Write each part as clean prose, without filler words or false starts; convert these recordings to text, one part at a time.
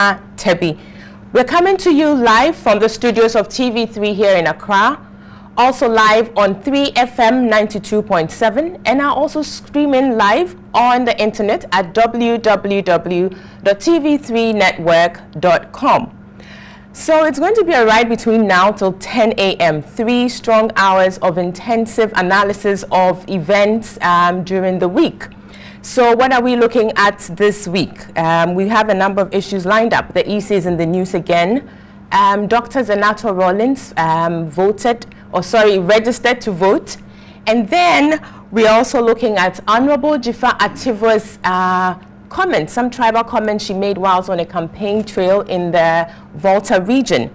Tebi. We're coming to you live from the studios of TV3 here in Accra, also live on 3FM 92.7, and are also streaming live on the internet at www.tv3network.com. So it's going to be a ride between now till 10 a.m. 3 strong hours of intensive analysis of events during the week. So what are we looking at this week? We have a number of issues lined up. The EC is in the news again. Dr. Zanato Rollins registered to vote. And then we're also looking at Honorable Jifa Ativo's comments, some tribal comments she made whilst on a campaign trail in the Volta region.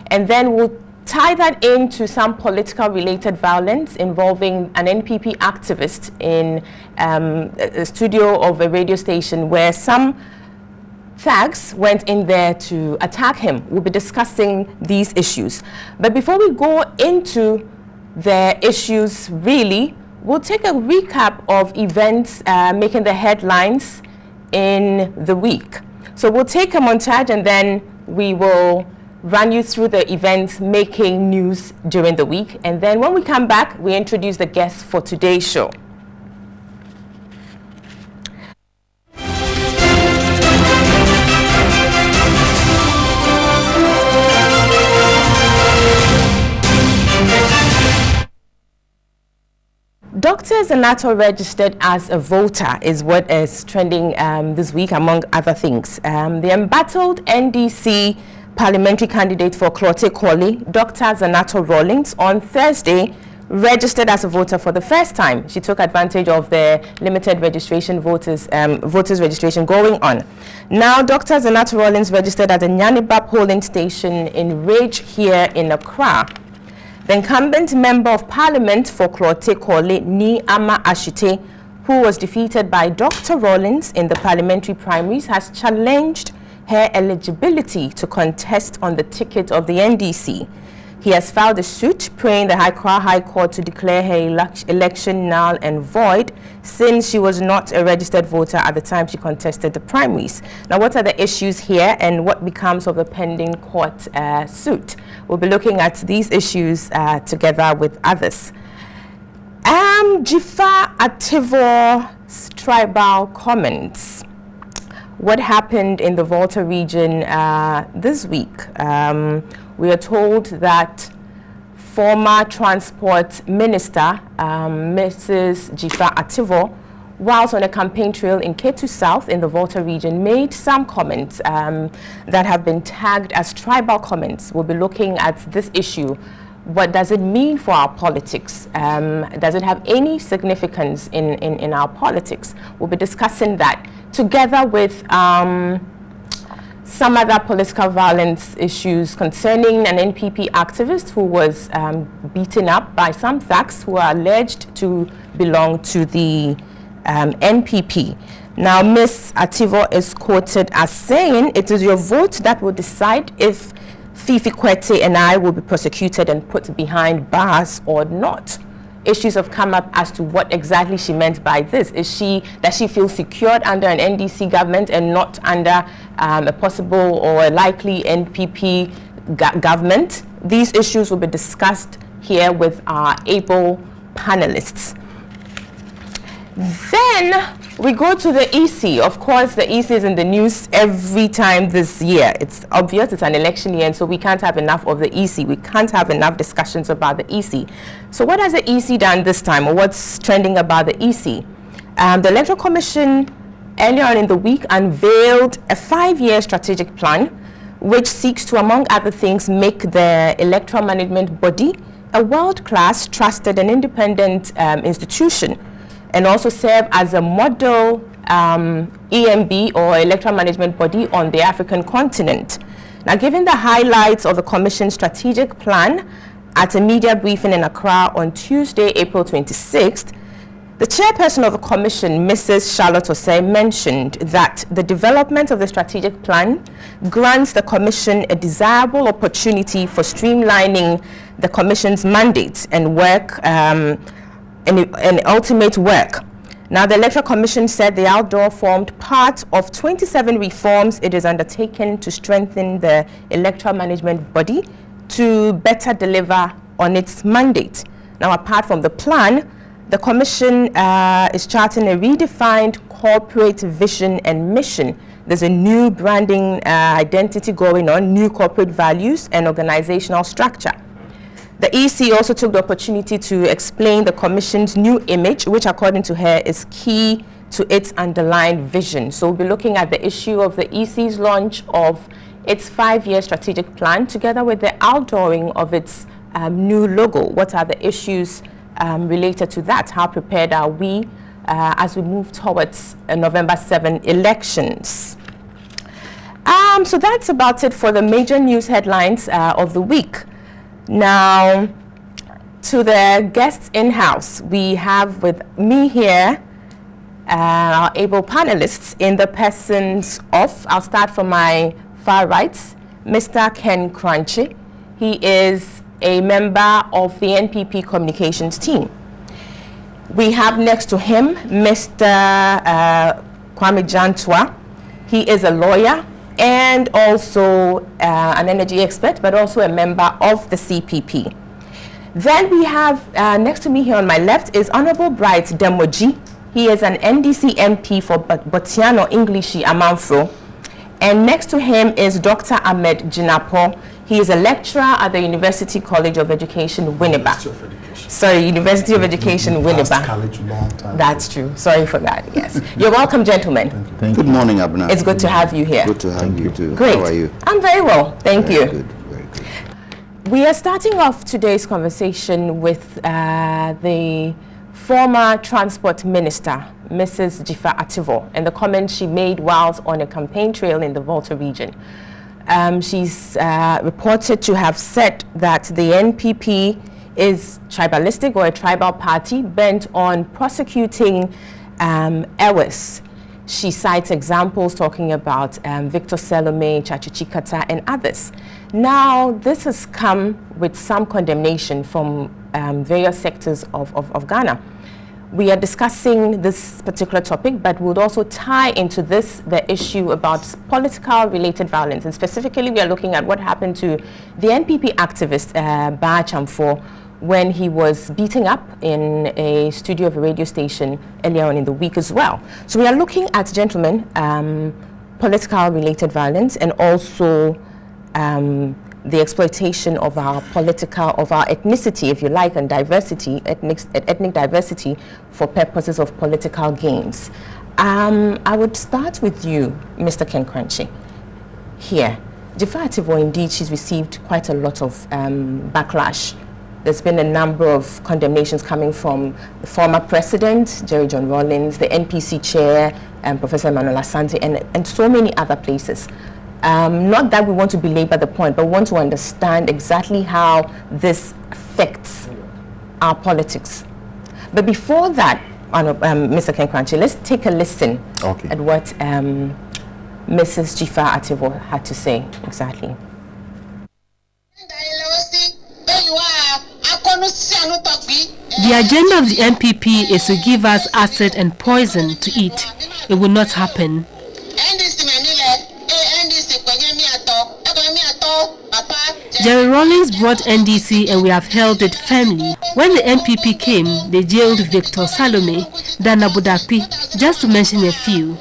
And then we'll tie that into some political related violence involving an NPP activist in a studio of a radio station where some thugs went in there to attack him. We'll be discussing these issues. But before we go into the issues really, we'll take a recap of events making the headlines in the week. So we'll take a montage and then we will run you through the events making news during the week. And then when we come back, we introduce the guests for today's show. Dr. Zanato registered as a voter is what is trending this week, among other things. The embattled NDC parliamentary candidate for Klote Kwale, Dr. Zanato Rollins, on Thursday registered as a voter for the first time. She took advantage of the limited registration voters registration going on. Now, Dr. Zanato Rollins registered at the Nyaniba polling station in Ridge here in Accra. The incumbent member of parliament for Klote Kwale, Ni Ama Ashite, who was defeated by Dr. Rollins in the parliamentary primaries, has challenged her eligibility to contest on the ticket of the NDC. He has filed a suit praying the High Court to declare her election null and void, since she was not a registered voter at the time she contested the primaries. Now, what are the issues here and what becomes of the pending court suit? We'll be looking at these issues together with others. Jifa Ativo's tribal comments. What happened in the Volta region this week? We are told that former Transport Minister, Mrs. Jifa Ativo, whilst on a campaign trail in Ketu South in the Volta region, made some comments that have been tagged as tribal comments. We'll be looking at this issue. What does it mean for our politics? Does it have any significance in our politics? We'll be discussing that together with some other political violence issues concerning an NPP activist who was beaten up by some thugs who are alleged to belong to the NPP. Now, Ms. Ativo is quoted as saying, "It is your vote that will decide if Fifi Kwete and I will be prosecuted and put behind bars or not." Issues have come up as to what exactly she meant by this. Does she feel secured under an NDC government and not under a possible or a likely NPP government? These issues will be discussed here with our able panelists. Then we go to the EC. Of course, the EC is in the news every time this year. It's obvious it's an election year, and so we can't have enough of the EC. We can't have enough discussions about the EC. So what has the EC done this time, or what's trending about the EC? The Electoral Commission earlier on in the week unveiled a 5-year strategic plan which seeks to, among other things, make the electoral management body a world-class, trusted and independent institution, and also serve as a model EMB or electoral management body on the African continent. Now, given the highlights of the Commission's strategic plan at a media briefing in Accra on Tuesday, April 26th, the chairperson of the Commission, Mrs. Charlotte Osei, mentioned that the development of the strategic plan grants the Commission a desirable opportunity for streamlining the Commission's mandates and work and ultimate work. Now, the Electoral Commission said the outdoor formed part of 27 reforms it is undertaken to strengthen the electoral management body to better deliver on its mandate. Now, apart from the plan, the Commission is charting a redefined corporate vision and mission. There's a new branding identity going on, new corporate values and organizational structure. The EC also took the opportunity to explain the Commission's new image, which according to her is key to its underlying vision. So we'll be looking at the issue of the EC's launch of its 5-year strategic plan together with the outdooring of its new logo. What are the issues related to that? How prepared are we as we move towards November 7 elections? So that's about it for the major news headlines of the week. Now, to the guests in-house, we have with me here our able panelists in the persons of, I'll start from my far right, Mr. Ken Crunchy. He is a member of the NPP communications team. We have next to him Mr. Kwame Jantwa. He is a lawyer and also an energy expert, but also a member of the CPP. Then we have next to me here on my left is Honorable Bright Demoji. He is an NDC MP for Botiano Englishi Amanfro. And next to him is Dr. Ahmed Jinapo. He is a lecturer at the University College of Education, Winneba. University of Education, Winneba. College long time That's true. Sorry for that, yes. You're welcome, gentlemen. Thank you. Good morning, Abna. It's good to have you here. Good to have you too. Great. How are you? I'm very well, thank you. Good, very good. We are starting off today's conversation with the former Transport Minister, Mrs. Jifa Ativo, and the comments she made whilst on a campaign trail in the Volta region. She's reported to have said that the NPP is tribalistic or a tribal party bent on prosecuting Ewes. She cites examples talking about Victor Selome, Chachichikata, and others. Now, this has come with some condemnation from various sectors of Ghana. We are discussing this particular topic, but we'll also tie into this the issue about political related violence. And specifically, we are looking at what happened to the NPP activist, Ba Chamfo, when he was beaten up in a studio of a radio station earlier on in the week as well. So we are looking at, gentlemen, political related violence and also the exploitation of our ethnicity, if you like, and diversity, ethnic diversity for purposes of political gains. I would start with you, Mr. Ken Crunchy. Here, Jifa Ativo, indeed, she's received quite a lot of backlash. There's been a number of condemnations coming from the former president, Jerry John Rawlings, the NPC chair, Professor Emmanuel Asante, and so many other places. Not that we want to belabor the point, but we want to understand exactly how this affects our politics. But before that, Mr. Ken Crunchy, let's take a listen at what Mrs. Jifa Ativo had to say exactly. The agenda of the NPP is to give us acid and poison to eat. It will not happen. Jerry Rawlings brought NDC and we have held it firmly. When the NPP came, they jailed Victor Salome, Dana Budakpi, just to mention a few.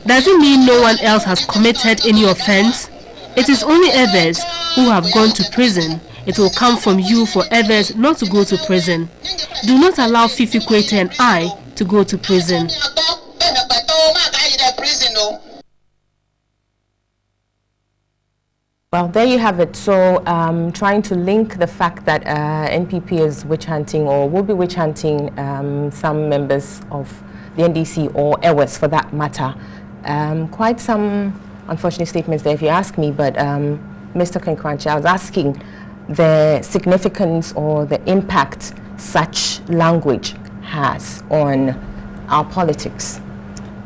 Does it mean no one else has committed any offense? It is only others who have gone to prison. It will come from you for others not to go to prison. Do not allow Fifi Kwete and I to go to prison. Well, there you have it. So trying to link the fact that NPP is witch hunting or will be witch hunting some members of the NDC or Ewes for that matter. Quite some unfortunate statements there if you ask me, but Mr. Ken Crunchy, I was asking the significance or the impact such language has on our politics.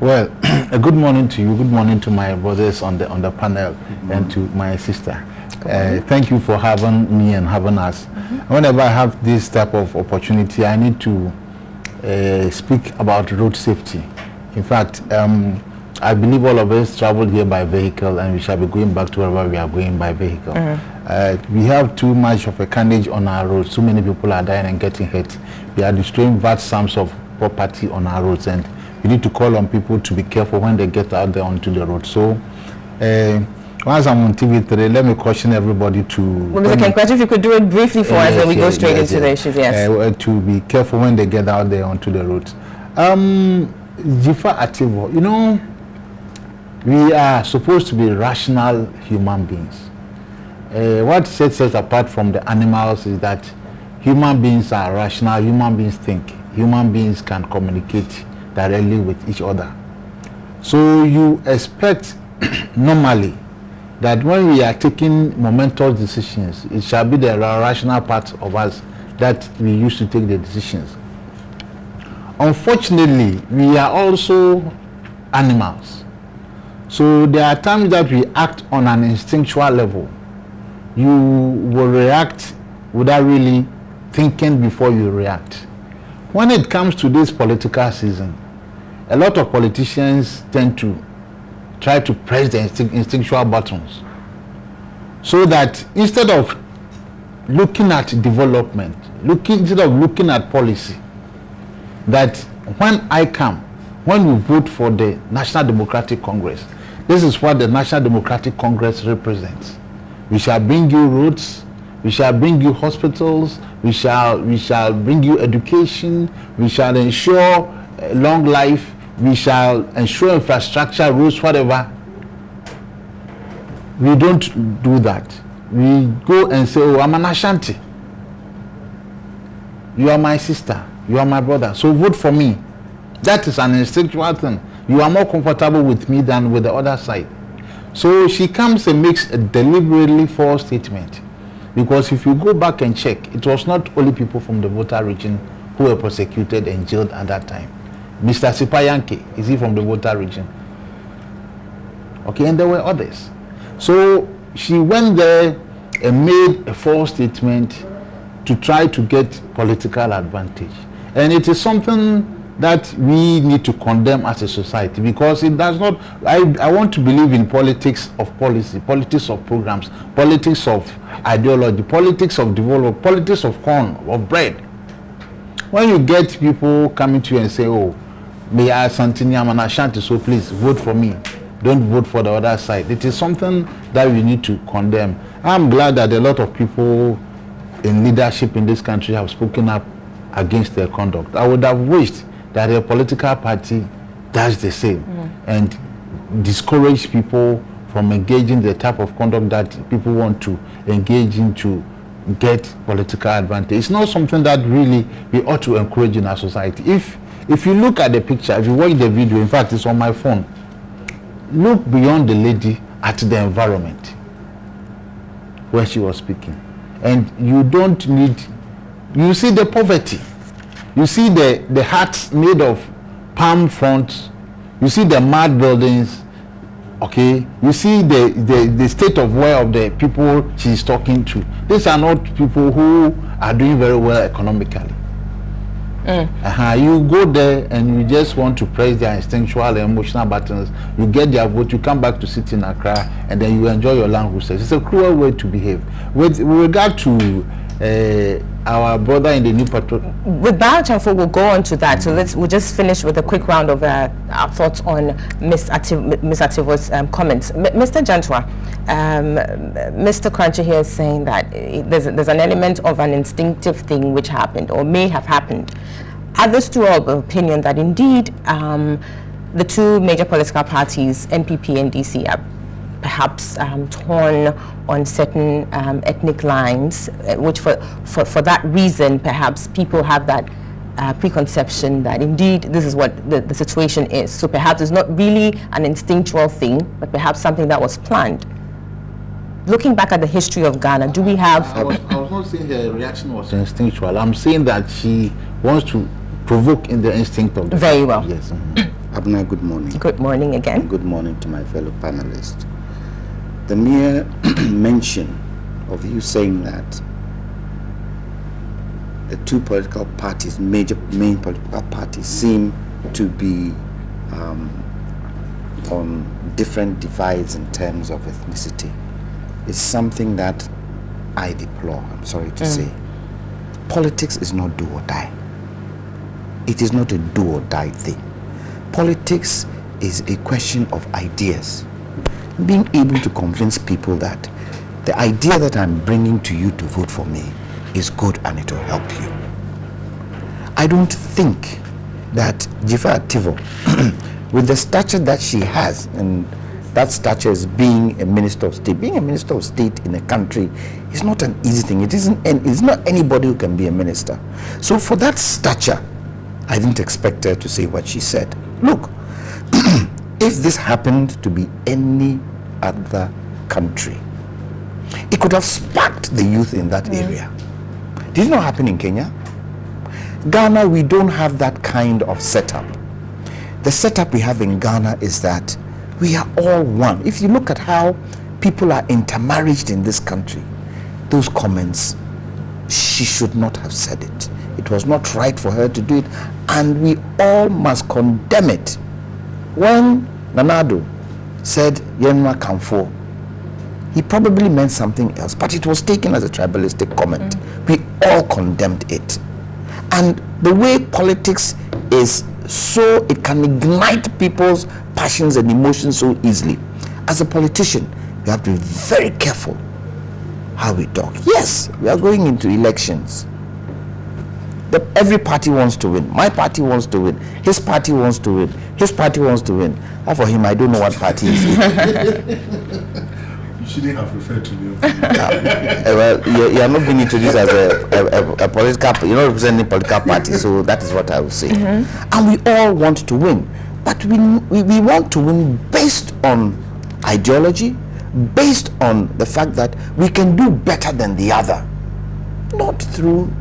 Well, a good morning to you. Good morning to my brothers on the panel and to my sister. Thank you for having me and having us. Whenever I have this type of opportunity, I need to speak about road safety. In fact, I believe all of us traveled here by vehicle, and we shall be going back to wherever we are going by vehicle. We have too much of a carnage on our roads. So many people are dying and getting hurt. We are destroying vast sums of property on our roads, and we need to call on people to be careful when they get out there onto the road. So once I'm on TV3, let me caution everybody to... Well, Mr. Kenkwachi, if you could do it briefly for us, and we go straight into the issues, to be careful when they get out there onto the roads. Jifa Ativo, you know, we are supposed to be rational human beings. What sets us apart from the animals is that human beings are rational, human beings think, human beings can communicate directly with each other. So you expect normally that when we are taking momentous decisions, it shall be the rational part of us that we used to take the decisions. Unfortunately, we are also animals. So there are times that we act on an instinctual level. You will react without really thinking before you react. When it comes to this political season, a lot of politicians tend to try to press the instinctual buttons, so that instead of looking at development, instead of looking at policy, that when we vote for the National Democratic Congress, this is what the National Democratic Congress represents. We shall bring you roads, we shall bring you hospitals, we shall bring you education, we shall ensure long life, we shall ensure infrastructure, roads, whatever. We don't do that. We go and say, oh, I'm an Ashanti. You are my sister, you are my brother, so vote for me. That is an instinctual thing. You are more comfortable with me than with the other side. So she comes and makes a deliberately false statement. Because if you go back and check, it was not only people from the Volta region who were prosecuted and jailed at that time. Mr. Sipayanke, is he from the Volta region? Okay, and there were others. So she went there and made a false statement to try to get political advantage. And it is something that we need to condemn as a society, because it does not, I want to believe in politics of policy, politics of programs, politics of ideology, politics of development, politics of corn, of bread. When you get people coming to you and say, oh, may I Santini, I'm an Ashanti, so please vote for me, don't vote for the other side. It is something that we need to condemn. I'm glad that a lot of people in leadership in this country have spoken up against their conduct. I would have wished that a political party does the same and discourage people from engaging the type of conduct that people want to engage in to get political advantage. It's not something that really we ought to encourage in our society. If you look at the picture, if you watch the video, in fact it's on my phone, look beyond the lady at the environment where she was speaking, and you don't need, you see the poverty, you see the huts made of palm fronts, you see the mud buildings, okay, you see the state of wear of the people she's talking to. These are not people who are doing very well economically. You go there and you just want to press their instinctual and emotional buttons, you get their vote, you come back to sit in Accra, and then you enjoy your language. It's a cruel way to behave. With regard to our brother in the new patrol. With Biochafo, we'll go on to that. So we'll just finish with a quick round of our thoughts on Ms. Ativo's comments. Mr. Jantwa, Mr. Crunchy here is saying that there's an element of an instinctive thing which happened or may have happened. Others too are of opinion that indeed the two major political parties, NPP and DC, are perhaps torn on certain ethnic lines, which for that reason perhaps people have that preconception that indeed this is what the situation is. So perhaps it's not really an instinctual thing, but perhaps something that was planned. Looking back at the history of Ghana, do we have... I was not saying the reaction was instinctual. I'm saying that she wants to provoke in the instinct of the Very well. Yes. Abna, good morning. Good morning again. Good morning to my fellow panelists. The mere mention of you saying that the two political parties, main political parties, seem to be on different divides in terms of ethnicity is something that I deplore, I'm sorry to say. Politics is not do or die. It is not a do or die thing. Politics is a question of ideas. Being able to convince people that the idea that I'm bringing to you to vote for me is good and it will help you. I don't think that Jifa Ativo, with the stature that she has, and that stature is being a minister of state. Being a minister of state in a country is not an easy thing. It's not anybody who can be a minister. So for that stature, I didn't expect her to say what she said. Look, if this happened to be any other country, it could have sparked the youth in that area. Did it not happen in Kenya? Ghana, we don't have that kind of setup. The setup we have in Ghana is that we are all one. If you look at how people are intermarried in this country, those comments, she should not have said it. It was not right for her to do it, and we all must condemn it. When Nanado said Yenwa Kamfo, he probably meant something else, but it was taken as a tribalistic comment. We all condemned it. And the way politics is, so it can ignite people's passions and emotions so easily. As a politician, you have to be very careful how we talk. Yes, we are going into elections. Every party wants to win. My party wants to win. His party wants to win. His party wants to win. And for him, I don't know what party he's in. You shouldn't have referred to me. Well, you are not being introduced as a political, you're not representing a political party, so that is what I will say. And we all want to win. But we want to win based on ideology, based on the fact that we can do better than the other, not through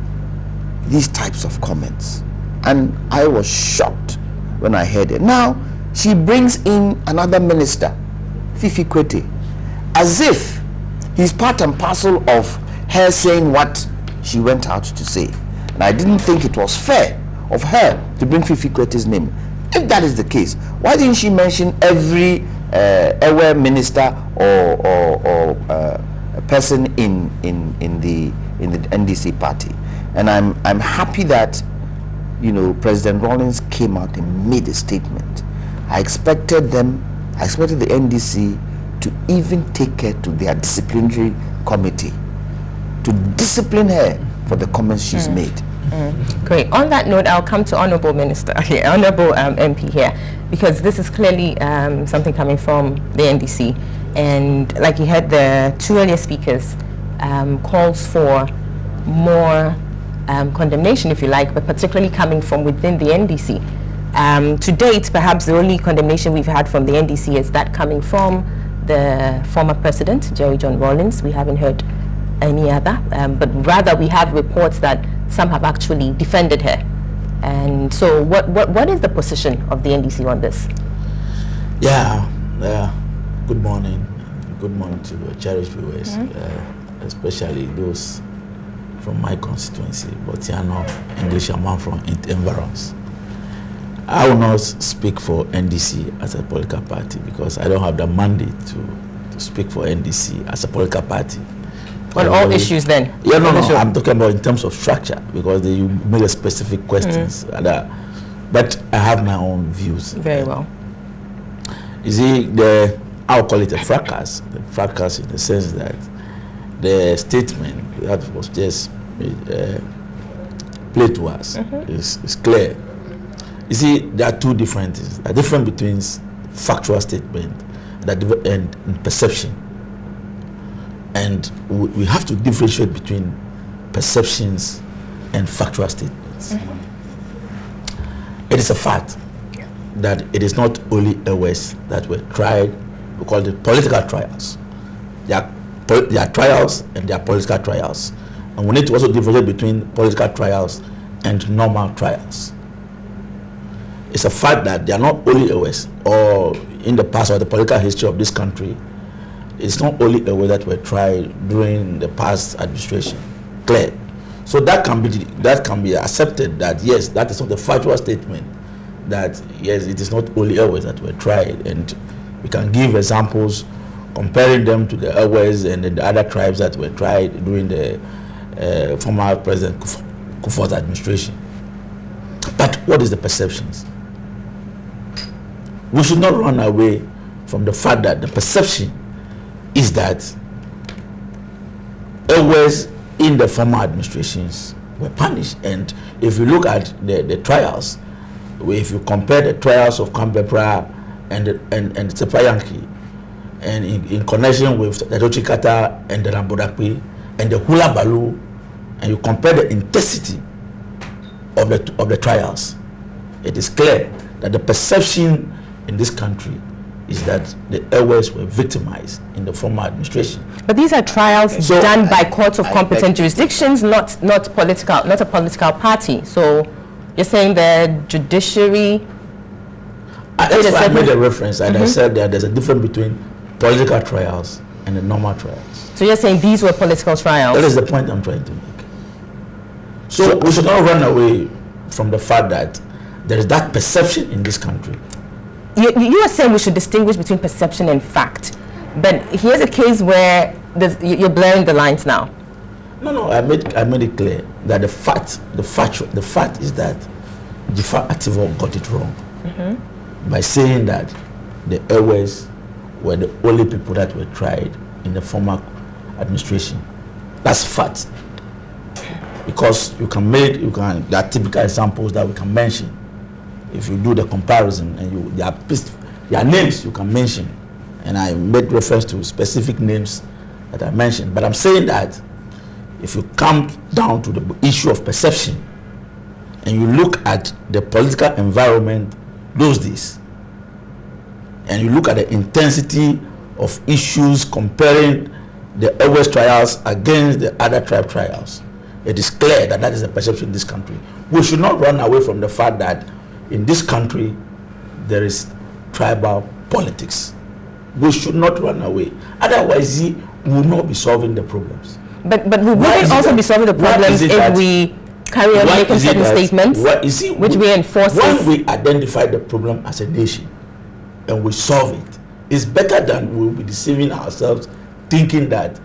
these types of comments. And I was shocked when I heard it. Now, she brings in another minister, Fifi Kwete, as if he's part and parcel of her saying what she went out to say. And I didn't think it was fair of her to bring Fifi Kwete's name. If that is the case, why didn't she mention every aware minister or a person in the NDC party? And I'm happy that, you know, President Rawlings came out and made a statement. I expected the NDC to even take her to their disciplinary committee to discipline her for the comments she's made. Great. On that note, I'll come to Honorable Minister here, Honorable MP here, because this is clearly something coming from the NDC. And like you heard the two earlier speakers, calls for more condemnation, if you like, but particularly coming from within the NDC. To date, perhaps the only condemnation we've had from the NDC is that coming from the former president, Jerry John Rawlings. We haven't heard any other, but rather we have reports that some have actually defended her. And so what is the position of the NDC on this? Good morning. Good morning to cherished viewers, especially those from my constituency, Botiano, English, a man from Environs. I will not speak for NDC as a political party because I don't have the mandate to speak for NDC as a political party. On all issues then? Yeah, no, I'm talking about in terms of structure because you made a specific questions. But I have my own views. Very well. You see, I'll call it a fracas. The fracas in the sense that the statement that was just played to us is clear. You see, there are two different things. The difference between factual statement and perception. And we have to differentiate between perceptions and factual statements. It is a fact that it is not only airways that were tried, we call it political trials. There are trials and there are political trials. And we need to also differentiate between political trials and normal trials. It's a fact that they are not only airways or in the past or the political history of this country, it's not only a way that were tried during the past administration. Clear. So that can be accepted that yes, that is not a factual statement. That yes, it is not only airways that were tried, and we can give examples comparing them to the airways and the other tribes that were tried during the former President Kufuor's administration. But what is the perceptions? We should not run away from the fact that the perception is that airways in the former administrations were punished. And if you look at the trials, if you compare the trials of Kambepra and Tsepayanki, and in connection with the Dochikata and the Rambodakpi and the Hula Balu, and you compare the intensity of the trials, it is clear that the perception in this country is that the airways were victimized in the former administration. But these are trials done by courts of competent jurisdictions, not a political party. So you're saying the judiciary. That's why I made a reference, and I said that there's a difference between political trials and the normal trials. So you're saying these were political trials? That is the point I'm trying to make. So we should not run away from the fact that there is that perception in this country. You are saying we should distinguish between perception and fact, but here's a case where you're blurring the lines now. No, I made it clear that the fact is that Jafar Ativo got it wrong by saying that the airways were the only people that were tried in the former administration. That's fact. Because there are typical examples that we can mention. If you do the comparison and there are names you can mention, and I made reference to specific names that I mentioned, but I'm saying that if you come down to the issue of perception and you look at the political environment those days, and you look at the intensity of issues comparing the airways trials against the other tribe trials, it is clear that that is the perception in this country. We should not run away from the fact that in this country there is tribal politics. We should not run away. Otherwise, we will not be solving the problems. But we wouldn't also be solving the problems if we carry on making certain statements, which we enforce. When we identify the problem as a nation and we solve it, it's better than we'll be deceiving ourselves thinking that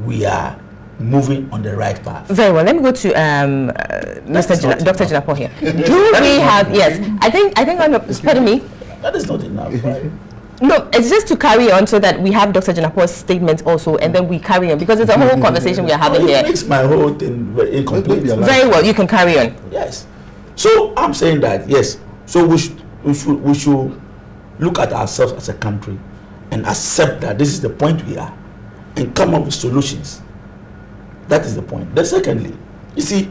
we are moving on the right path. Very well. Let me go to Dr. Jinapor here. Do we have? Yes, I think. Pardon me. That is not enough, right? No, it's just to carry on so that we have Dr. Jinapor's statement also, and then we carry on because it's a whole conversation we are having here. It makes my whole thing very incomplete. Very well, you can carry on. Yes. So I'm saying that yes. So we should look at ourselves as a country and accept that this is the point we are, and come up with solutions. That is the point. Then secondly, you see,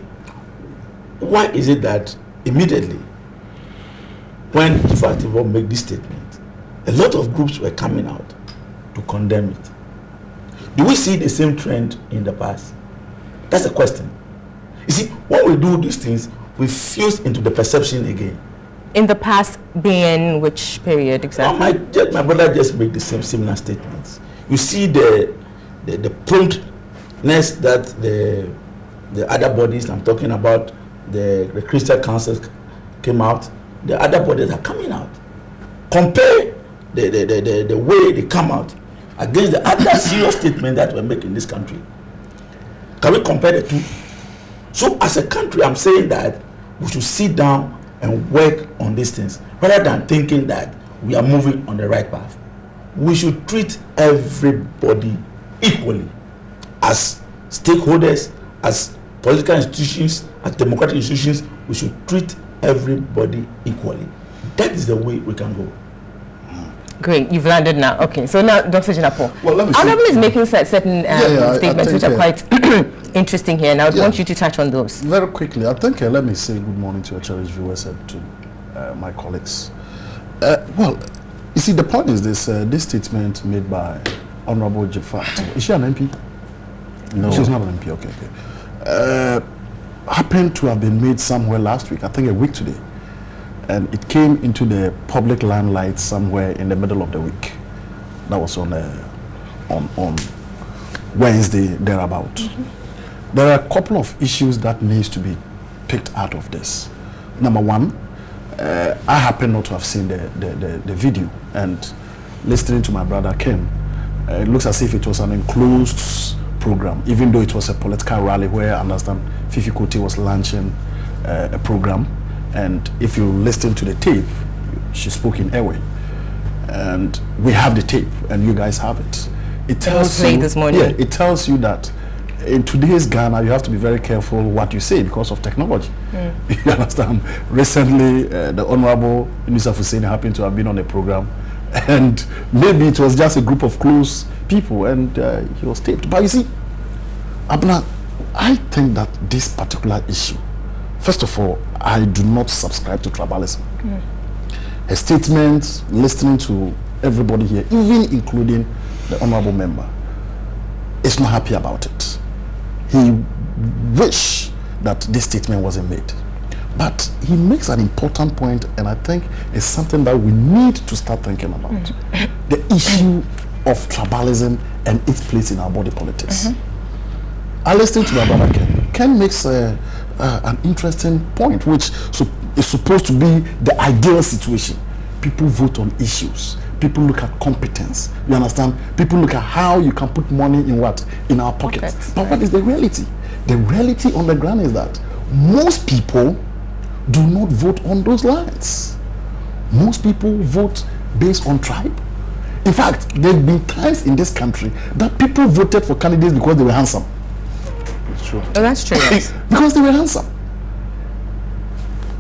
why is it that immediately when Jafar Ativo made this statement, a lot of groups were coming out to condemn it? Do we see the same trend in the past? That's the question. You see, when we do these things, we fuse into the perception again. In the past being which period exactly? My brother just made the similar statements. You see the promptness that the other bodies, I'm talking about the Christian councils came out, the other bodies are coming out. Compare the way they come out against the other serious statement that we're making in this country. Can we compare the two? So as a country, I'm saying that we should sit down and work on these things rather than thinking that we are moving on the right path. We should treat everybody equally as stakeholders, as political institutions, as democratic institutions. We should treat everybody equally. That is the way we can go. Great, you've landed now. Okay, so now Dr. Jinapor. Well, let me Honorable is making certain statements which are quite interesting here, and I would want you to touch on those. Very quickly, I think let me say good morning to your cherished viewers and to my colleagues. Well, you see, the point is this statement made by Honorable Jafar. Is she an MP? No. She's not an MP, okay. Happened to have been made somewhere last week, I think a week today. And it came into the public limelight somewhere in the middle of the week. That was on on Wednesday thereabout. There are a couple of issues that needs to be picked out of this. Number one, I happen not to have seen the video, and listening to my brother Ken, it looks as if it was an enclosed program, even though it was a political rally where I understand Fifi Kuti was launching a program. And if you listen to the tape, she spoke in Ewe, and we have the tape, and you guys have it. It tells you this morning. Yeah, it tells you that in today's Ghana, you have to be very careful what you say because of technology. You understand? Recently, the Honorable Minister Hussein happened to have been on a program, and maybe it was just a group of close people, and he was taped. But you see, Abna, I think that this particular issue, first of all, I do not subscribe to tribalism. Her statements, listening to everybody here, even including the Honorable Member, is not happy about it. He wish that this statement wasn't made. But he makes an important point, and I think it's something that we need to start thinking about. The issue of tribalism and its place in our body politics. I listened to my brother Ken. Ken makes an interesting point, which is supposed to be the ideal situation. People vote on issues. People look at competence. You understand? People look at how you can put money in what? In our pockets. But what is the reality? The reality on the ground is that most people do not vote on those lines. Most people vote based on tribe. In fact, there have been times in this country that people voted for candidates because they were handsome. It's true. Oh, that's true. Yes. Because they were handsome.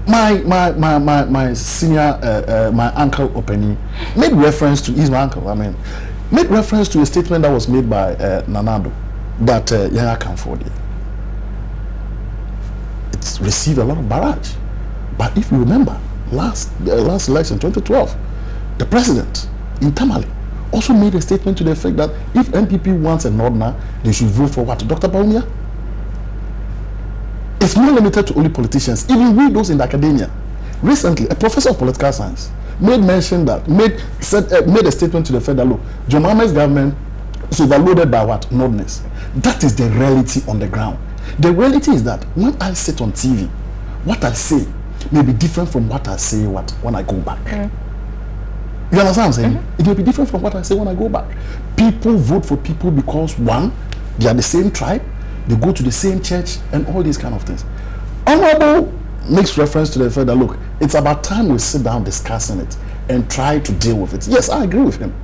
My senior, my uncle Openi, made reference to, he's my uncle, made reference to a statement that was made by Nanado that Yaya Kamfodi. It's received a lot of barrage. But if you remember, last election, 2012, the president in Tamale also made a statement to the effect that if NPP wants a Nordna, they should vote for what? Dr. Baumia? It's not limited to only politicians, even we those in academia. Recently, a professor of political science made a statement to the effect that, look, John Mahama's government is overloaded by what? Nordness. That is the reality on the ground. The reality is that when I sit on TV, what I say may be different from what I say when I go back. You understand what I'm saying? It may be different from what I say when I go back. People vote for people because, one, they are the same tribe, they go to the same church, and all these kind of things. Honorable makes reference to the fact that, look, it's about time we sit down discussing it and try to deal with it. Yes, I agree with him.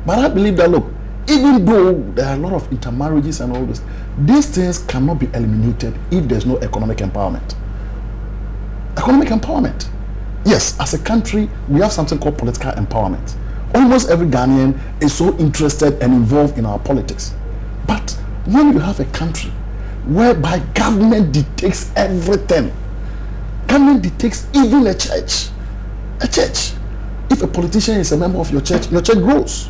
But I believe that, look, even though there are a lot of intermarriages and all this, these things cannot be eliminated if there's no economic empowerment. Economic empowerment. Yes, as a country, we have something called political empowerment. Almost every Ghanaian is so interested and involved in our politics. But when you have a country whereby government dictates everything, government dictates even a church. If a politician is a member of your church grows.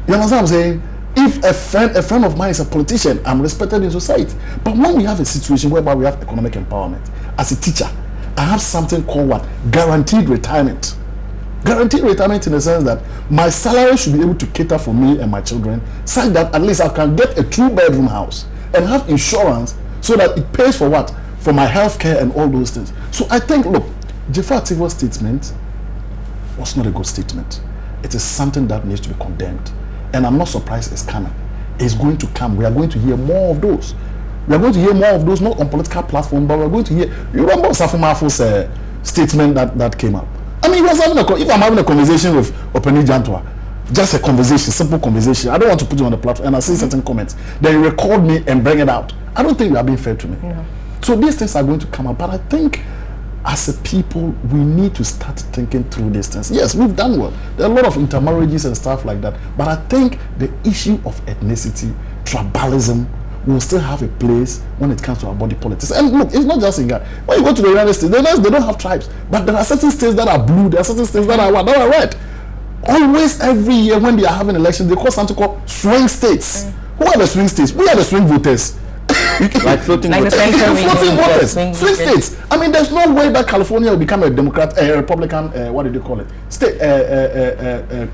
You understand what I'm saying? If a friend of mine is a politician, I'm respected in society. But when we have a situation whereby we have economic empowerment, as a teacher, I have something called what? Guaranteed retirement. Guaranteed retirement in the sense that my salary should be able to cater for me and my children, such that at least I can get a 2-bedroom house and have insurance so that it pays for what? For my health care and all those things. So I think, look, Jeffrey Ativo's statement was not a good statement. It is something that needs to be condemned. And I'm not surprised it's coming. It's going to come. We are going to hear more of those. We are going to hear more of those, not on political platform, but we're going to hear. You remember Safi Mafu's statement that came up? I mean, if I'm having a conversation with Openi Jantwa, just a conversation, simple conversation, I don't want to put it on the platform, and I see certain comments, then you record me and bring it out. I don't think you are being fair to me. No. So these things are going to come up, but I think as a people, we need to start thinking through these things. Yes, we've done well. There are a lot of intermarriages and stuff like that, but I think the issue of ethnicity, tribalism, will still have a place when it comes to our body politics. And look, it's not just in Ghana. When you go to the United States, they don't have tribes, but there are certain states that are blue, there are certain states that are red. Always, every year when they are having elections, they call something called swing states. Who are the swing states? We are the swing voters. Like floating like voters. Swing states. I mean, there's no way that California will become a Republican, what did you call it?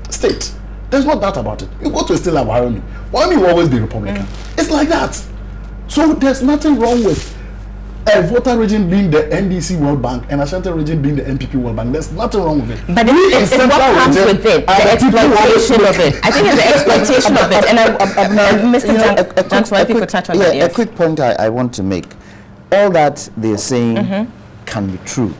State. There's no doubt about it. You go to a state like Wyoming will always be Republican. It's like that. So there's nothing wrong with a voter region being the NDC World Bank and Ashanti region being the NPP World Bank. There's nothing wrong with it. But it's what comes with it, the exploitation of it. I think it's the exploitation of it. And Mr. Johnson, if you could touch on that, yes. A quick point I want to make. All that they're saying can be true.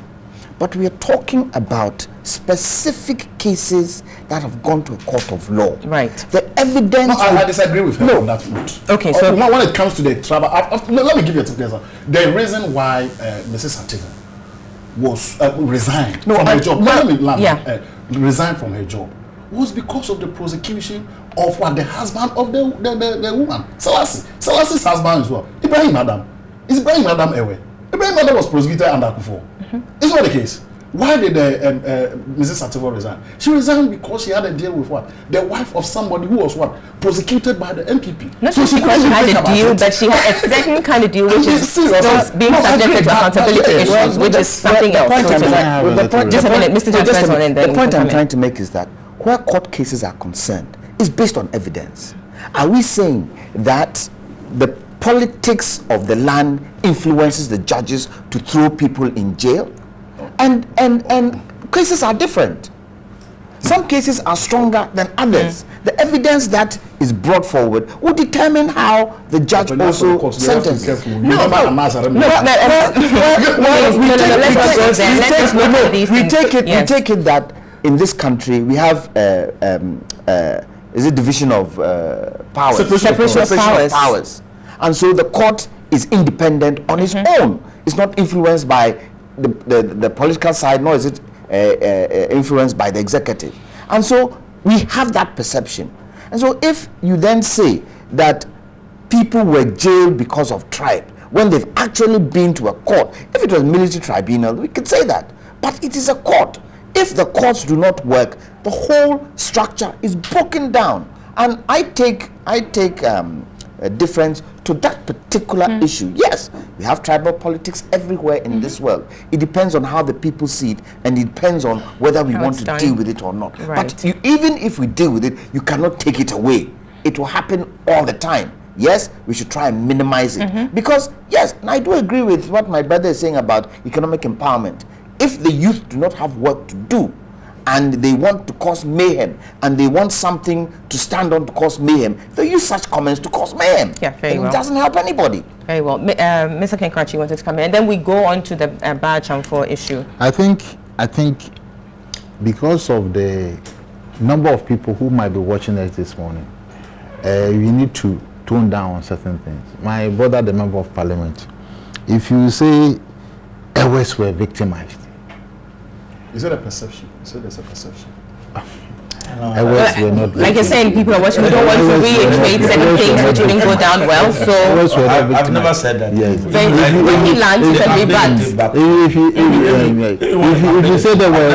But we are talking about specific cases that have gone to a court of law. Right. The evidence... No, I disagree with her on that route. Okay, so... when it comes to the travel... let me give you a example. The reason why Mrs. Santiva was resigned from her job... resigned from her job was because of the prosecution of the husband of the woman, Selassie. Selassie's husband as well. Ibrahim Adam. It's Ibrahim Adam Ewe. Ibrahim Adam was prosecuted under Akufo. It's not the case. Why did Mrs. Santiva resign? She resigned because she had a deal with what? The wife of somebody who was what? Prosecuted by the MPP. Not so she had a deal, but she had a second kind of deal, which is still being subjected to accountability issues, which is something else. Just a minute, Mr. Johnson, and then the point I'm trying to make is that where court cases are concerned is based on evidence. Are we saying that the politics of the land influences the judges to throw people in jail? And cases are different. Some cases are stronger than others. The evidence that is brought forward will determine how the judge also sentences. We take it that in this country we have is a division of powers, separation of powers, and so the court is independent on its own. It's not influenced by the political side, nor is it influenced by the executive. And so we have that perception. And so if you then say that people were jailed because of tribe, when they've actually been to a court, if it was military tribunal, we could say that. But it is a court. If the courts do not work, the whole structure is broken down. And I take a difference to that particular issue. Yes, we have tribal politics everywhere in this world. It depends on how the people see it, and it depends on whether we want to deal with it or not. Right. But even if we deal with it, you cannot take it away. It will happen all the time. Yes, we should try and minimize it. Because, yes, and I do agree with what my brother is saying about economic empowerment. If the youth do not have work to do, and they want to cause mayhem, and they want something to stand on to cause mayhem, they use such comments to cause mayhem. Yeah, very well. It doesn't help anybody. Very well. Mr. Kenkrachi wanted to come in, and then we go on to the Bachamfor issue. I think because of the number of people who might be watching us this morning, we need to tone down on certain things. My brother, the member of parliament, if you say Ewes were victimized, is it a perception? So there's a perception. Like you're saying, people are watching. We don't want to reiterate certain things which didn't go down well. So I've never said that. Yes. When he lands, you can rebut. If you say there were,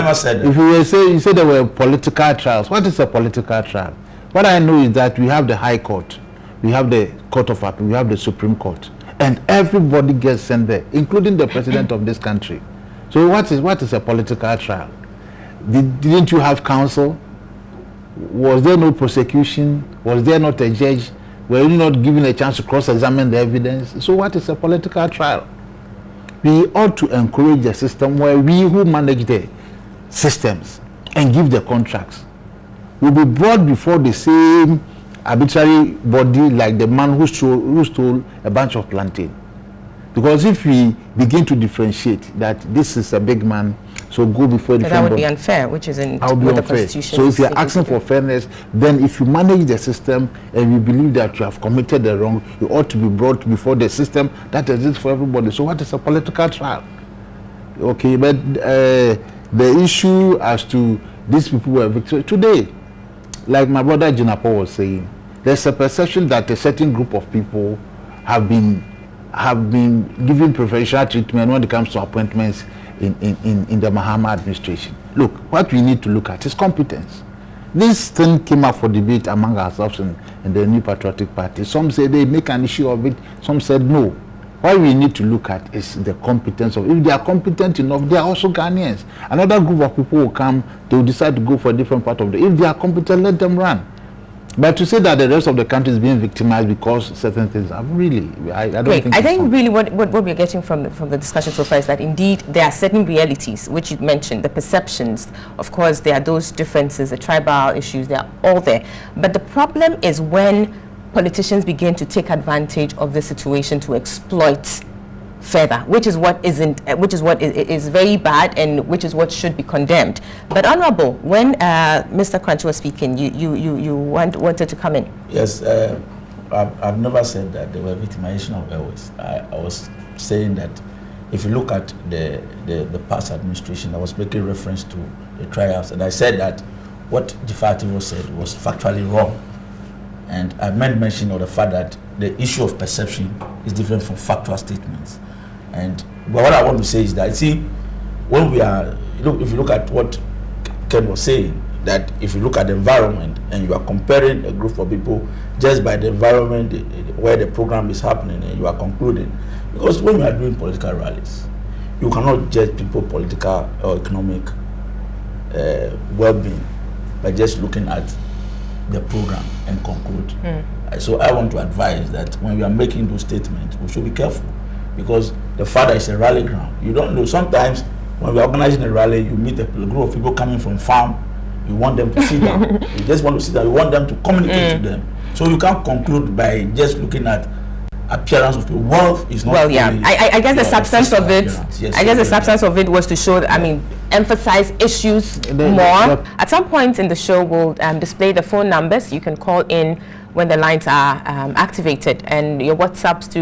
you say there were political trials. What is a political trial? What I know is that we have the High Court, we have the Court of Appeal, we have the Supreme Court, and everybody gets sent there, including the president of this country. So what is a political trial? Didn't you have counsel? Was there no prosecution? Was there not a judge? Were you not given a chance to cross-examine the evidence? So what is a political trial? We ought to encourage a system where we who manage the systems and give the contracts will be brought before the same arbitrary body like the man who stole a bunch of plantain. Because if we begin to differentiate that this is a big man, so go before the that would be unfair, which is in what the Constitution. So if you're asking for fairness, then if you manage the system and you believe that you have committed the wrong, you ought to be brought before the system that exists for everybody. So what is a political trial? Okay, but the issue as to these people were victims today, like my brother Jinapo was saying, there's a perception that a certain group of people have been given preferential treatment when it comes to appointments in the Mahama administration. Look, what we need to look at is competence. This thing came up for debate among ourselves in the New Patriotic Party. Some say they make an issue of it, some said no. What we need to look at is the competence of, if they are competent enough, they are also Ghanaians. Another group of people will come, they will decide to go for a different part of the, if they are competent, let them run. But to say that the rest of the country is being victimized because certain things are really, I don't think. I think really what we're getting from the discussion so far is that indeed there are certain realities which you mentioned, the perceptions. Of course, there are those differences, the tribal issues, they are all there. But the problem is when politicians begin to take advantage of the situation to exploit further, which is what is very bad and which is what should be condemned. But Honorable, when Mr. Crunchy was speaking, you wanted to come in. Yes, I've never said that there were victimization of airways. I was saying that if you look at the past administration, I was making reference to the trials, and I said that what Jifati said was factually wrong. And I made mention of the fact that the issue of perception is different from factual statements. And what I want to say is that, see, when we are, if you look at what Ken was saying, that if you look at the environment and you are comparing a group of people just by the environment where the program is happening, and you are concluding, because when you are doing political rallies, you cannot judge people political or economic well-being by just looking at the program and conclude. So I want to advise that when we are making those statements, we should be careful, because the father is a rally ground. You don't know, sometimes when we're organizing a rally, you meet a group of people coming from farm, you want them to sit down. You just want to sit down, you want them to communicate to them. So you can't conclude by just looking at appearance of people. Wealth is not. Well, yeah, I guess the substance of it. Yes, I guess the substance of it was to show, emphasize issues more. At some point in the show, we'll display the phone numbers. You can call in when the lines are activated, and your WhatsApps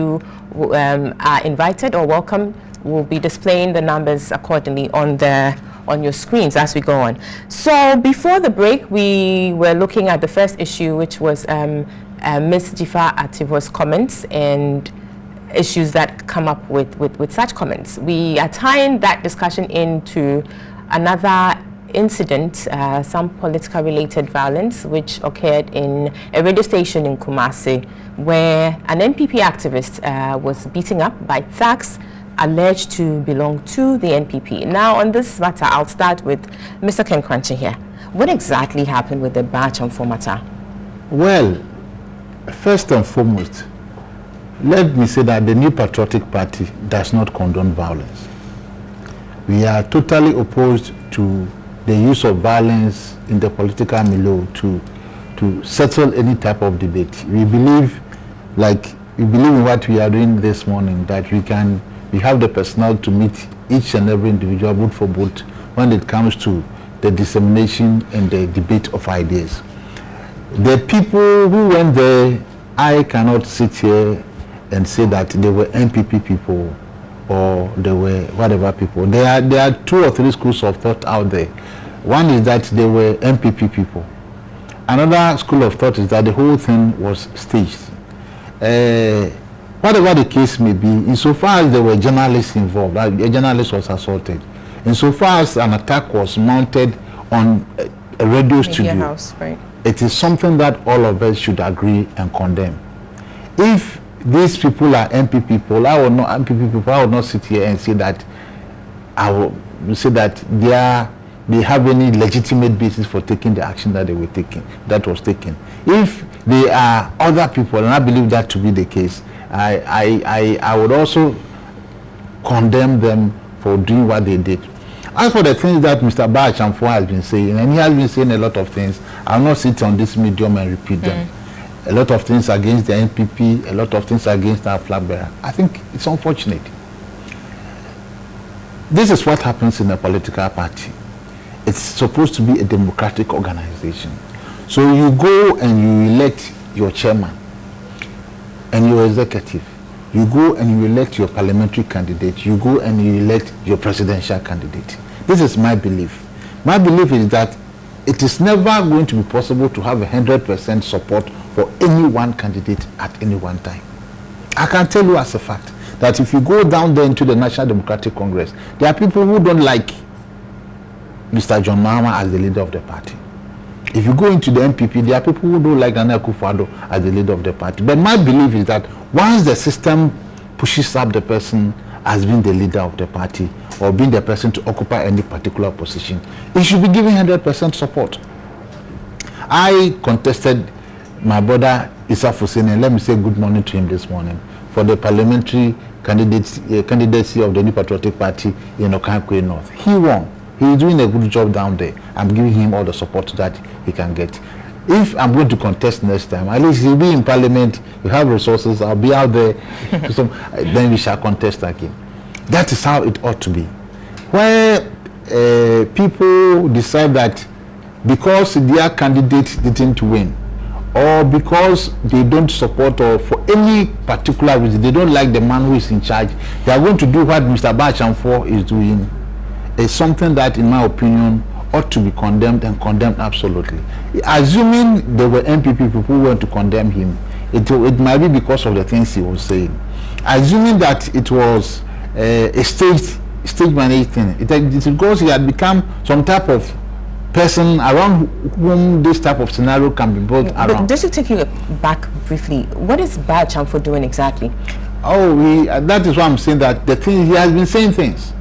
are invited or welcome. We'll be displaying the numbers accordingly on your screens as we go on. So before the break, we were looking at the first issue, which was Ms. Jifa Ativo's comments and issues that come up with such comments. We are tying that discussion into another incident, some political related violence, which occurred in a radio station in Kumasi, where an NPP activist was beaten up by thugs alleged to belong to the NPP. Now, on this matter, I'll start with Mr. Ken Crunchy here. What exactly happened with the Batch and matter? Well, first and foremost, let me say that the New Patriotic Party does not condone violence. We are totally opposed to the use of violence in the political milieu to settle any type of debate. We believe in what we are doing this morning, that we have the personnel to meet each and every individual, vote for vote, when it comes to the dissemination and the debate of ideas. The people who went there, I cannot sit here and say that they were NPP people or they were whatever people. There are 2 or 3 schools of thought out there. One is that they were NPP people. Another school of thought is that the whole thing was staged. Whatever the case may be, insofar as there were journalists involved, a journalist was assaulted, insofar as an attack was mounted on a radio studio, house, right? It is something that all of us should agree and condemn. If these people are NPP people, I will not sit here and say that they have any legitimate basis for taking the action that was taken. If they are other people, and I believe that to be the case, I would also condemn them for doing what they did. As for the things that Mr. Bachamfo has been saying, and he has been saying a lot of things, I will not sit on this medium and repeat them. A lot of things against the NPP, a lot of things against our flag bearer. I think it's unfortunate. This is what happens in a political party. It's supposed to be a democratic organization. So you go and you elect your chairman and your executive. You go and you elect your parliamentary candidate. You go and you elect your presidential candidate. This is my belief. My belief is that it is never going to be possible to have 100% support for any one candidate at any one time. I can tell you as a fact that if you go down there into the National Democratic Congress, there are people who don't like Mr. John Mahama as the leader of the party. If you go into the NPP, there are people who don't like Nana Akufo-Addo as the leader of the party. But my belief is that once the system pushes up the person as being the leader of the party or being the person to occupy any particular position, it should be given 100% support. I contested my brother Issa Fuseni, let me say good morning to him this morning, for the parliamentary candidacy of the New Patriotic Party in Okankwe North. He won. He's doing a good job down there. I'm giving him all the support that he can get. If I'm going to contest next time, at least he'll be in parliament, we have resources, I'll be out there, then we shall contest again. That is how it ought to be. Where people decide that because their candidate didn't win, or because they don't support, or for any particular reason, they don't like the man who is in charge, they are going to do what Mr. Bachamfor is doing. It's something that, in my opinion, ought to be condemned, and condemned absolutely. Assuming there were MPP people who went to condemn him, it might be because of the things he was saying. Assuming that it was a stage managed thing, it's because he had become some type of person around whom this type of scenario can be built around. But just to take you back briefly, what is Bachamfor doing exactly? Oh, that is why I'm saying that the thing, he has been saying things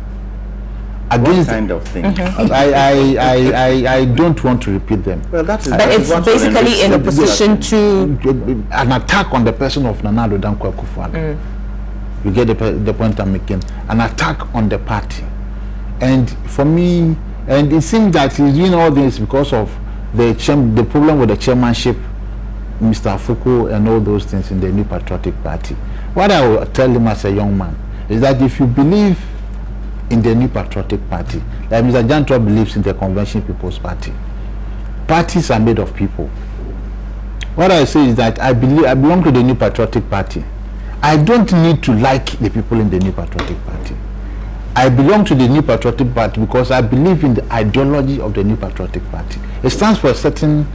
against what kind of thing? I don't want to repeat them. Well, that is. But it's basically in opposition to an attack on the person of Nana Addo Dankwa Akufo-Addo. You get the point I'm making. An attack on the party, and for me, and it seems that he's doing all this because of the problem with the chairmanship, Mr. Fuku, and all those things in the New Patriotic Party. What I will tell him as a young man is that if you believe in the New Patriotic Party, like Mr. Jantua believes in the Convention People's Party, parties are made of people. What I say is that I belong to the New Patriotic Party. I don't need to like the people in the New Patriotic Party. I belong to the New Patriotic Party because I believe in the ideology of the New Patriotic Party. It stands for a certain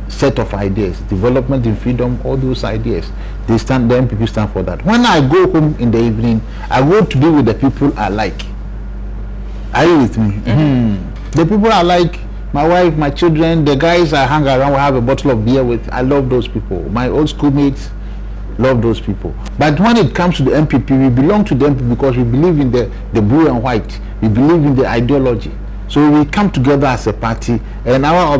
set of ideas, development in freedom, all those ideas. The MPP stand for that. When I go home in the evening, I go to be with the people I like. Are you with me? The people I like, my wife, my children, the guys I hang around, I have a bottle of beer with, I love those people. My old schoolmates, love those people. But when it comes to the MPP, we belong to the MPP because we believe in the blue and white. We believe in the ideology. So we come together as a party, and our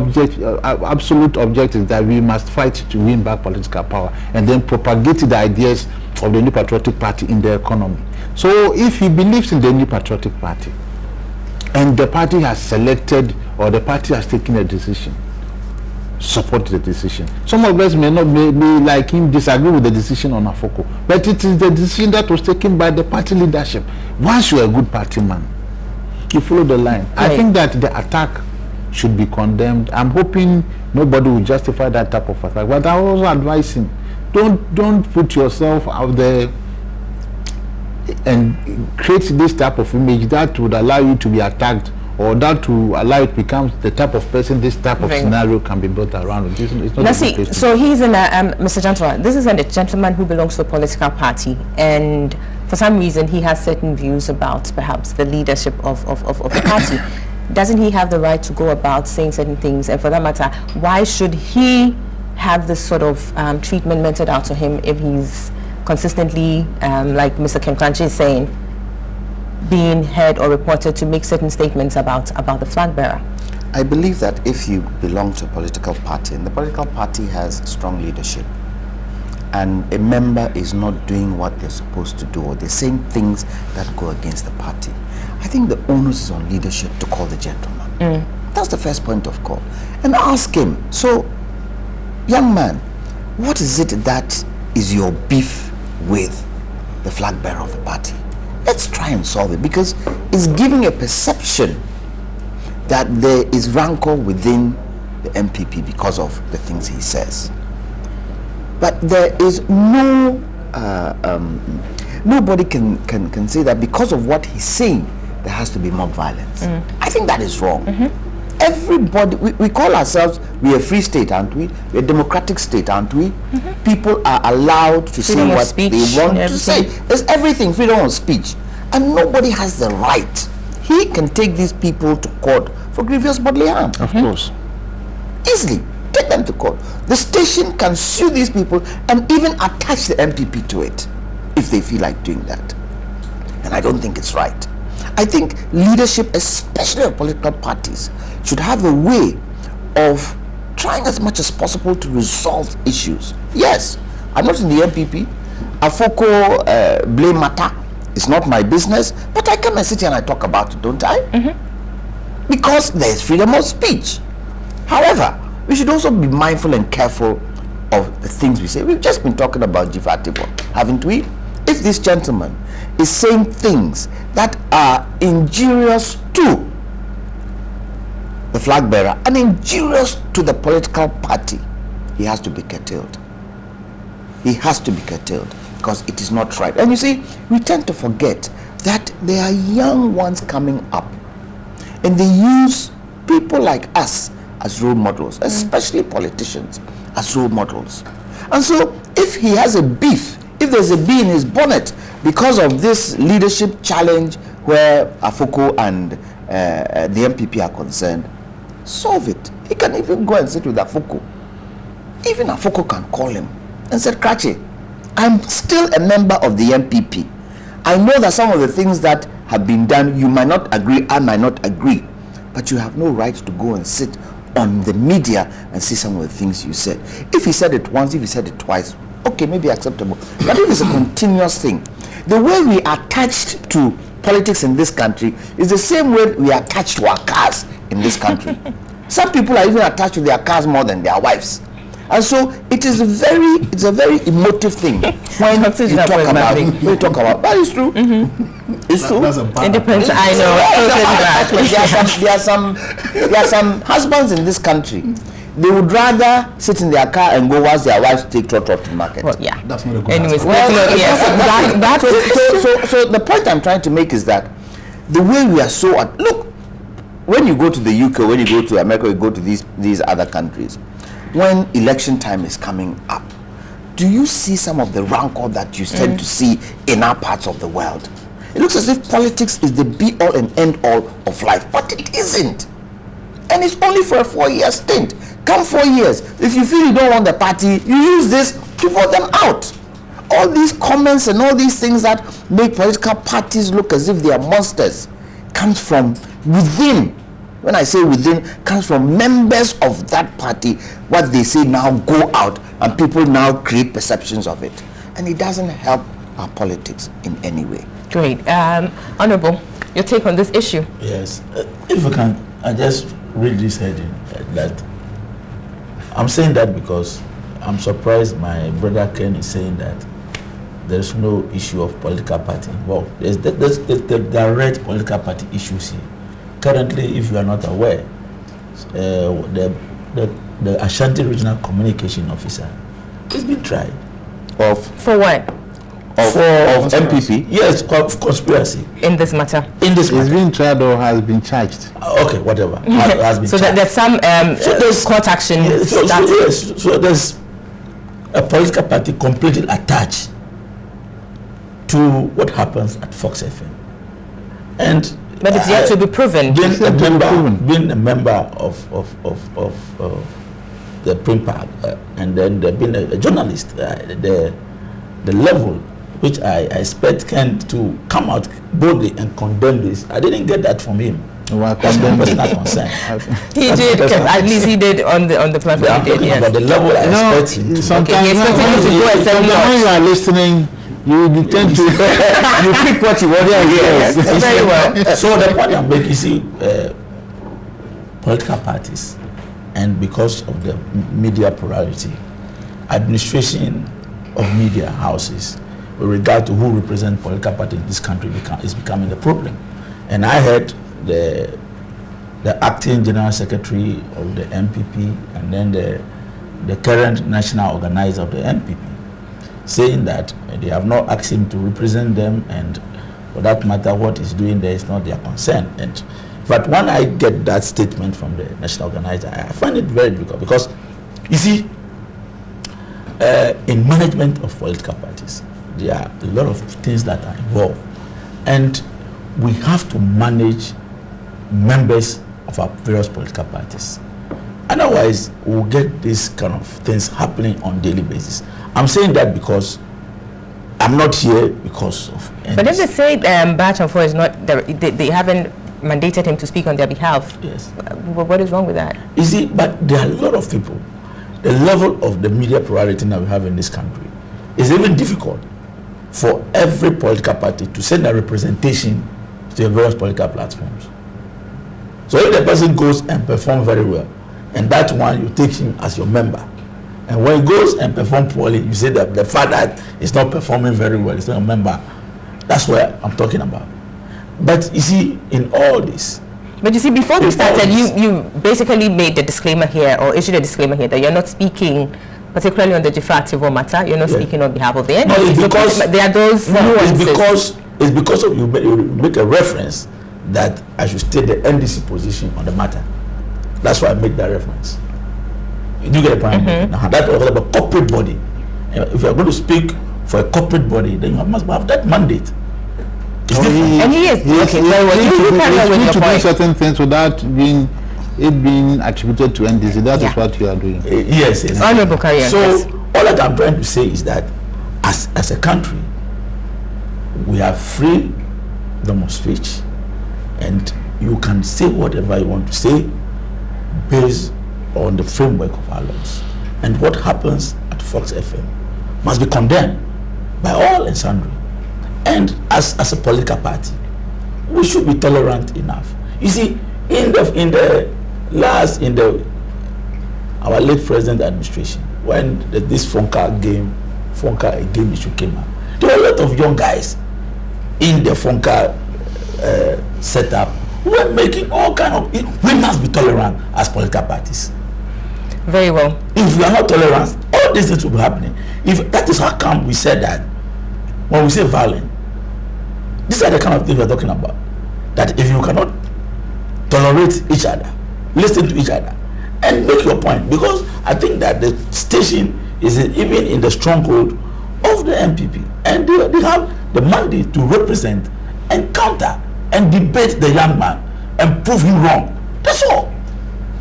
absolute objective is that we must fight to win back political power and then propagate the ideas of the New Patriotic Party in the economy. So if he believes in the New Patriotic Party, and the party has selected, or the party has taken a decision, support the decision. Some of us may not be like him, disagree with the decision on Afoko, but it is the decision that was taken by the party leadership. Once you're a good party man, you follow the line. Right. I think that the attack should be condemned. I'm hoping nobody will justify that type of attack, but I also advise him, don't put yourself out there and create this type of image that would allow you to be attacked, or that to allow it becomes the type of person this type of scenario can be built around. It's not so he's in Mr. Jantua, this is a gentleman who belongs to a political party, and for some reason he has certain views about perhaps the leadership of the party. Doesn't he have the right to go about saying certain things? And for that matter, why should he have this sort of treatment meted out to him if he's consistently, like Mr. Kemkranchi is saying, being heard or reported to make certain statements about the flag bearer? I believe that if you belong to a political party, and the political party has strong leadership, and a member is not doing what they're supposed to do, or they're saying things that go against the party, I think the onus is on leadership to call the gentleman. That's the first point of call. And ask him, so, young man, what is it that is your beef with the flag bearer of the party? Let's try and solve it, because it's giving a perception that there is rancor within the MPP because of the things he says. But there is nobody can say that because of what he's saying there has to be mob violence. I think that is wrong. Everybody, we call ourselves, we're a free state, aren't we? We're a democratic state, aren't we? People are allowed to say what they want to say. There's everything, freedom of speech. And nobody has the right. He can take these people to court for grievous bodily harm. Of course. Easily. Take them to court. The station can sue these people and even attach the MPP to it if they feel like doing that. And I don't think it's right. I think leadership, especially of political parties, should have a way of trying as much as possible to resolve issues. Yes, I'm not in the MPP. Afoko blame matter. It's not my business, but I come and sit here and I talk about it, don't I? Because there's freedom of speech. However, we should also be mindful and careful of the things we say. We've just been talking about Jifatibo, haven't we? If this gentleman is saying things that are injurious to the flag bearer and injurious to the political party, he has to be curtailed. He has to be curtailed because it is not right. And you see, we tend to forget that there are young ones coming up and they use people like us as role models, especially politicians as role models. And so if he has a beef, if there's a bee in his bonnet because of this leadership challenge where Afoko and the MPP are concerned, solve it. He can even go and sit with Afoko. Even Afoko can call him and say, Krachi, I'm still a member of the MPP. I know that some of the things that have been done, you might not agree, I might not agree, but you have no right to go and sit on the media and see some of the things you said. If he said it once, if he said it twice, okay, maybe acceptable. But if it's a continuous thing, the way we are attached to politics in this country is the same way we are attached to our cars in this country. Some people are even attached to their cars more than their wives. And so it's a very emotive thing when you talk about that is true. It's true. It depends. I know. There are some husbands in this country. They would rather sit in their car and go whilst their wives take trot to market. Well, yeah. That's not a good Anyways, so the point I'm trying to make is that the way we are so look, when you go to the UK, when you go to America, you go to these other countries, when election time is coming up, do you see some of the rancor that you tend to see in our parts of the world? It looks as if politics is the be-all and end-all of life, but it isn't. And it's only for a 4-year stint. Come 4 years. If you feel you don't want the party, you use this to vote them out. All these comments and all these things that make political parties look as if they are monsters comes from within. When I say within, comes from members of that party. What they say now go out and people now create perceptions of it. And it doesn't help our politics in any way. Great. Honorable, your take on this issue? Yes. If I can, I just read this heading that I'm saying that because I'm surprised my brother Ken is saying that there's no issue of political party involved. There's the direct political party issues here. Currently, if you are not aware, the Ashanti Regional Communication Officer has been tried. For what? Of MPP? Yes, of conspiracy. In this matter? In this matter. He's been tried or has been charged. Okay, whatever. Has been so charged. There's some there's court action. So there's a political party completely attached to what happens at Fox FM. But it's yet to be proven. Being a member of the print park and then being a journalist, the level which I expect Ken to come out boldly and condemn this, I didn't get that from him. That's my personal concern. He did, at least he did on the platform. Yeah, he did, yes. But the level I expect him to. Sometimes he expected him to go and say when you are listening, you tend to you pick what you want to hear. Yes, very well. So the point I'm making, you see, political parties, and because of the media plurality, administration of media houses with regard to who represent political parties in this country is becoming a problem. And I heard the acting general secretary of the MPP and then the current national organizer of the MPP saying that they have not asked him to represent them, and for that matter what he's doing there is not their concern. And but when I get that statement from the national organizer, I find it very difficult because you see, in management of political parties, there are a lot of things that are involved, and we have to manage members of our various political parties. Otherwise, we'll get these kind of things happening on a daily basis. I'm saying that because I'm not here because of NDC. But if they say Batch and 4 is not, they haven't mandated him to speak on their behalf. Yes. What is wrong with that? You see, but there are a lot of people. The level of the media plurality that we have in this country is even difficult for every political party to send a representation to the various political platforms. So if the person goes and performs very well, and that one you take him as your member, and when he goes and performs poorly, you say that the fact that he's not performing very well, he's not a member. That's what I'm talking about. But you see, in all this, but you see, before we started, you basically made the disclaimer here, or issued a disclaimer here, that you're not speaking particularly on the Jafar Tivo matter. You're not speaking on behalf of the NDC. No, it's because there are those nuances. It's because of you make a reference that I should state the NDC position on the matter. That's why I make that reference. You do get a point? Now that's all about corporate body. If you're going to speak for a corporate body, then you must have that mandate. It's different. And he is. Okay, you need to do certain things without being attributed to NDC. That is what you are doing. Yes. Honorable Karian. So all that I'm trying to say is that as a country, we have freedom of speech, and you can say whatever you want to say based on the framework of our laws. And what happens at Fox FM must be condemned by all and sundry. And as a political party, we should be tolerant enough. You see, in our late president administration, when this Fonka game issue came out, there were a lot of young guys in the Fonka setup who were making all kind of. We must be tolerant as political parties. Very well. If we are not tolerant, all these things will be happening. If that is how come we said that when we say violent, these are the kind of things we are talking about. That if you cannot tolerate each other, listen to each other, and make your point, because I think that the station is even in the stronghold of the MPP, and they have the mandate to represent and counter and debate the young man and prove him wrong. That's all.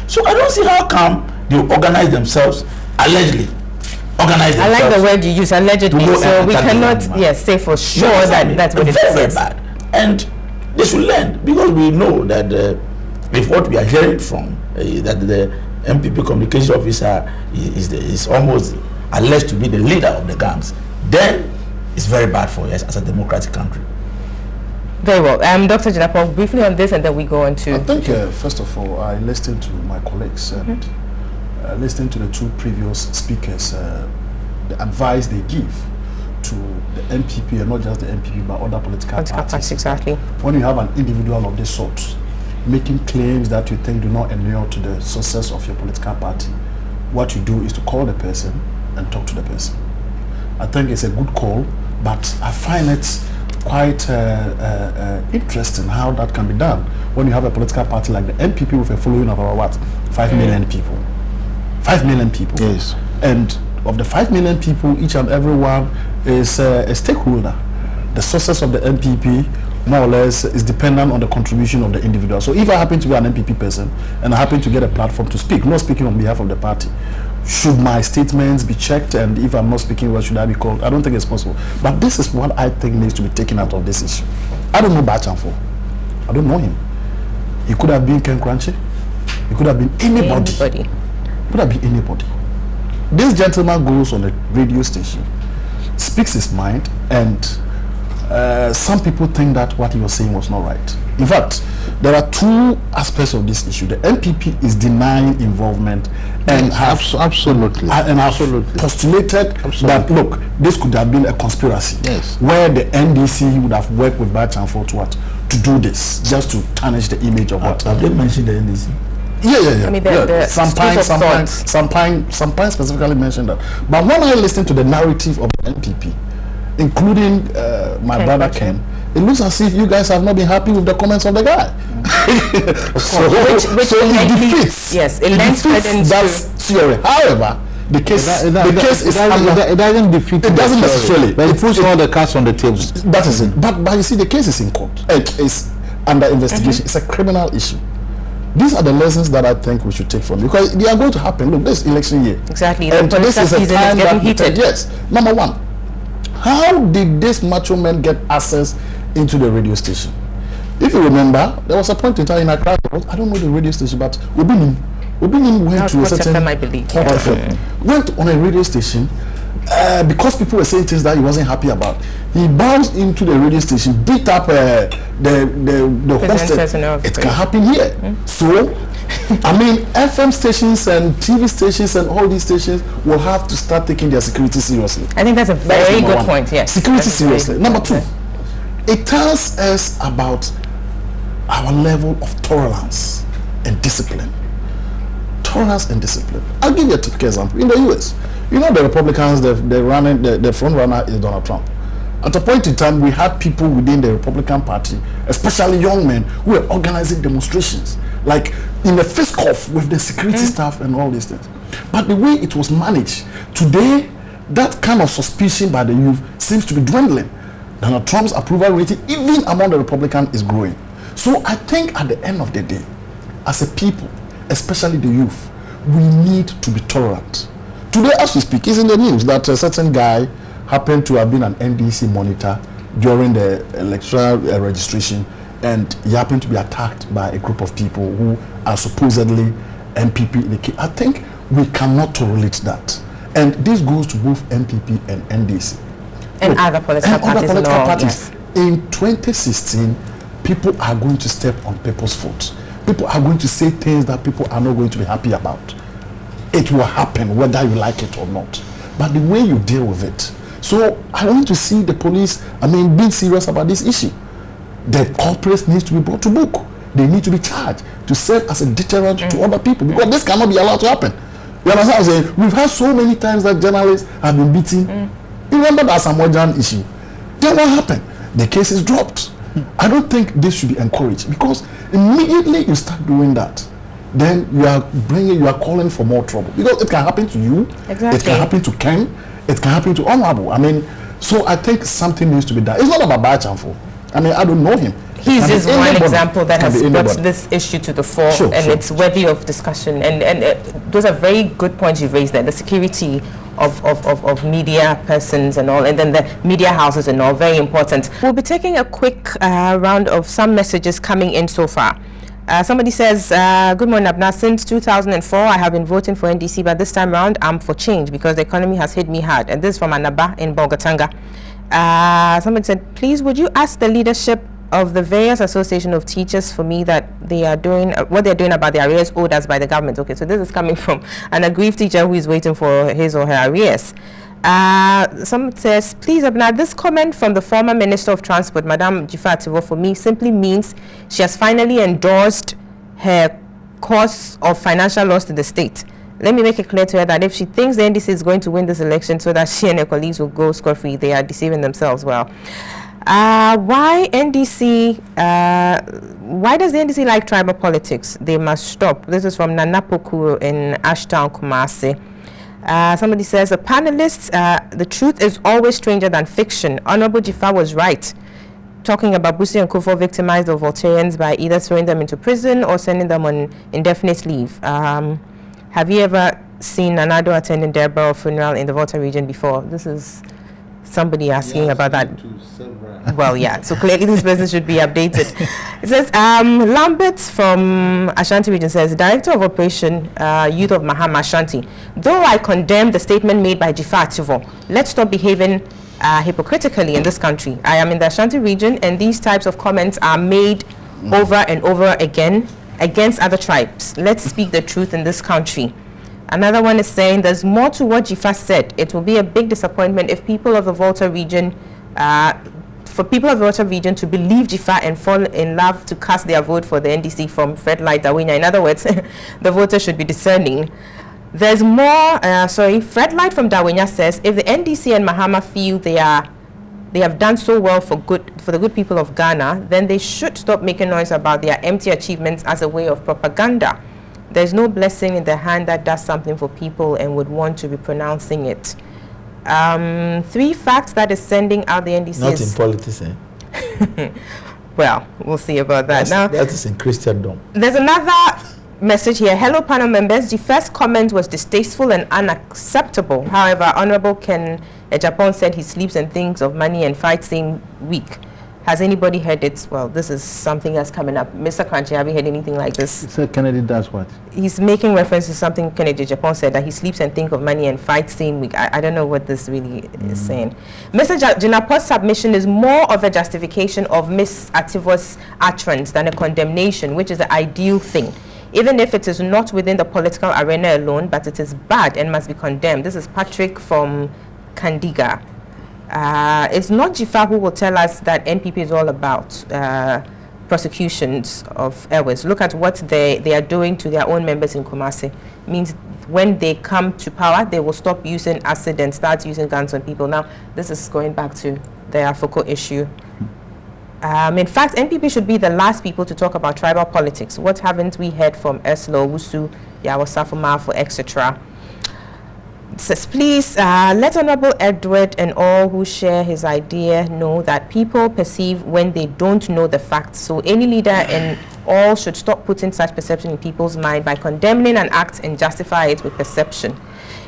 So I don't see how come they organize themselves, allegedly. I like the word you use, allegedly. So we cannot, say for sure that's what it is. Very bad. And they should learn, because we know that with what we are hearing from that the MPP communication officer is almost alleged to be the leader of the gangs, then it's very bad for us as a democratic country. Very well. Dr. Jinapong, briefly on this, and then we go on to... I think, first of all, I listened to my colleagues and listening to the two previous speakers, the advice they give to the MPP, and not just the MPP, but other political parties. Exactly. When you have an individual of this sort making claims that you think do not inure to the success of your political party, what you do is to call the person and talk to the person. I think it's a good call, but I find it quite interesting how that can be done when you have a political party like the MPP with a following of about 5 million people. 5 million people. Yes. And of the 5 million people, each and every one is a stakeholder. The success of the MPP, more or less, is dependent on the contribution of the individual. So if I happen to be an MPP person and I happen to get a platform to speak, not speaking on behalf of the party, should my statements be checked? And if I'm not speaking, what should I be called? I don't think it's possible. But this is what I think needs to be taken out of this issue. I don't know Bachanfo. I don't know him. He could have been Ken Crunchy. He could have been anybody. Could have been anybody. This gentleman goes on a radio station, speaks his mind, and some people think that what he was saying was not right. In fact, there are two aspects of this issue. The MPP is denying involvement and absolutely postulated that, look, this could have been a conspiracy where the NDC would have worked with Bachanfo to do this, just to tarnish the image of what. Have they mentioned the NDC? Yeah. I mean, Sometimes specifically mentioned that. But when I listen to the narrative of the NPP, including my brother Ken, it looks as if you guys have not been happy with the comments of the guy. which it defeats. Yes, it lends credence that theory. However, the case it doesn't defeat. It doesn't necessarily. But it puts all the cards on the table. That is it. But you see, the case is in court. It is under investigation. It's a criminal issue. These are the lessons that I think we should take from, because they are going to happen. Look, this election year. Exactly. And this is a time that heated. Yes. Number one, how did this macho man get access into the radio station? If If you remember, there was a point in time in Accra, I don't know the radio station, but Obinim went to a certain FM, I believe. Hot FM. Went on a radio station because people were saying things that he wasn't happy about. He bounced into the radio station, beat up the host. It can happen here. So, I mean, FM stations and TV stations and all these stations will have to start taking their security seriously. I think that's a very good point. Yes, security seriously. Number two, it tells us about our level of tolerance and discipline. Tolerance and discipline. I'll give you a typical example. In the US, you know, the Republicans, the front runner is Donald Trump. At a point in time, we had people within the Republican Party, especially young men, who were organizing demonstrations, like in the face off with the security staff and all these things. But the way it was managed, today, that kind of suspicion by the youth seems to be dwindling. Donald Trump's approval rating, even among the Republicans, is growing. So I think at the end of the day, as a people, especially the youth, we need to be tolerant. Today, as we speak, it's in the news that a certain guy happened to have been an NDC monitor during the electoral registration, and he happened to be attacked by a group of people who are supposedly MPP in the case. I think we cannot tolerate that. And this goes to both MPP and NDC. And other political parties. Yes. In 2016, people are going to step on people's foot. People are going to say things that people are not going to be happy about. It will happen whether you like it or not. But the way you deal with it. So I want to see the police, being serious about this issue. The culprits need to be brought to book. They need to be charged to serve as a deterrent to other people, because this cannot be allowed to happen. You understand what I'm saying? We've had so many times that journalists have been beaten. You remember that Samojan issue? Then what happened? The case is dropped. I don't think this should be encouraged, because immediately you start doing that, then you are calling for more trouble, because it can happen to you. Exactly. It can happen to Ken. It can happen to Honorable. So I think something needs to be done. It's not about Bachanfo. I don't know him. He's just one example that has brought this issue to the fore, it's worthy of discussion. And those are very good points you've raised there. The security of media persons and all, and then the media houses and all, very important. We'll be taking a quick round of some messages coming in so far. Somebody says, good morning, Abna. Since 2004, I have been voting for NDC, but this time around, I'm for change because the economy has hit me hard. And this is from Anaba in Bolgatanga. Somebody said, please, would you ask the leadership of the various association of teachers for me that they are doing what they're doing about the arrears owed us by the government? Okay, so this is coming from an aggrieved teacher who is waiting for his or her arrears. Someone says, please, Abna, this comment from the former Minister of Transport, Madame Jifativo, for me simply means she has finally endorsed her cause of financial loss to the state. Let me make it clear to her that if she thinks the NDC is going to win this election so that she and her colleagues will go scot-free, they are deceiving themselves. Well, why does the NDC like tribal politics? They must stop. This is from Nana Poku in Ashtown, Kumasi. Somebody says, the panelists, the truth is always stranger than fiction. Honorable Jifa was right, talking about Busi and Kufo victimized the Voltaireans by either throwing them into prison or sending them on indefinite leave. Have you ever seen Nanado attending their burial funeral in the Volta region before? This is somebody asking about that. Well, yeah, so clearly this person should be updated. It says, Lambert from Ashanti region says, Director of Operation Youth of Mahama Ashanti, though I condemn the statement made by Jifa Ativo, let's stop behaving hypocritically in this country. I am in the Ashanti region, and these types of comments are made over and over again against other tribes. Let's speak the truth in this country. Another one is saying there's more to what Jifa said. It will be a big disappointment if people of the Volta region, for people of the Volta region to believe Jifa and fall in love to cast their vote for the NDC from Fred Light Dawina. In other words, the voters should be discerning. There's more, Fred Light from Dawina says, if the NDC and Mahama feel they have done so well for the good people of Ghana, then they should stop making noise about their empty achievements as a way of propaganda. There's no blessing in the hand that does something for people and would want to be pronouncing it. 3 facts that is sending out the NDC. Not in politics, eh? Well, we'll see about that. That is in Christendom. There's another message here. Hello, panel members. The first comment was distasteful and unacceptable. However, Honorable Ken Japan said he sleeps and thinks of money and fights same week. Has anybody heard it? Well, this is something that's coming up. Mr. Crunchy, have you heard anything like this? So Kennedy does what? He's making reference to something Kennedy Japan said, that he sleeps and thinks of money and fights same week. I don't know what this really is saying. Mr. Jinapo's submission is more of a justification of Ms. Ativo's utterance than a condemnation, which is the ideal thing, even if it is not within the political arena alone, but it is bad and must be condemned. This is Patrick from Kandiga. It's not Jifa who will tell us that NPP is all about prosecutions of errors. Look at what they are doing to their own members in Kumasi. Means when they come to power, they will stop using acid and start using guns on people. Now, this is going back to the Afoko issue. In fact, NPP should be the last people to talk about tribal politics. What haven't we heard from Eslo, Wusu, Yawasafuma, etc.? Says, please let Honorable Edward and all who share his idea know that people perceive when they don't know the facts. So any leader and all should stop putting such perception in people's mind by condemning an act and justify it with perception.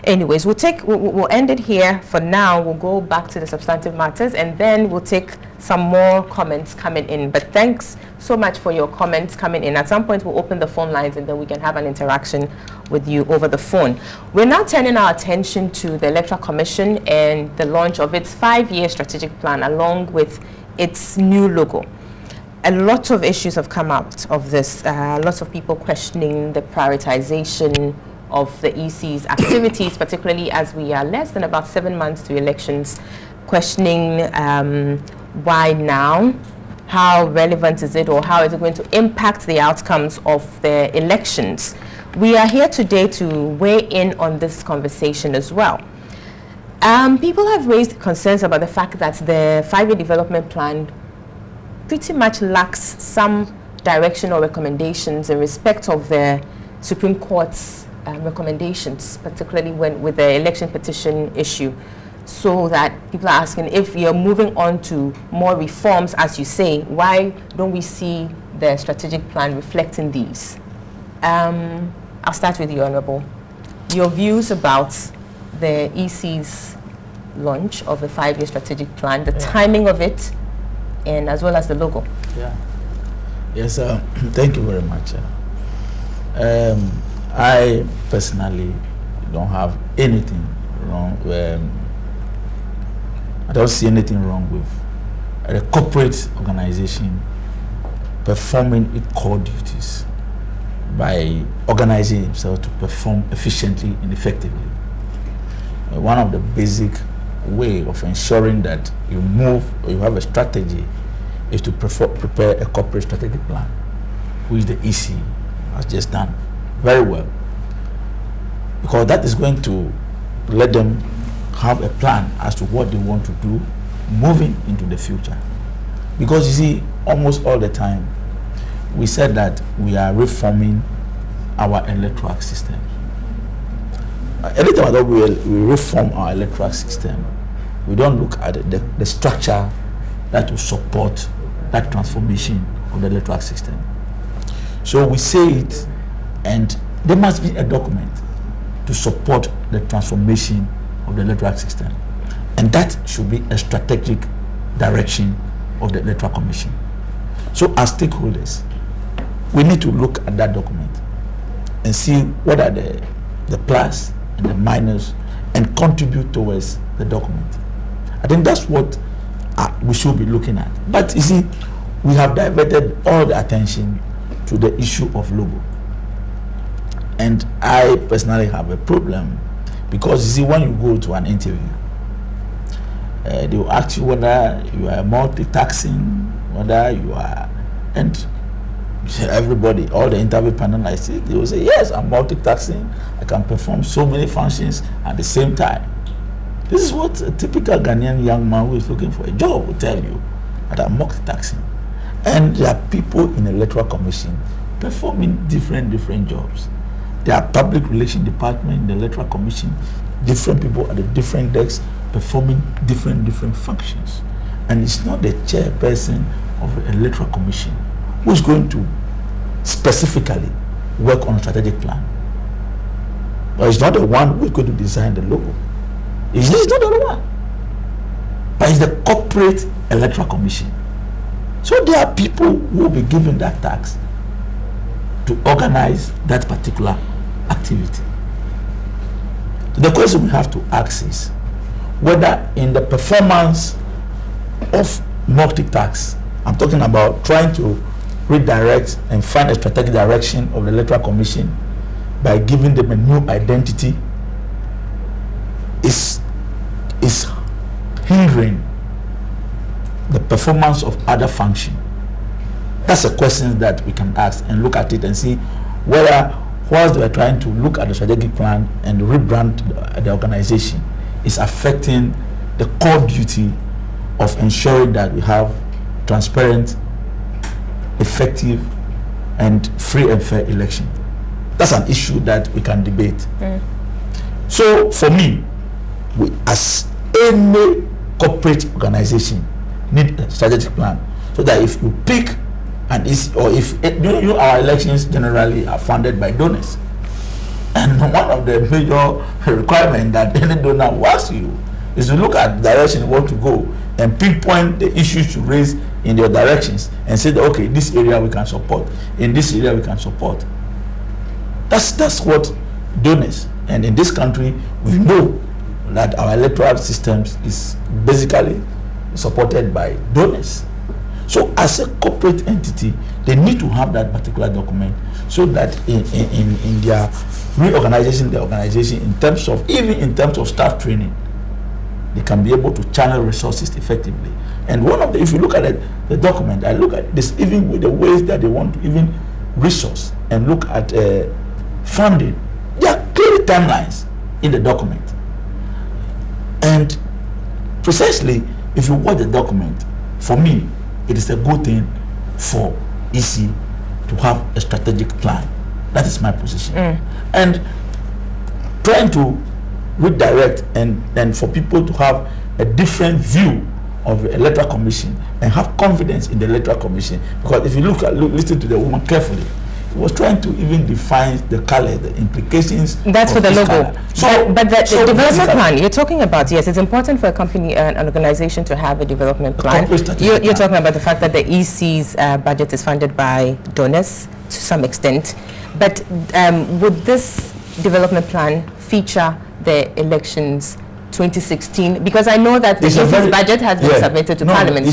Anyways, we'll end it here for now. We'll go back to the substantive matters, and then we'll take some more comments coming in. But thanks so much for your comments coming in. At some point, we'll open the phone lines, and then we can have an interaction with you over the phone. We're now turning our attention to the Electoral Commission and the launch of its 5-year strategic plan, along with its new logo. A lot of issues have come out of this. Lots of people questioning the prioritization of the EC's activities, particularly as we are less than about 7 months to elections, questioning why now, how relevant is it, or how is it going to impact the outcomes of the elections. We are here today to weigh in on this conversation as well. People have raised concerns about the fact that the 5-year development plan pretty much lacks some direction or recommendations in respect of the Supreme Court's recommendations, particularly with the election petition issue. So that people are asking, if you're moving on to more reforms, as you say, why don't we see the strategic plan reflecting these? I'll start with you, Honorable. Your views about the EC's launch of the 5-year strategic plan, the timing of it, and as well as the logo. Yeah. Yes, thank you very much. I personally don't have anything wrong. I don't see anything wrong with a corporate organization performing its core duties by organizing itself to perform efficiently and effectively. One of the basic way of ensuring that you move or you have a strategy is to prepare a corporate strategic plan, which the EC has just done very well, because that is going to let them have a plan as to what they want to do moving into the future. Because you see, almost all the time we said that we are reforming our electoral system. Anytime that we reform our electoral system, we don't look at the structure that will support that transformation of the electoral system. So we say it, and there must be a document to support the transformation of the electoral system, and that should be a strategic direction of the Electoral Commission. So as stakeholders, we need to look at that document and see what are the plus and the minus, and contribute towards the document. I think that's what we should be looking at. But you see, we have diverted all the attention to the issue of logo. And I personally have a problem, because you see, when you go to an interview, they will ask you whether you are multitasking, whether you are, and everybody, all the interview panelists, they will say, yes, I'm multitasking, I can perform so many functions at the same time. This is what a typical Ghanaian young man who is looking for a job will tell you, that I'm multitasking. And there are people in the Electoral Commission performing different jobs. There are public relations department in the Electoral Commission, different people at the different desks performing different functions. And it's not the chairperson of the Electoral Commission who is going to specifically work on a strategic plan. But it's not the one who is going to design the logo. It's not the one. But it's the corporate Electoral Commission So there are people who will be given that task to organize that particular activity. The question we have to ask is whether in the performance of multi-task, I'm talking about trying to redirect and find a strategic direction of the Electoral Commission by giving them a new identity, is hindering the performance of other functions. That's a question that we can ask and look at it and see whether, whilst we are trying to look at the strategic plan and rebrand the organization, is affecting the core duty of ensuring that we have transparent, effective, and free and fair election. That's an issue that we can debate. So for me, we, as any corporate organization, need a strategic plan so that if you pick and our elections generally are funded by donors, and one of the major requirements that any donor asks you is to look at the direction you want to go and pinpoint the issues to raise in their directions and say that, okay, this area we can support, in this area we can support. That's what donors, and in this country we know that our electoral systems is basically supported by donors. So as a corporate entity, they need to have that particular document so that in their reorganization, the organization, even in terms of staff training, they can be able to channel resources effectively. And one of the, if you look at the document, I look at this even with the ways that they want to even resource and look at funding. There are clear timelines in the document. And precisely, if you watch the document, for me, it is a good thing for EC to have a strategic plan. That is my position. And trying to redirect and for people to have a different view of the Electoral Commission and have confidence in the Electoral Commission. Because if you listen to the woman carefully, he was trying to even define the color, the implications. That's for the logo. Color. So, but the development plan you're talking about, yes, it's important for a company, an organization to have a development plan. You're talking about the fact that the EC's budget is funded by donors to some extent. But would this development plan feature the elections 2016? Because I know that the EC's budget has been submitted to Parliament.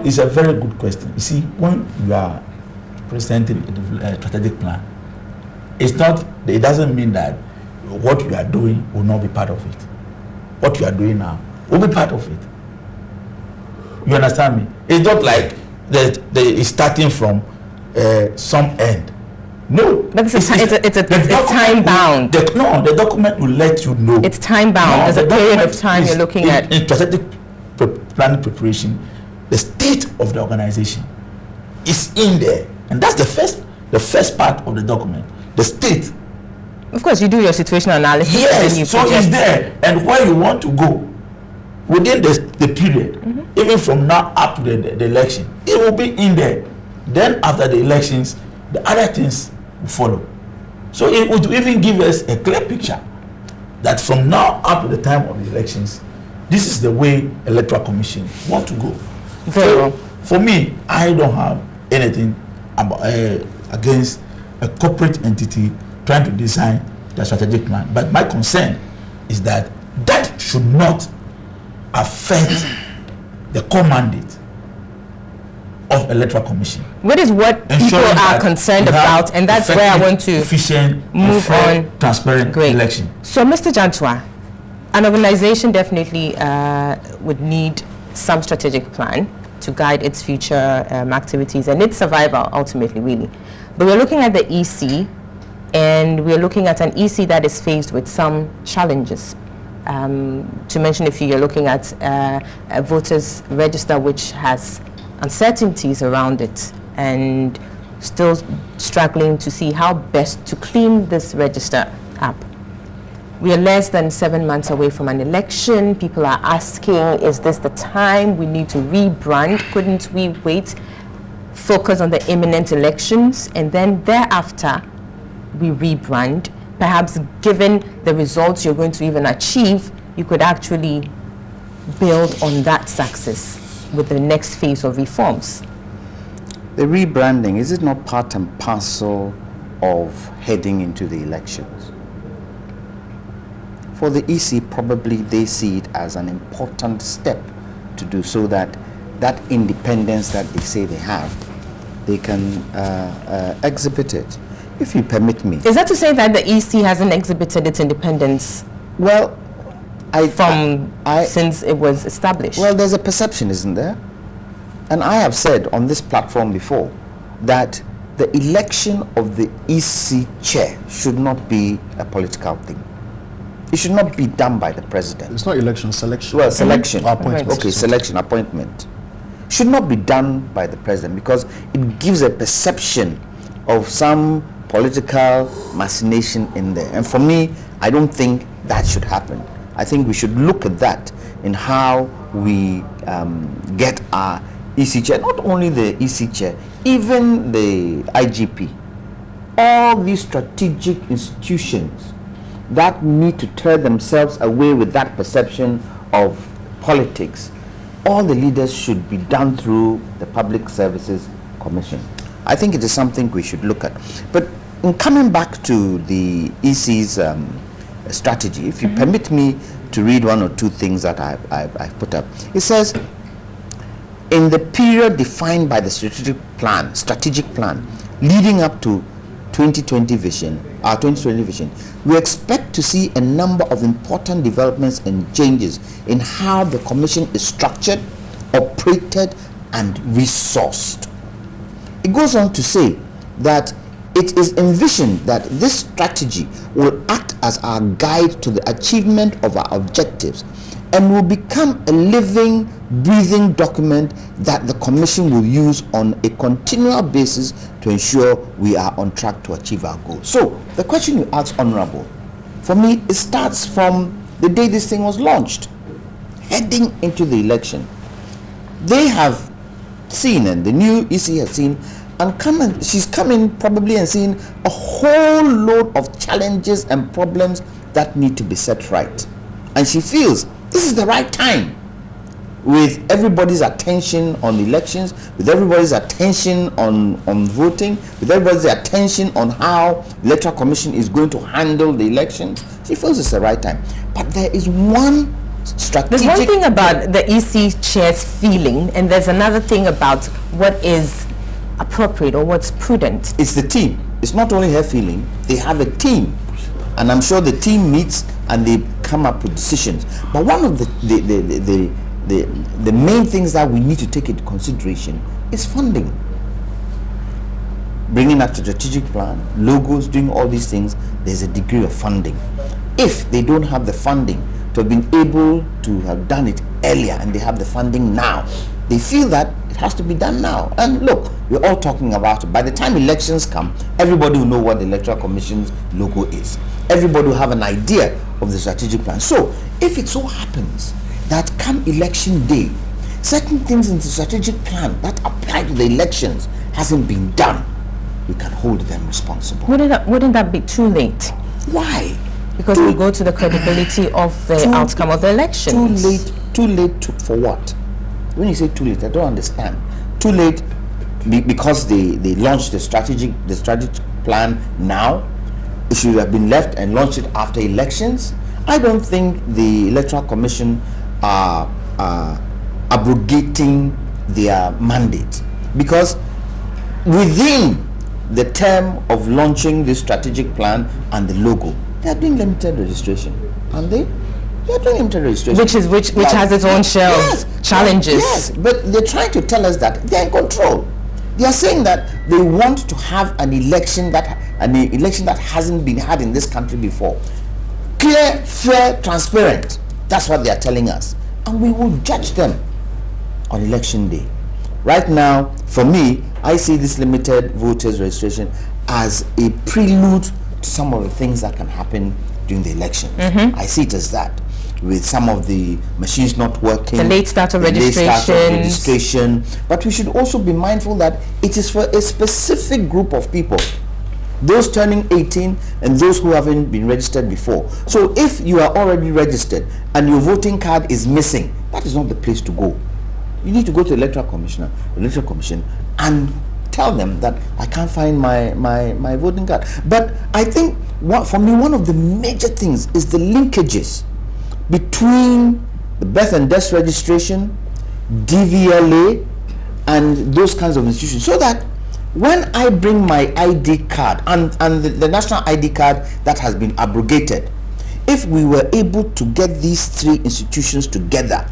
It's a very good question. You see, when you are presenting a strategic plan, it doesn't mean that what you are doing will not be part of it. What you are doing now will be part of it. You understand me? It's not like it's starting from some end. No, but it's time bound. The document will let you know. It's time bound. There's a period of time you're looking at. In strategic planning preparation, the state of the organization is in there. And that's the first part of the document, the state. Of course, you do your situational analysis. Yes, so it's there. And where you want to go within the period, even from now up to the election, it will be in there. Then after the elections, the other things will follow. So it would even give us a clear picture that from now up to the time of the elections, this is the way Electoral Commission want to go. Very well. For me, I don't have anything against a corporate entity trying to design the strategic plan, but my concern is that that should not affect the core mandate of Electoral Commission. What is what people are concerned about, and that's where I want to efficient, move fair, on. transparent election. So, Mr. Jantua, an organization definitely would need some strategic plan to guide its future activities and its survival ultimately, really. But we're looking at the EC, and we're looking at an EC that is faced with some challenges. To mention a few, you're looking at a voters register which has uncertainties around it and still struggling to see how best to clean this register up. We are less than 7 months away from an election. People are asking, is this the time we need to rebrand? Couldn't we wait, focus on the imminent elections, and then thereafter we rebrand? Perhaps given the results you're going to even achieve, you could actually build on that success with the next phase of reforms. The rebranding, is it not part and parcel of heading into the elections? For the EC, probably they see it as an important step to do, so that that independence that they say they have, they can exhibit it. If you permit me. Is that to say that the EC hasn't exhibited its independence? Well, since it was established? Well, there's a perception, isn't there? And I have said on this platform before that the election of the EC chair should not be a political thing. It should not be done by the president. It's not election, selection. Well, selection. Appointment. Okay, selection, appointment. Should not be done by the president, because it gives a perception of some political machination in there. And for me, I don't think that should happen. I think we should look at that in how we get our EC chair, not only the EC chair, even the IGP. All these strategic institutions that need to tear themselves away with that perception of politics, all the leaders should be done through the Public Services Commission. I think it is something we should look at. But in coming back to the EC's strategy, if you permit me to read one or two things that I've put up. It says, in the period defined by the strategic plan leading up to 2020 vision, we expect to see a number of important developments and changes in how the commission is structured, operated, and resourced. It goes on to say that it is envisioned that this strategy will act as our guide to the achievement of our objectives and will become a living, breathing document that the Commission will use on a continual basis to ensure we are on track to achieve our goals. So, the question you asked, Honorable, for me, it starts from the day this thing was launched, heading into the election. They have seen, and the new EC has seen, and she's coming probably and seeing a whole load of challenges and problems that need to be set right. And she feels this is the right time, with everybody's attention on elections, with everybody's attention on voting, with everybody's attention on how the Electoral Commission is going to handle the elections. She feels it's the right time. But there is one strategic... There's one thing about the EC chair's feeling, and there's another thing about what is appropriate or what's prudent. It's the team. It's not only her feeling. They have a team, and I'm sure the team meets and they come up with decisions. But one of the main things that we need to take into consideration is funding. Bringing up the strategic plan, logos, doing all these things, there's a degree of funding. If they don't have the funding to have been able to have done it earlier, and they have the funding now, they feel that it has to be done now. And look, we're all talking about it. By the time elections come, everybody will know what the Electoral Commission's logo is. Everybody will have an idea of the strategic plan. So, if it so happens that come election day, certain things in the strategic plan that apply to the elections hasn't been done, we can hold them responsible. Wouldn't that be too late? Why? Because we go to the credibility of the outcome of the elections. Too late for what? When you say too late, I don't understand. Too late because they launched the strategic plan now. It should have been left and launched it after elections. I don't think the Electoral Commission are abrogating their mandate, because within the term of launching this strategic plan and the logo, they are doing limited registration, aren't they? They are doing limited registration, which has its own share of challenges. Yes, but they're trying to tell us that they're in control. They are saying that they want to have an election that hasn't been had in this country before. Clear, fair, transparent. That's what they are telling us. And we will judge them on election day. Right now, for me, I see this limited voters registration as a prelude to some of the things that can happen during the elections. I see it as that, with some of the machines not working, the late start of registration. But we should also be mindful that it is for a specific group of people, those turning 18 and those who haven't been registered before. So if you are already registered and your voting card is missing, that is not the place to go. You need to go to the Electoral Commission and tell them that I can't find my voting card. But I think for me, one of the major things is the linkages between the birth and death registration, DVLA, and those kinds of institutions, so that when I bring my ID card and the national ID card that has been abrogated, if we were able to get these three institutions together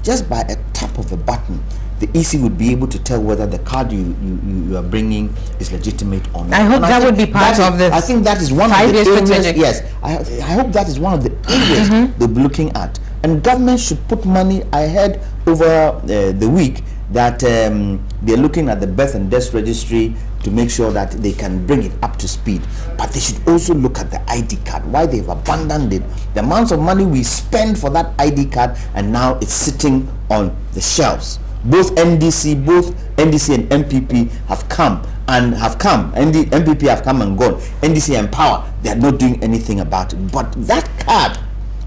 just by a tap of a button, the EC would be able to tell whether the card you are bringing is legitimate or not. I hope that would be part of this. I think that is one of the areas. Yes, I hope that is one of the areas they'll be looking at. And government should put money ahead over the week that they're looking at the birth and death registry to make sure that they can bring it up to speed. But they should also look at the ID card, why they've abandoned it, the amounts of money we spend for that ID card, and now it's sitting on the shelves. Both NDC and MPP have come. MPP have come and gone. NDC and Power, they are not doing anything about it. But that card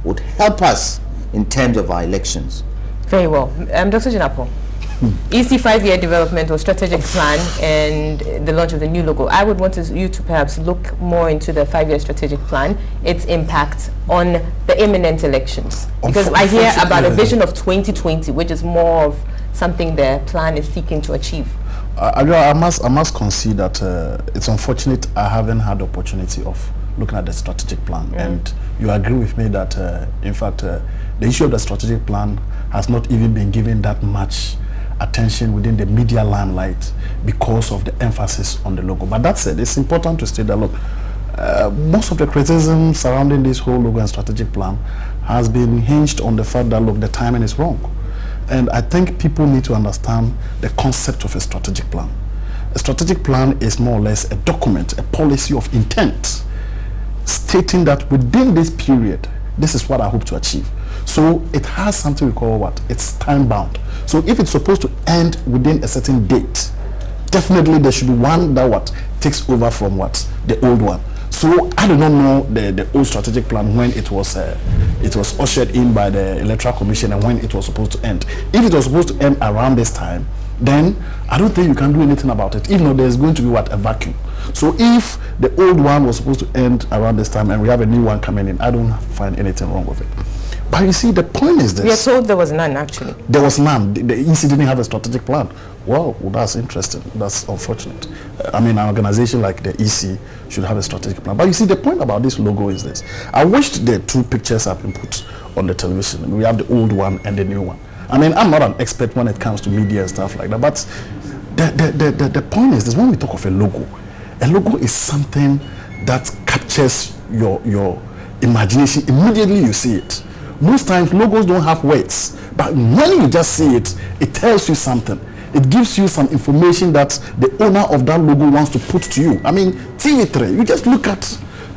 would help us in terms of our elections. Very well. Dr. Jinapo, EC 5-year development or strategic plan and the launch of the new logo. I would want you to perhaps look more into the 5-year strategic plan, its impact on the imminent elections. Because I hear about a vision of 2020, which is more of something the plan is seeking to achieve. I must concede that it's unfortunate I haven't had the opportunity of looking at the strategic plan. And you agree with me that, in fact, the issue of the strategic plan has not even been given that much attention within the media limelight because of the emphasis on the logo. But that said, it's important to state that, look, most of the criticism surrounding this whole logo and strategic plan has been hinged on the fact that, look, the timing is wrong. And I think people need to understand the concept of a strategic plan. A strategic plan is more or less a document, a policy of intent, stating that within this period, this is what I hope to achieve. So it has something we call what? It's time bound. So if it's supposed to end within a certain date, definitely there should be one that what takes over from what? The old one. So I do not know the old strategic plan when it was ushered in by the Electoral Commission and when it was supposed to end. If it was supposed to end around this time, then I don't think you can do anything about it, even though there's going to be what? A vacuum. So if the old one was supposed to end around this time and we have a new one coming in, I don't find anything wrong with it. But you see, the point is this. We are told there was none, actually. There was none. The EC didn't have a strategic plan. Well, that's interesting. That's unfortunate. I mean, an organization like the EC should have a strategic plan. But you see, the point about this logo is this. I wished the two pictures have been put on the television. We have the old one and the new one. I mean, I'm not an expert when it comes to media and stuff like that. But the point is this. When we talk of a logo is something that captures your imagination. Immediately you see it. Most times logos don't have words, but when you just see it, it tells you something. It gives you some information that the owner of that logo wants to put to you. I mean, TV3, you just look at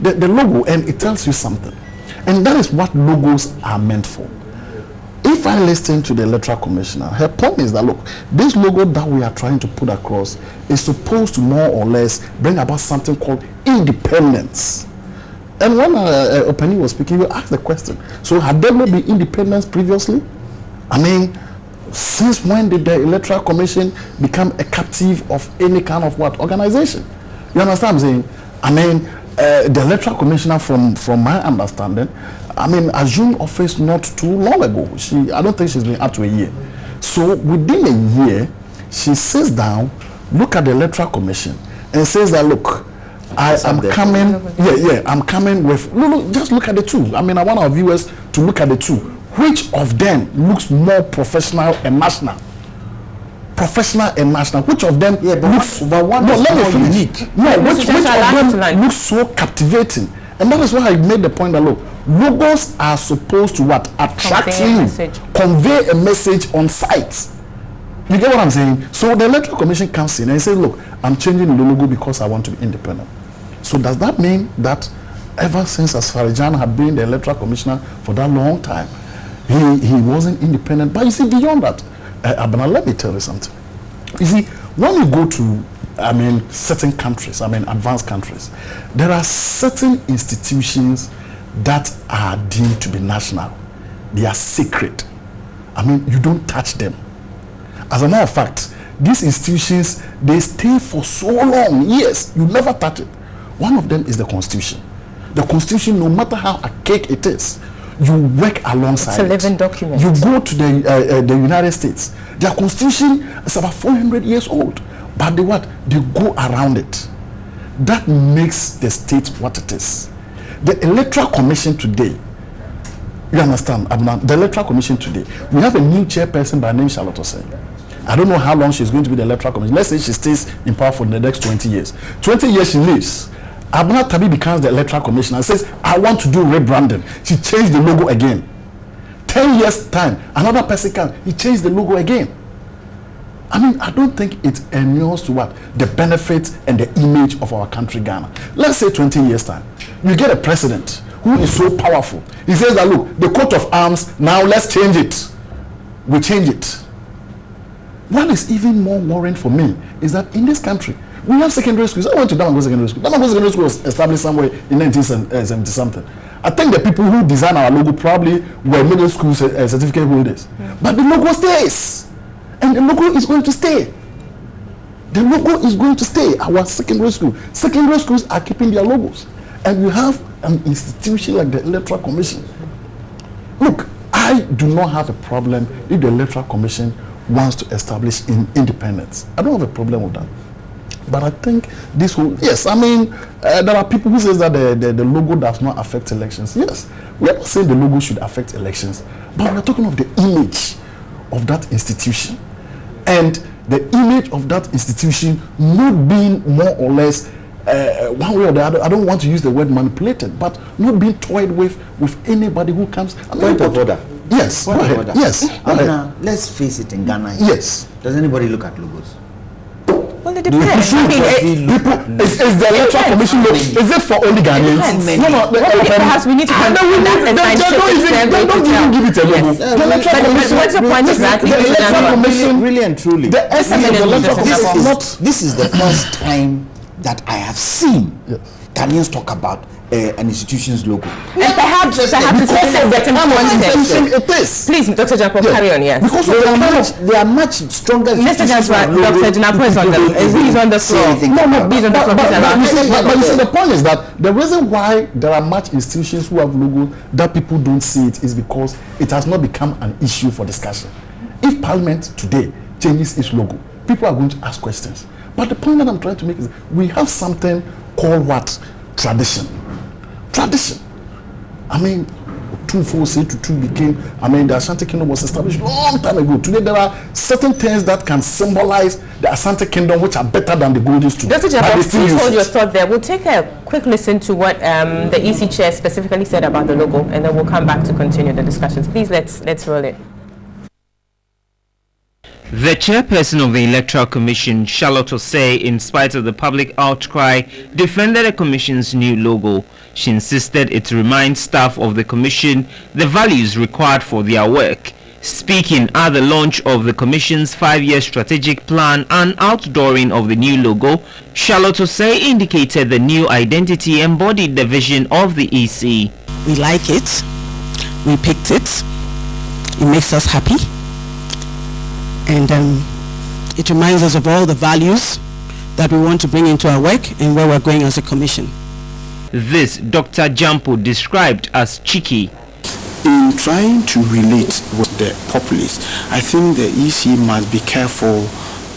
the logo and it tells you something. And that is what logos are meant for. If I listen to the Electoral Commissioner, her point is that, look, this logo that we are trying to put across is supposed to more or less bring about something called independence. And when Openi was speaking, we asked the question, so had there not been independence previously? I mean, since when did the Electoral Commission become a captive of any kind of what organization? You understand what I'm saying? I mean, the Electoral Commissioner, from my understanding, I mean, assumed office not too long ago. I don't think she's been up to a year. So within a year, she sits down, look at the Electoral Commission, and says that, look, I'm coming. I'm coming with. No, just look at the two. I mean, I want our viewers to look at the two. Which of them looks more professional and national? Professional and national. Which of them looks? But one is more unique. No, which of them looks so captivating? And that is why I made the point that, look, logos are supposed to what? Attract you, convey a message on site. You get what I'm saying? So the Electoral Commission comes in and says, look, I'm changing the logo because I want to be independent. So does that mean that ever since Asfarijan had been the Electoral Commissioner for that long time, he wasn't independent? But you see, beyond that, Abana, let me tell you something. You see, when you go to, certain countries, advanced countries, there are certain institutions that are deemed to be national. They are sacred. You don't touch them. As a matter of fact, these institutions, they stay for so long, years, you never touch it. One of them is the Constitution. The Constitution, no matter how archaic it is, you work alongside it. It's a living document. You go to the United States, their Constitution is about 400 years old, but they go around it. That makes the state what it is. The Electoral Commission today, you understand, Abna, the Electoral Commission today, we have a new chairperson by name Charlotte Osei. I don't know how long she's going to be the Electoral Commission. Let's say she stays in power for the next 20 years. 20 years she leaves. Abna Tabi becomes the Electoral Commissioner and says, I want to do rebranding. She changed the logo again. 10 years time, another person comes, he changed the logo again. I mean, I don't think it inures to what? The benefit and the image of our country, Ghana. Let's say 20 years time. You get a president who is so powerful. He says that, look, the coat of arms, now let's change it. We change it. What is even more worrying for me is that in this country, we have secondary schools. I went to Damango Secondary School. Damango Secondary School was established somewhere in 1970 something. I think the people who designed our logo probably were middle school certificate holders. But the logo stays. And the logo is going to stay. The logo is going to stay. Our secondary school. Secondary schools are keeping their logos. And you have an institution like the Electoral Commission. Look, I do not have a problem if the Electoral Commission wants to establish independence. I don't have a problem with that. But I think this whole, yes, I mean, there are people who say that the logo does not affect elections. Yes, we are not saying the logo should affect elections, but we are talking of the image of that institution. And the image of that institution not being more or less one way or the other. I don't want to use the word manipulated, but not being toyed with anybody who comes. I mean, Point of order. Yes, Point go of ahead. order. Yes. Now, let's face it, in Ghana. Yes. Does anybody look at logos? Well, it depends. I mean, Is the Electoral Commission look? Is it for only Ghanaians? No. Perhaps we need to consider that. Don't even give it a logo. The Electoral Commission. What's your point exactly? The Electoral Commission, really and truly. the essence of the Electoral Commission is not. This is the first time that I have seen Ghanaians talk about an institution's logo. And perhaps it's Because of the kind of institution it is. Please, Dr. Japo, carry on, yes. Because of the kind of They are much stronger. Mr. Dr. Japo is on the floor. No, he's on the floor. But you see, the point is that the reason why there are much institutions who have logos that people don't see it is because it has not become an issue for discussion. If Parliament today changes its logo, people are going to ask questions. But the point that I'm trying to make is we have something called what? Tradition. Tradition. I mean, 2 became, I mean, the Ashanti Kingdom was established long time ago. Today there are certain things that can symbolize the Ashanti Kingdom which are better than the Golden Stool. Dr. Japo, please hold your thought there. We'll take a quick listen to what the EC chair specifically said about the logo, and then we'll come back to continue the discussions. Please, let's roll it. The chairperson of the Electoral Commission, Charlotte Osei, in spite of the public outcry, defended the commission's new logo. She insisted it reminds staff of the commission the values required for their work. Speaking at the launch of the commission's 5-year strategic plan and outdooring of the new logo, Charlotte Osei indicated the new identity embodied the vision of the EC. We like it. We picked it. It makes us happy. And it reminds us of all the values that we want to bring into our work and where we're going as a commission. This Dr. Jampo described as cheeky. In trying to relate with the populace, I think the EC must be careful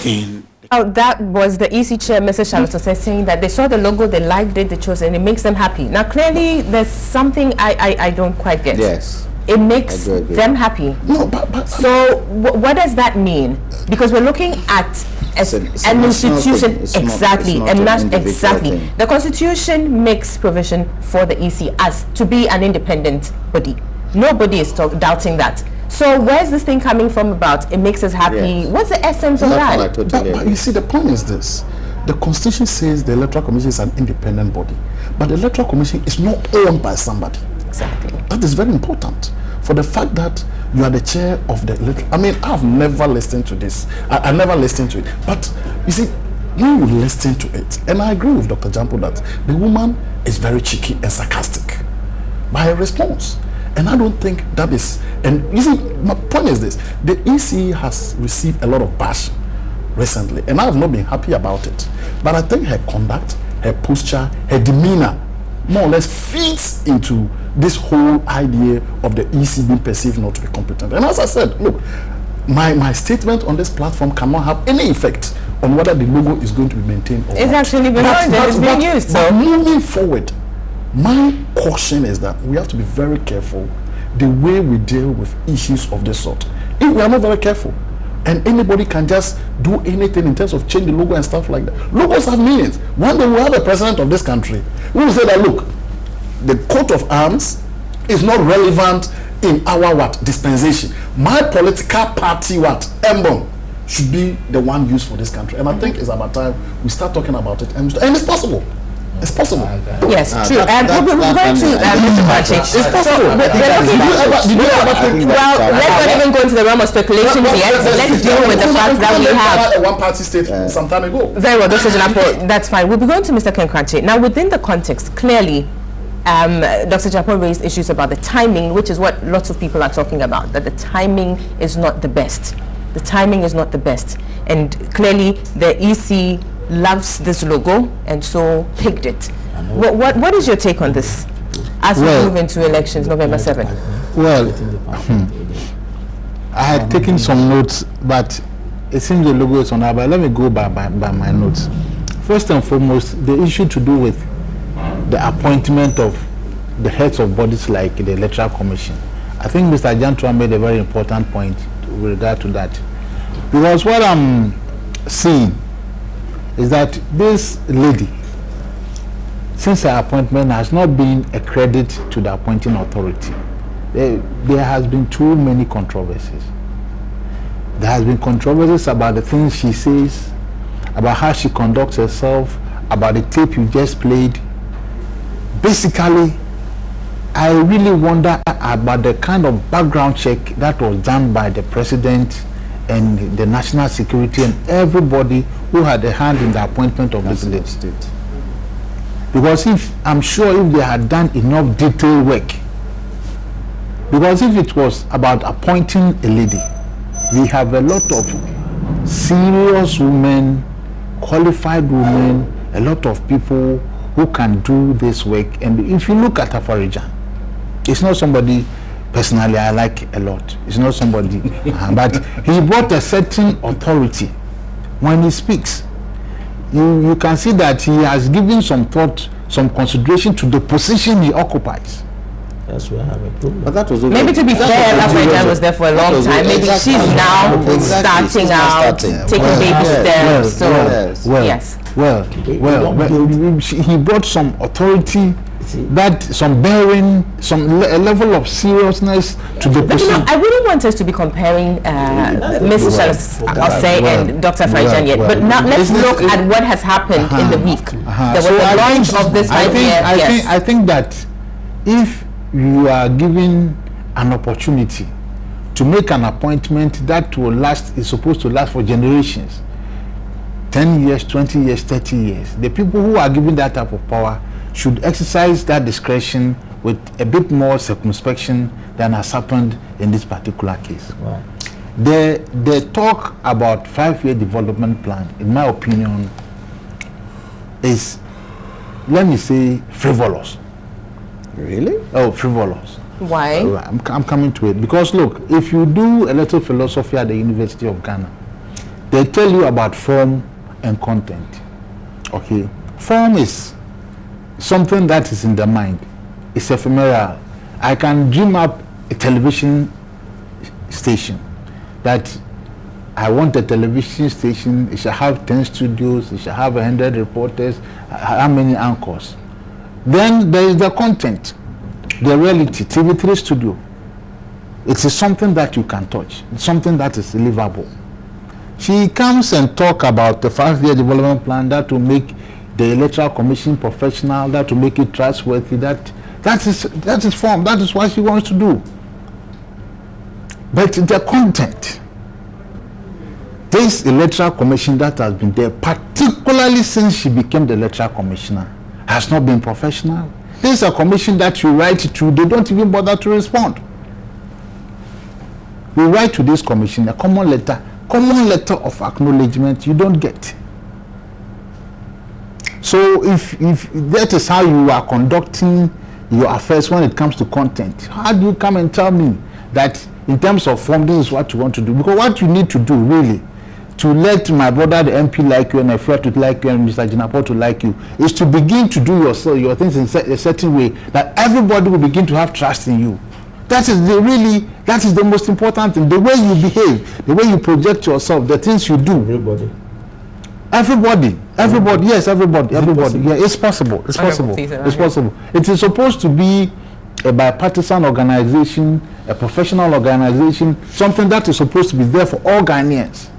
in... Oh, that was the EC chair, Mr. Charlotte Osei, saying that they saw the logo, they liked it, they chose it, and it makes them happy. Now, clearly, there's something I don't quite get. Yes. It makes them happy. No, but so what does that mean? Because we're looking at an institution, exactly. The Constitution makes provision for the EC as to be an independent body. Nobody is doubting that. So where's this thing coming from about it makes us happy? Yes. What's the essence of that? But you see, the point is this. The Constitution says the Electoral Commission is an independent body. But the Electoral Commission is not owned by somebody. Exactly. That is very important. For the fact that you are the chair of the electoral, I mean, I've never listened to this. I never listened to it. But you see, when you listen to it, and I agree with Dr. Jampo that the woman is very cheeky and sarcastic by her response. And I don't think that is, and you see, my point is this, the EC has received a lot of bash recently, and I have not been happy about it. But I think her conduct, her posture, her demeanor, more or less fits into this whole idea of the EC being perceived not to be competent. And as I said, look, my statement on this platform cannot have any effect on whether the logo is going to be maintained or not. It's actually been it's being used. So moving forward, my caution is that we have to be very careful the way we deal with issues of this sort. If we are not very careful, and anybody can just do anything in terms of change the logo and stuff like that. Logos have meanings. One day we'll have a president of this country who will say that, look, the coat of arms is not relevant in our dispensation. My political party emblem should be the one used for this country. And I think it's about time we start talking about it. And it's possible. It's possible. Yes, true. And we're going to Mr. Patrick. It's possible. Well, let's not even go into the realm of speculations yet. Let's deal with the fact that we have a one-party state some time ago. Very well, Dr. Janapo, that's fine. We'll be going to Mr. Kenkranche. Now, within the context, clearly, Dr. Janapo raised issues about the timing, which is what lots of people are talking about, that the timing is not the best. The timing is not the best. And clearly, the EC loves this logo and so picked it. What is your take on this as we move into elections November 7th? Well, I had taken some notes, but it seems the logo is on there, but let me go by my notes. First and foremost, the issue to do with the appointment of the heads of bodies like the Electoral Commission. I think Mr. Jantua made a very important point with regard to that. Because what I'm seeing is that this lady, since her appointment, has not been a credit to the appointing authority. There has been too many controversies. There has been controversies about the things she says, about how she conducts herself, about the tape you just played. Basically, I really wonder about the kind of background check that was done by the president and the national security and everybody who had a hand in the appointment of this lady. Because I'm sure if they had done enough detailed work, because if it was about appointing a lady, we have a lot of serious women, qualified women, a lot of people who can do this work. And if you look at Afarijan, it's not somebody personally I like a lot. It's not somebody, but he brought a certain authority when he speaks. You can see that he has given some thought, some consideration to the position he occupies. That's where I have a problem. But that was maybe to be fair, Afarijan was there for a long time. Maybe she's now starting out, taking baby steps. He brought some authority, that some bearing, some level of seriousness to the position. You know, I wouldn't want us to be comparing Mrs. Osei and Dr. Afarijan yet, but now let's look at what has happened in the week. There was a launch of this 5-year. I think that if you are given an opportunity to make an appointment that will last, is supposed to last for generations, 10 years, 20 years, 30 years, the people who are given that type of power should exercise that discretion with a bit more circumspection than has happened in this particular case. Wow. The talk about 5-year development plan, in my opinion, is, let me say, frivolous. Really? Oh, frivolous. Why? I'm coming to it. Because look, if you do a little philosophy at the University of Ghana, they tell you about form and content. Okay? Form is something that is in the mind. It's ephemeral. I can dream up a television station that I want a television station. It should have 10 studios. It should have 100 reporters. How many anchors? Then there is the content, the reality, TV3 studio. It is something that you can touch. It's something that is livable. She comes and talk about the 5-year development plan that will make the Electoral Commission professional, that will make it trustworthy. That is form. That is what she wants to do. But the content, this Electoral Commission that has been there, particularly since she became the Electoral Commissioner, has not been professional. This is a commission that you write to, they don't even bother to respond. We write to this commission a common letter, common letter of acknowledgement you don't get. So if that is how you are conducting your affairs when it comes to content, how do you come and tell me that in terms of form this is what you want to do? Because what you need to do really to let my brother the MP like you and my friend to like you and Mr. Jinapo to like you is to begin to do your things in a certain way that everybody will begin to have trust in you. That is the most important thing. The way you behave, the way you project yourself, the things you do. Everybody. Yes, everybody. Yeah, it's possible. It's possible. It's possible. It is supposed to be a bipartisan organization, a professional organization, something that is supposed to be there for all Ghanaians.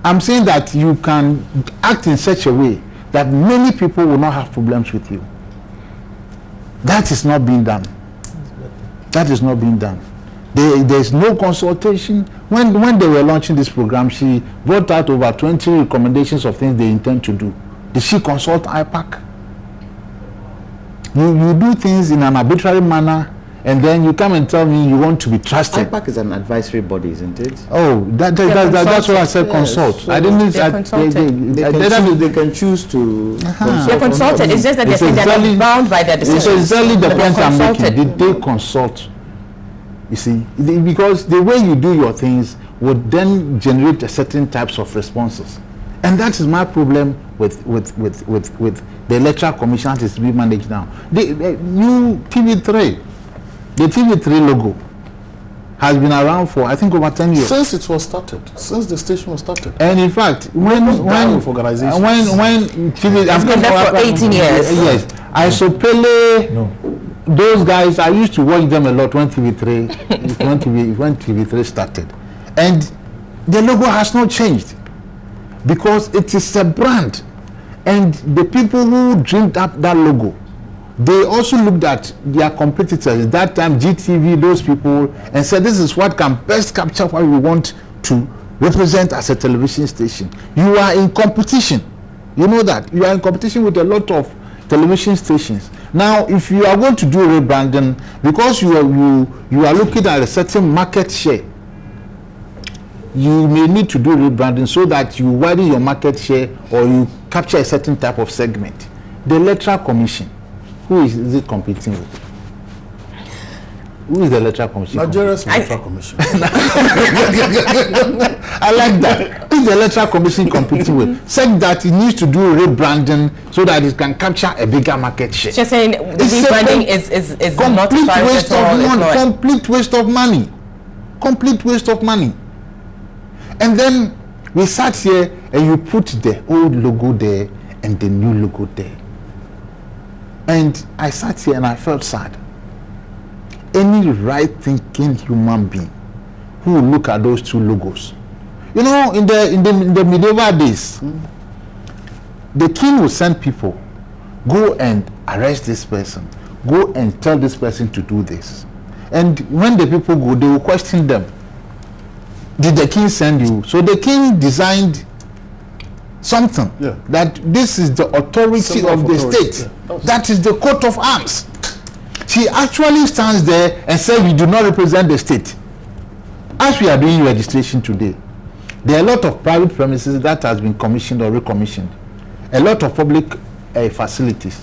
I'm saying that you can act in such a way that many people will not have problems with you. That is not being done. That is not being done. There's no consultation. When they were launching this program, she brought out over 20 recommendations of things they intend to do. Did she consult IPAC? You do things in an arbitrary manner, and then you come and tell me you want to be trusted. IPAC is an advisory body, isn't it? Oh, that's what I said. Yes, consult. So I didn't. They can choose to. Consult. They're consulted. It's just that they're saying they're not bound by their decisions. It's exactly the point I'm making. Did they consult? You see, because the way you do your things would then generate a certain types of responses, and that is my problem with the electoral commission that is being managed now. The new TV3, the TV3 logo has been around for I think over 10 years. Since it was started, since the station was started. And in fact, when TV, I've been there for 18 years. Yes, Isopele. Those guys, I used to watch them a lot when TV3 started, and the logo has not changed because it is a brand, and the people who dreamed up that logo, they also looked at their competitors that time, GTV, those people, and said this is what can best capture what we want to represent as a television station. You are in competition, you know that you are in competition with a lot of television stations. Now, if you are going to do rebranding, because you are looking at a certain market share, you may need to do rebranding so that you widen your market share or you capture a certain type of segment. The Electoral Commission, who is it competing with? Who is the Electoral Commission? Nigeria's Electoral Commission. I like that. Who is the Electoral Commission competing with? Said that it needs to do rebranding so that it can capture a bigger market share. Just saying the rebranding is not waste of money. Complete waste of money. Complete waste of money. And then we sat here and you put the old logo there and the new logo there. And I sat here and I felt sad. Any right-thinking human being who will look at those two logos, you know, in the medieval days, the king would send people, go and arrest this person, go and tell this person to do this, and when the people go, they will question them. Did the king send you? So the king designed something that this is the authority of the state. Yeah. That is the coat of arms. She actually stands there and says we do not represent the state. As we are doing registration today, there are a lot of private premises that has been commissioned or recommissioned. A lot of public facilities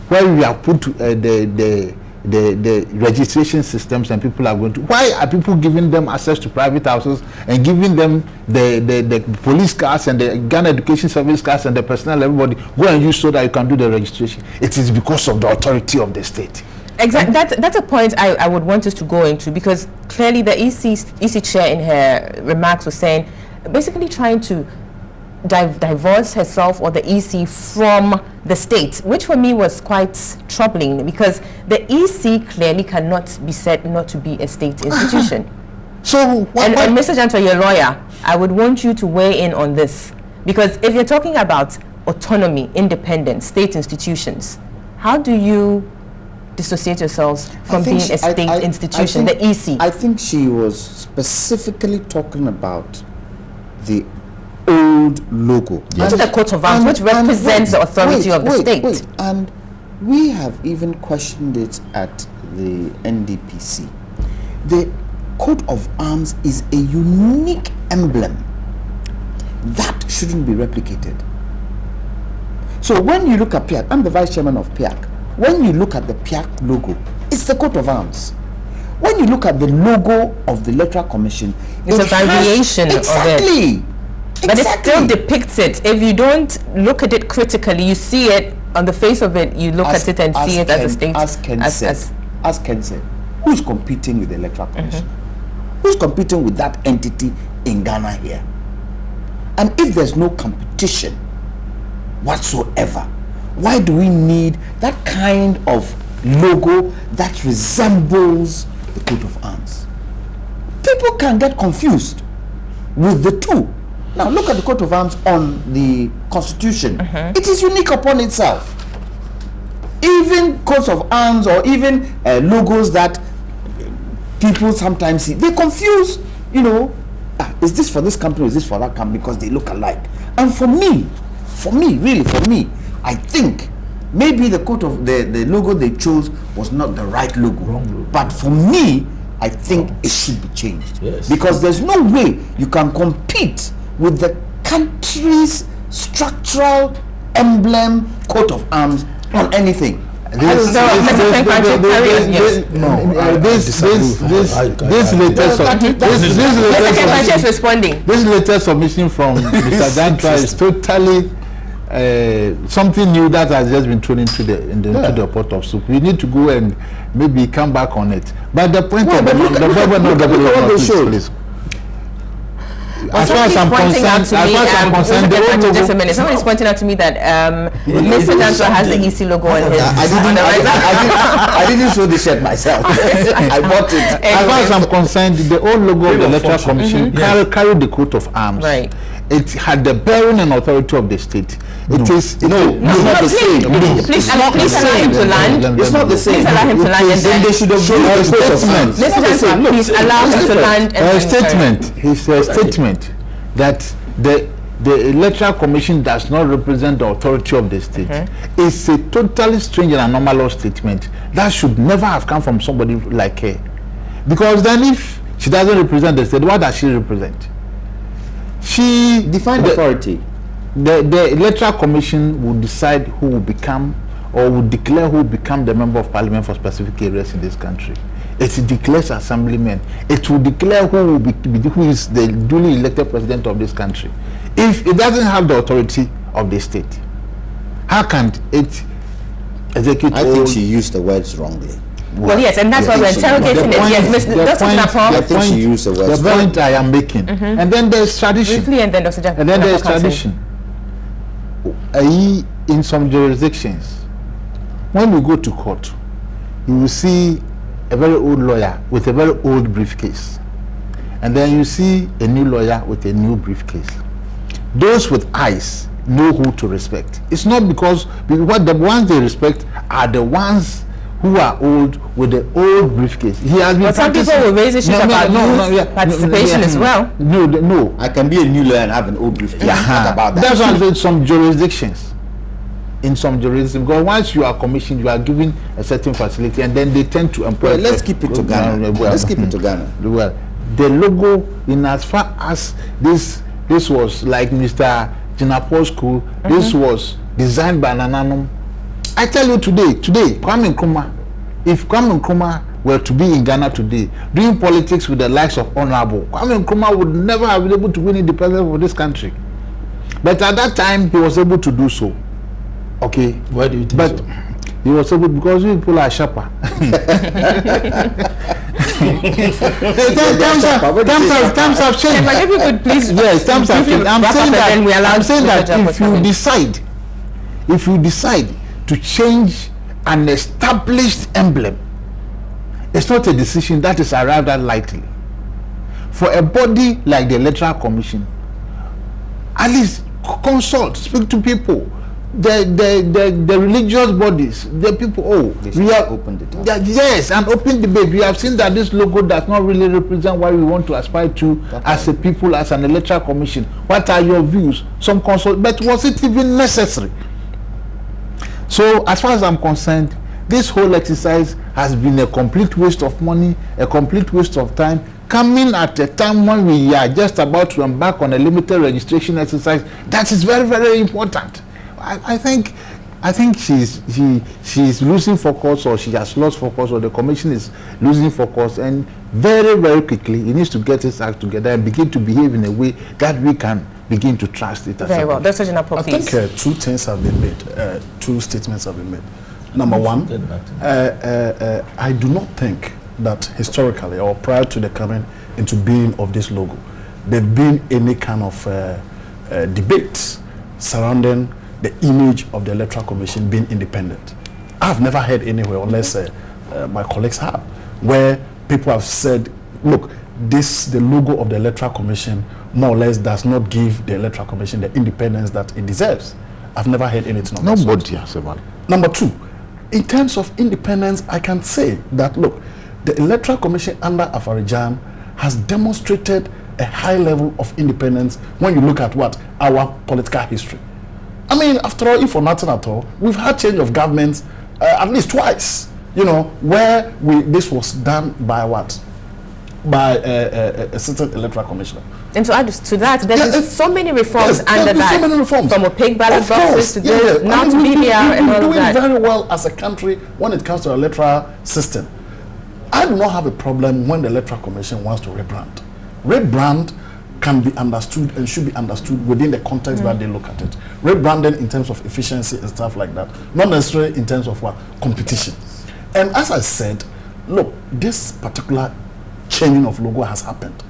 where we have put the registration systems and people are going to. Why are people giving them access to private houses and giving them the police cars and the Ghana Education Service cars and the personnel, everybody go and use so that you can do the registration? It is because of the authority of the state. Exactly. That's a point I would want us to go into, because clearly the EC chair in her remarks was saying, basically trying to divorce herself or the EC from the state, which for me was quite troubling, because the EC clearly cannot be said not to be a state institution. So and Mr. Janto, you're a lawyer. I would want you to weigh in on this, because if you're talking about autonomy, independence, state institutions, how do you dissociate yourselves from being a state institution, the EC? I think she was specifically talking about the old logo. Yes. The coat of arms, which represents the authority of the state. And we have even questioned it at the NDPC. The coat of arms is a unique emblem that shouldn't be replicated. So when you look at PIAC, I'm the vice chairman of PIAC. When you look at the PIAC logo, it's the coat of arms. When you look at the logo of the Electoral Commission, it's a variation exactly, of it. But it still depicts it. If you don't look at it critically, you see it on the face of it, you look at it and see it as a state. As Ken said, who's competing with the Electoral Commission? Who's competing with that entity in Ghana here? And if there's no competition whatsoever, why do we need that kind of logo that resembles the coat of arms? People can get confused with the two. Now look at the coat of arms on the Constitution. It is unique upon itself. Even coats of arms or even logos that people sometimes see, they confuse, you know, is this for this company, is this for that company, because they look alike. And for me, I think maybe the coat of the logo they chose was not the right logo. But for me, I think it should be changed. Yes. Because there's no way you can compete with the country's structural emblem coat of arms on anything. This latest submission from Mr. Dantra is totally something new that has just been thrown into the pot of soup. We need to go and maybe come back on it. But the point is, as far as I'm concerned, just a minute. Somebody's pointing out to me that Mr. Dantra has the EC logo on his. I didn't show the shirt myself. I bought it. As far as I'm concerned, the old logo of the Electoral Commission carried the coat of arms. Right. It had the bearing and authority of the state. It is it's not the same. Please allow him to land. It's not the same. Please allow him to land, and then they should have shown a statement. Mr. Dantra, please allow him to land. A statement. His statement that the Electoral Commission does not represent the authority of the state is a totally strange and anomalous statement that should never have come from somebody like her. Because then, if she doesn't represent the state, what does she represent? She defined authority. The Electoral Commission will decide who will become or will declare who will become the member of parliament for specific areas in this country. It declares assemblymen. It will declare who is the duly elected president of this country. If it doesn't have the authority of the state, how can it execute? I think she used the words wrongly. Well, yes, and that's why we're interrogating it. Yes, Mr. I think she used the words. The point I am making. And then there's tradition. Briefly, and then Dr. Jack. And then there's tradition. In some jurisdictions, when we go to court, you will see a very old lawyer with a very old briefcase, and then you see a new lawyer with a new briefcase. Those with eyes know who to respect. It's not because what the ones they respect are the ones who are old with the old briefcase. He has been. But some people will raise issues about participation as well. No. I can be a new lawyer and have an old briefcase. What about that? That's why in some jurisdictions. Because once you are commissioned, you are given a certain facility, and then they tend to employ. Well, let's keep it to Ghana. Let's keep it to Ghana. Well, the logo, in as far as this was like Mr. Jinapo's school, this was designed by Nananum. I tell you today, Kwame Nkrumah, if Kwame Nkrumah were to be in Ghana today, doing politics with the likes of Honorable, Kwame Nkrumah would never have been able to win independence for this country. But at that time, he was able to do so. Okay. Why do you think so? He was able, because you people are sharper. Times have changed. But if you could please, yes, times have changed. I'm saying that if you decide to change an established emblem, it's not a decision that is arrived at lightly. For a body like the Electoral Commission, at least consult, speak to people. The religious bodies, the people, we have opened it up. Yes, and open debate. We have seen that this logo does not really represent what we want to aspire to as a people, as an Electoral Commission. What are your views? Some consult, but was it even necessary? So, as far as I'm concerned, this whole exercise has been a complete waste of money, a complete waste of time, coming at a time when we are just about to embark on a limited registration exercise, that is very, very important. I think she's losing focus, or she has lost focus, or the commission is losing focus, and very, very quickly it needs to get its act together and begin to behave in a way that we can begin to trust it. Very well. Dr. Jinapo, please. I think two things have been made, two statements have been made. Number one, I do not think that historically or prior to the coming into being of this logo, there have been any kind of debates surrounding the image of the Electoral Commission being independent. I've never heard anywhere, unless my colleagues have, where people have said, look, the logo of the Electoral Commission more or less does not give the Electoral Commission the independence that it deserves. I've never heard anything of that. Nobody has about it. Number two, in terms of independence, I can say that, look, the Electoral Commission under Afarijan has demonstrated a high level of independence when you look at our political history. I mean, after all, if for nothing at all, we've had change of governments at least twice, where this was done by a certain electoral commissioner. And to add to that, there's so many reforms under that. So many reforms. From opaque ballot boxes to this, now to BDR and all of that. We're doing very well as a country when it comes to the electoral system. I do not have a problem when the Electoral Commission wants to rebrand. Rebrand can be understood and should be understood within the context that they look at it. Rebranding in terms of efficiency and stuff like that, not necessarily in terms of competition. And as I said, look, this particular changing of logo has happened.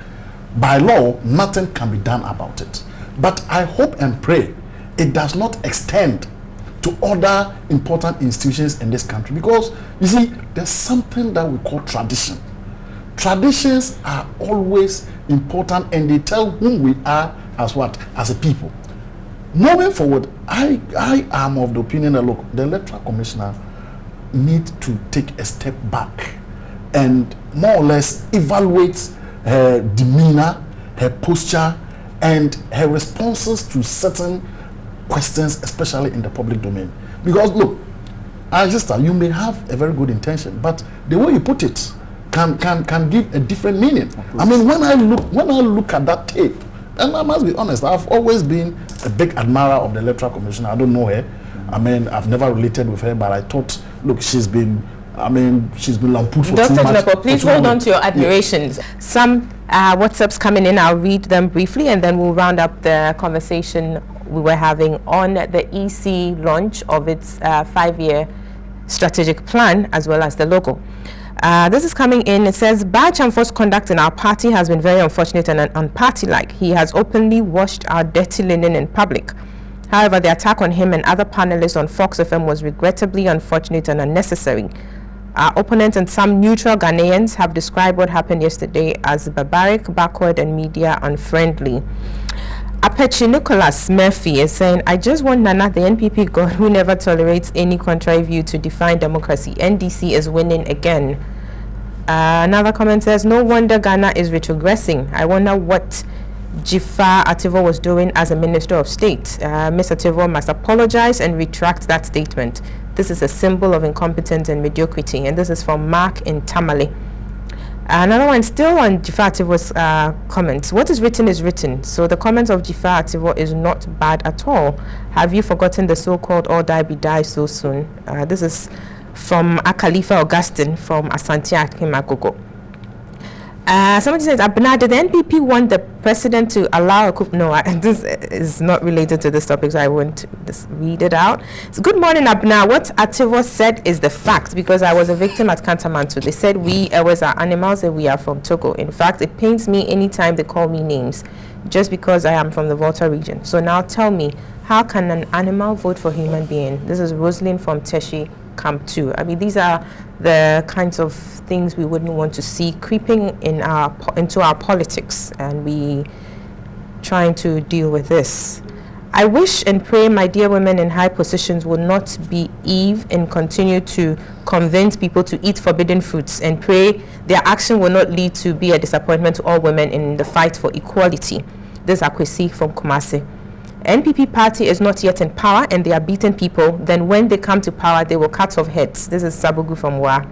By law, nothing can be done about it. But I hope and pray it does not extend to other important institutions in this country, because you see, there's something that we call tradition. Traditions are always important, and they tell whom we are as a people. Moving forward, I am of the opinion that, look, the Electoral Commissioner needs to take a step back and more or less evaluate her demeanor, her posture, and her responses to certain questions, especially in the public domain. Because look, you may have a very good intention, but the way you put it can give a different meaning. I mean, when I look at that tape, and I must be honest, I've always been a big admirer of the Electoral Commissioner. I don't know her. I mean, I've never related with her, but I thought, look, she's been lampooned for Dr. too much. Jinapo, please hold on to your admirations. Yeah. Some WhatsApps coming in, I'll read them briefly, and then we'll round up the conversation we were having on the EC launch of its 5-year strategic plan, as well as the logo. This is coming in. It says, Badge and force conduct in our party has been very unfortunate and unparty-like. He has openly washed our dirty linen in public. However, the attack on him and other panelists on Fox FM was regrettably unfortunate and unnecessary. Our opponents and some neutral Ghanaians have described what happened yesterday as barbaric, backward, and media unfriendly. Apache Nicholas Murphy is saying, I just want Nana, the NPP god who never tolerates any contrary view, to define democracy. NDC is winning again. Another comment says, no wonder Ghana is retrogressing. I wonder what Jifar Ativo was doing as a Minister of State. Ms. Ativo must apologize and retract that statement. This is a symbol of incompetence and mediocrity. And this is from Mark in Tamale. Another one still on Jifar Ativo's comments. What is written is written. So the comments of Jifar Ativo is not bad at all. Have you forgotten the so-called all die be die so soon? This is from Akalifa Augustine from Asante Akimagogo. Somebody says, Abna, did the NPP want the president to allow a coup? No, this is not related to this topic, so I won't just read it out. So, good morning, Abna. What Ativo said is the fact, because I was a victim at Kantamanto. They said we always are animals and we are from Togo. In fact, it pains me anytime they call me names, just because I am from the Volta region. So now tell me, how can an animal vote for a human being? This is Rosalind from Teshi Camp 2. I mean, these are the kinds of things we wouldn't want to see creeping into our politics, and we trying to deal with this. I wish and pray my dear women in high positions will not be Eve and continue to convince people to eat forbidden fruits, and pray their action will not lead to be a disappointment to all women in the fight for equality. This is Akwesi from Kumasi. NPP party is not yet in power and they are beating people. Then when they come to power, they will cut off heads. This is Sabugu from Wa.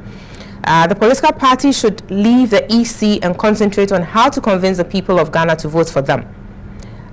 The political party should leave the EC and concentrate on how to convince the people of Ghana to vote for them.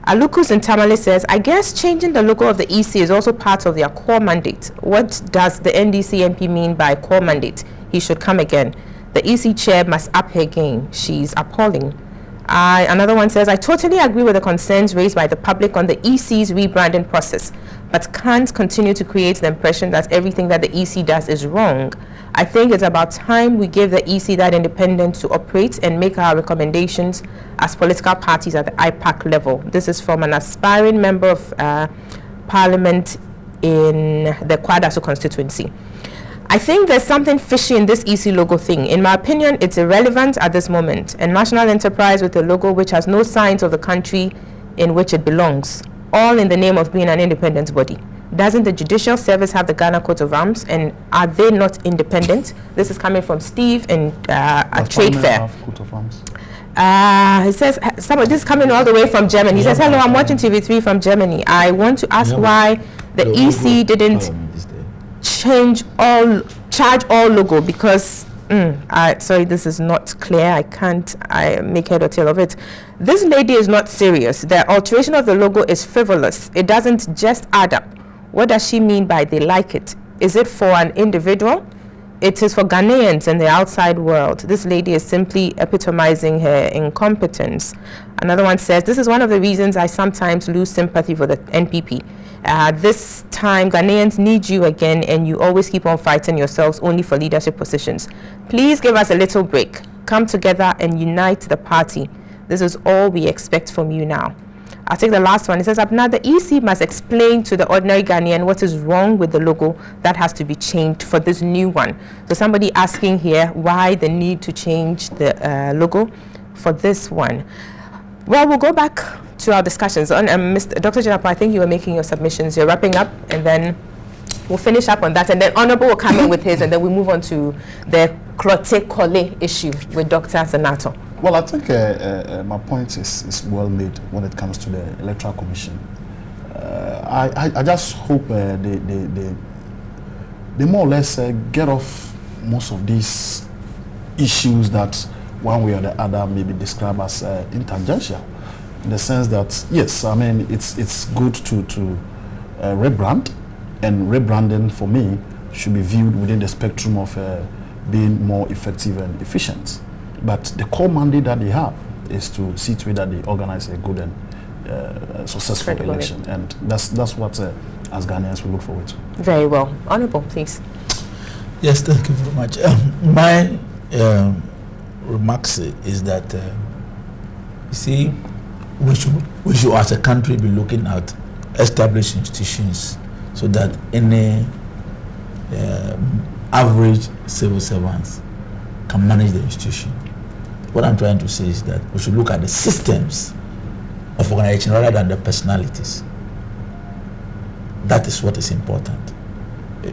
Alukus in Tamale says, I guess changing the logo of the EC is also part of their core mandate. What does the NDC MP mean by core mandate? He should come again. The EC chair must up her game. She's appalling. Another one says, I totally agree with the concerns raised by the public on the EC's rebranding process, but can't continue to create the impression that everything that the EC does is wrong. I think it's about time we give the EC that independence to operate and make our recommendations as political parties at the IPAC level. This is from an aspiring member of Parliament in the Kwadaso constituency. I think there's something fishy in this EC logo thing. In my opinion, it's irrelevant at this moment. A national enterprise with a logo which has no signs of the country in which it belongs, all in the name of being an independent body. Doesn't the Judicial Service have the Ghana Coat of Arms, and are they not independent? This is coming from Steve in a trade fair. Coat of Arms? He says, this is coming all the way from Germany. He says, hello, I'm watching TV3 from Germany. I want to ask why the EC didn't charge all logo, because sorry, this is not clear. I make head or tail of it. This lady is not serious. The alteration of the logo is frivolous. It doesn't just add up. What does she mean by they like it? Is it for an individual? It is for Ghanaians and the outside world. This lady is simply epitomizing her incompetence. Another one says, this is one of the reasons I sometimes lose sympathy for the NPP. This time, Ghanaians need you again, and you always keep on fighting yourselves only for leadership positions. Please give us a little break. Come together and unite the party. This is all we expect from you now. I'll take the last one. It says, Abna, the EC must explain to the ordinary Ghanaian what is wrong with the logo that has to be changed for this new one. So somebody asking here why the need to change the logo for this one. Well, we'll go back to our discussions. On Mr. Dr. Janapo, I think you were making your submissions. You're wrapping up, and then we'll finish up on that. And then Honorable will come in with his, and then we move on to the Clote Kole issue with Dr. Senator. Well, I think my point is well made when it comes to the Electoral Commission. I just hope they more or less get off most of these issues that one way or the other may be described as intertangential, in the sense that, yes, I mean, it's good to rebrand, and rebranding for me should be viewed within the spectrum of being more effective and efficient. But the core mandate that they have is to see to it that they organize a good and successful election, and that's what as Ghanaians we look forward to. Very well. Honorable, please. Yes, thank you very much. My remarks is that you see, we should as a country be looking at established institutions so that any average civil servants can manage the institution. What I'm trying to say is that we should look at the systems of organization rather than the personalities. That is what is important,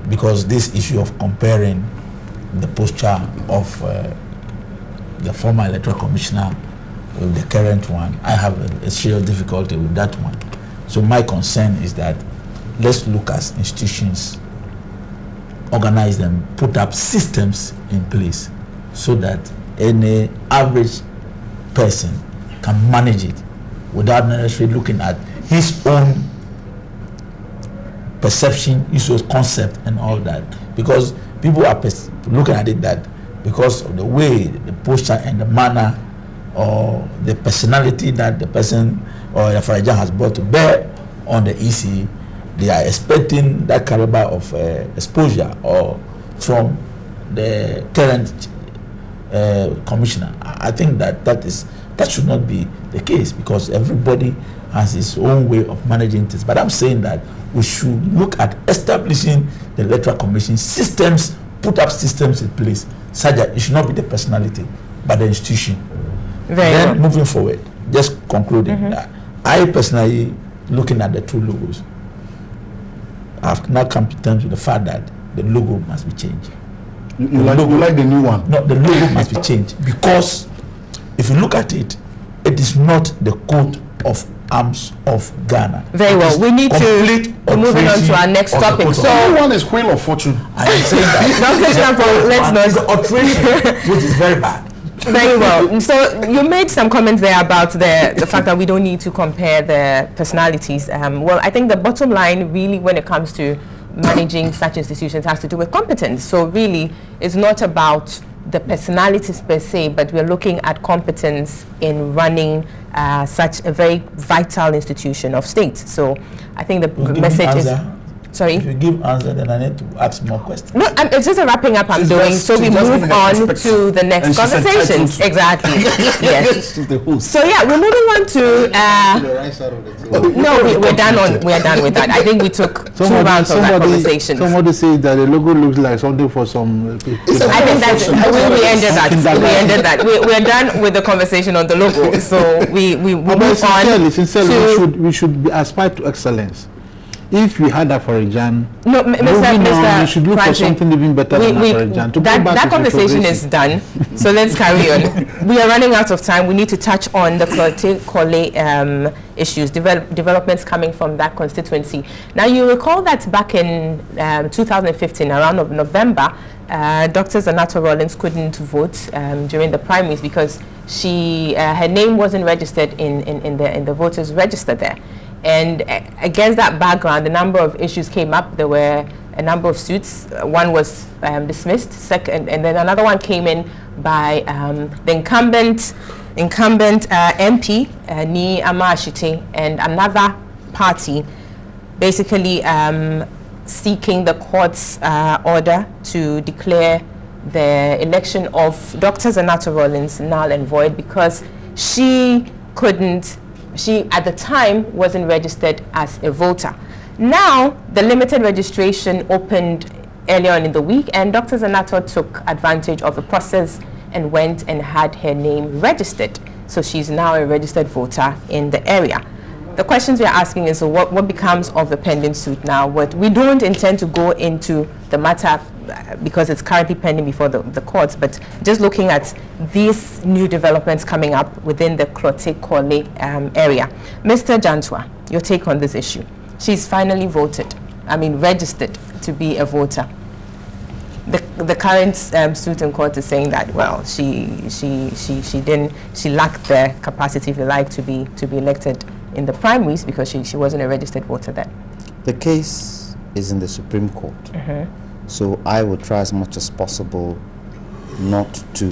because this issue of comparing the posture of the former electoral commissioner with the current one, I have a serious difficulty with that one. So my concern is that let's look at institutions, organize them, put up systems in place so that any average person can manage it without necessarily looking at his own perception, his own concept and all that. Because people are looking at it that because of the way, the posture and the manner or the personality that the person or the Farajan has brought to bear on the EC, they are expecting that caliber of exposure or from the current commissioner. I think that should not be the case, because everybody has his own way of managing things. But I'm saying that we should look at establishing the electoral commission systems, put up systems in place such that it should not be the personality but the institution. Then moving forward, just concluding, that I personally, looking at the two logos, I've now come to terms with the fact that the logo must be changed. You like the new one? No, the logo must be changed, because if you look at it, it is not the coat of arms of Ghana. Very well. We need to be moving on to our next topic. So everyone is Queen of Fortune. I am saying that. let's not. Alteration, which is very bad. Very well. So you made some comments there about the fact that we don't need to compare the personalities. Well, I think the bottom line really when it comes to managing such institutions has to do with competence. So really it's not about the personalities per se, but we're looking at competence in running such a very vital institution of state. So I think the message is... Sorry? If you give answer, then I need to ask more questions. No, it's just a wrapping up I'm doing, so we move on to the next conversation. Exactly. Yes. So yeah, we're moving on to... no, we're done with that. I think we took 2 rounds of that conversation. Somebody said that the logo looks like something for some... I think that's... We ended that. We're done with the conversation on the logo. So we move on. Sincerely, we should aspire to excellence. If we had that for a Jan, no, Mr. we should look for something even better than that for a Jan. That conversation is done, so let's carry on. We are running out of time. We need to touch on the Korle issues, developments coming from that constituency. Now, you recall that back in 2015, around November, Dr. Zanato Rollins couldn't vote during the primaries because her name wasn't registered in the voters register there. And against that background, a number of issues came up. There were a number of suits. One was dismissed, and then another one came in by the incumbent MP, Ni Amashite, and another party, basically seeking the court's order to declare the election of Dr. Zanato Rollins null and void because she at the time wasn't registered as a voter. Now the limited registration opened earlier on in the week, and Dr. Zanato took advantage of the process and went and had her name registered. So she's now a registered voter in the area. The questions we're asking is, so what becomes of the pending suit now? We don't intend to go into the matter because it's currently pending before the courts, but just looking at these new developments coming up within the Korle area. Mr. Jantwa, your take on this issue. She's finally registered to be a voter. The current suit in court is saying that, well, she lacked the capacity, if you like, to be elected in the primaries because she wasn't a registered voter then. The case is in the Supreme Court. So I will try as much as possible not to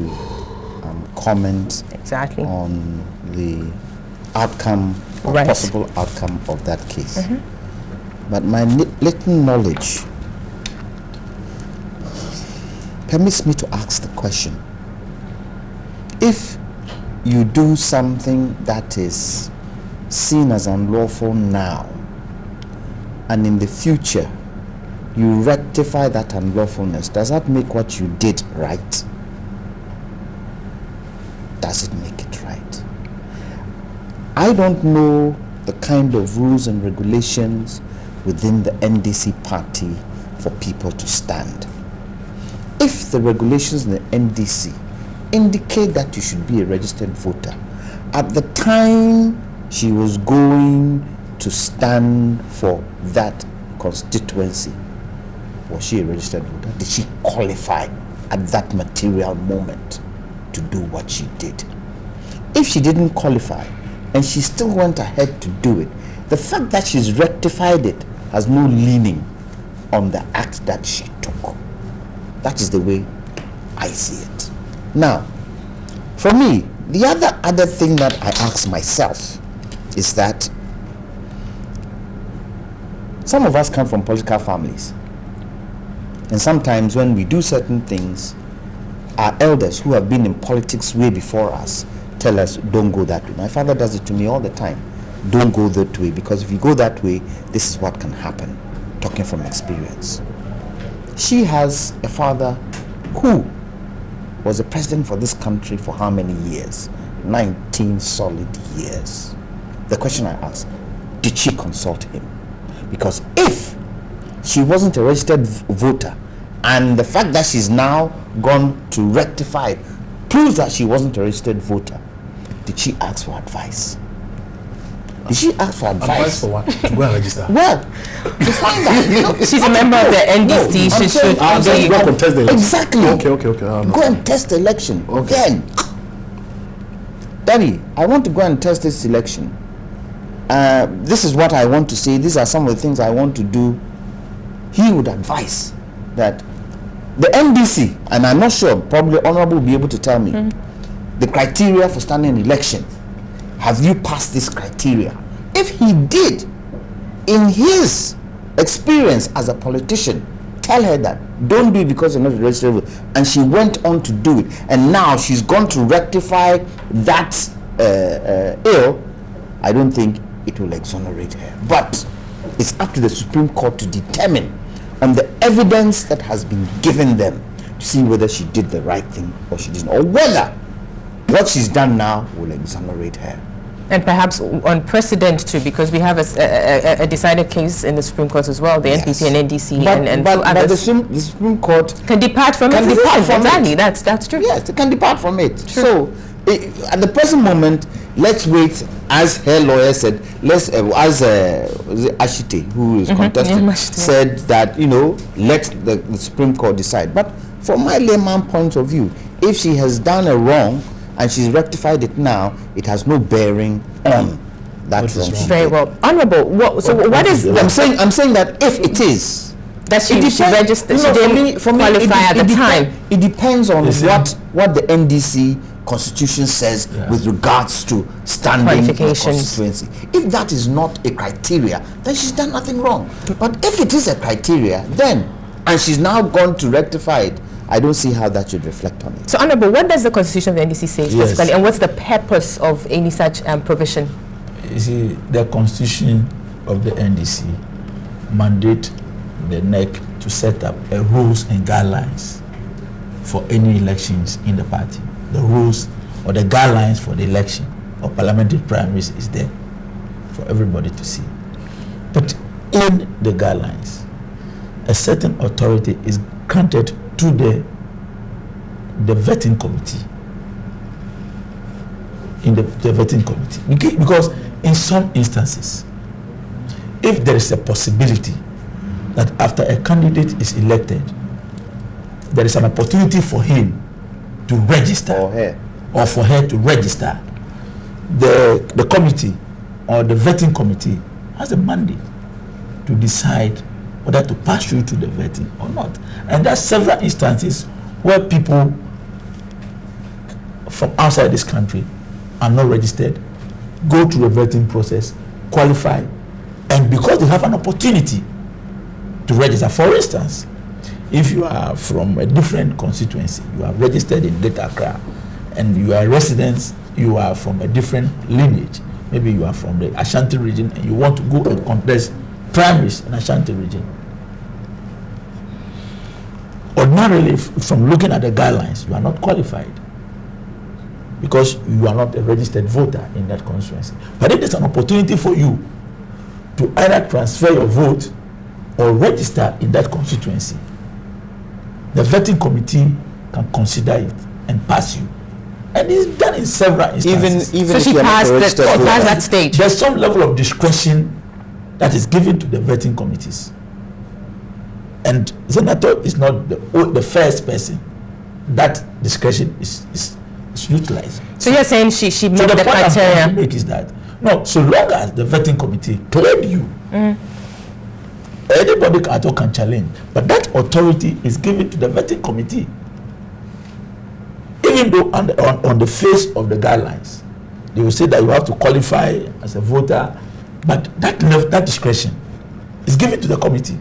comment on the outcome or possible outcome of that case. But my little knowledge permits me to ask the question. If you do something that is seen as unlawful now, and in the future you rectify that unlawfulness, does that make what you did right? Does it make it right? I don't know the kind of rules and regulations within the NDC party for people to stand. If the regulations in the NDC indicate that you should be a registered voter, at the time she was going to stand for that constituency, was she a registered voter? Did she qualify at that material moment to do what she did? If she didn't qualify and she still went ahead to do it, the fact that she's rectified it has no leaning on the act that she took. That is the way I see it. Now, for me, the other thing that I ask myself is that some of us come from political families. And sometimes when we do certain things, our elders who have been in politics way before us tell us, don't go that way. My father does it to me all the time. Don't go that way, because if you go that way, this is what can happen. Talking from experience. She has a father who was a president for this country for how many years? 19 solid years. The question I ask, did she consult him? Because if she wasn't a registered voter, and the fact that she's now gone to rectify it proves that she wasn't a registered voter, did she ask for advice? Did she ask for advice? Advice for what? To go and register. Well, to find out. She's a member of the NDC. She should go and contest the election. Exactly. Okay. Go and test the election. Then, Daddy, I want to go and test this election. This is what I want to say. These are some of the things I want to do. He would advise that the NDC, and I'm not sure, probably Honorable will be able to tell me, the criteria for standing an election. Have you passed this criteria? If he did, in his experience as a politician, tell her that don't do it because you're not a registered voter. And she went on to do it, and now she's gone to rectify that ill. I don't think it will exonerate her, but it's up to the Supreme Court to determine on the evidence that has been given them to see whether she did the right thing or she didn't, or whether what she's done now will exonerate her. And perhaps on precedent too, because we have a decided case in the Supreme Court as well, the NPP and NDC, but the Supreme Court can depart from it. Exactly, that's true. Yes, it can depart from it. True. So, at the present moment, let's wait. As her lawyer said, let's as Ashite, who is contesting, said that let the Supreme Court decide. But from my layman point of view, if she has done a wrong and she's rectified it now, it has no bearing on that wrong. Very well, Honourable. What is? I'm saying that if it is that she registered, she didn't qualify at the time. It depends on what the NDC Constitution says with regards to standing in constituency. If that is not a criteria, then she's done nothing wrong. But if it is a criteria, then and she's now gone to rectify it, I don't see how that should reflect on it. So, Honourable, what does the Constitution of the NDC say specifically, and what's the purpose of any such provision? You see, the Constitution of the NDC mandate the NEC to set up rules and guidelines for any elections in the party. The rules or the guidelines for the election or parliamentary primaries is there for everybody to see. But in the guidelines, a certain authority is granted to the vetting committee. In the vetting committee, because in some instances, if there is a possibility that after a candidate is elected, there is an opportunity for him to register or for her to register, the committee or the vetting committee has a mandate to decide whether to pass through to the vetting or not. And there are several instances where people from outside this country are not registered, go through a vetting process, qualify, and because they have an opportunity to register. For instance, if you are from a different constituency, you are registered in Greater Accra, and you are residents, you are from a different lineage, maybe you are from the Ashanti region and you want to go and contest primaries in Ashanti region. Ordinarily, from looking at the guidelines, you are not qualified because you are not a registered voter in that constituency. But if there's an opportunity for you to either transfer your vote or register in that constituency, the vetting committee can consider it and pass you. And it's done in several instances. Even so if she passed that stage. There's some level of discretion that is given to the vetting committees. And Senator is not the first person that discretion is utilized. So you're saying she met the the point criteria? I'm trying to make is that no, so long as the vetting committee cleared you, anybody can challenge, but that authority is given to the vetting committee. Even though on the face of the guidelines, they will say that you have to qualify as a voter, but that discretion is given to the committee.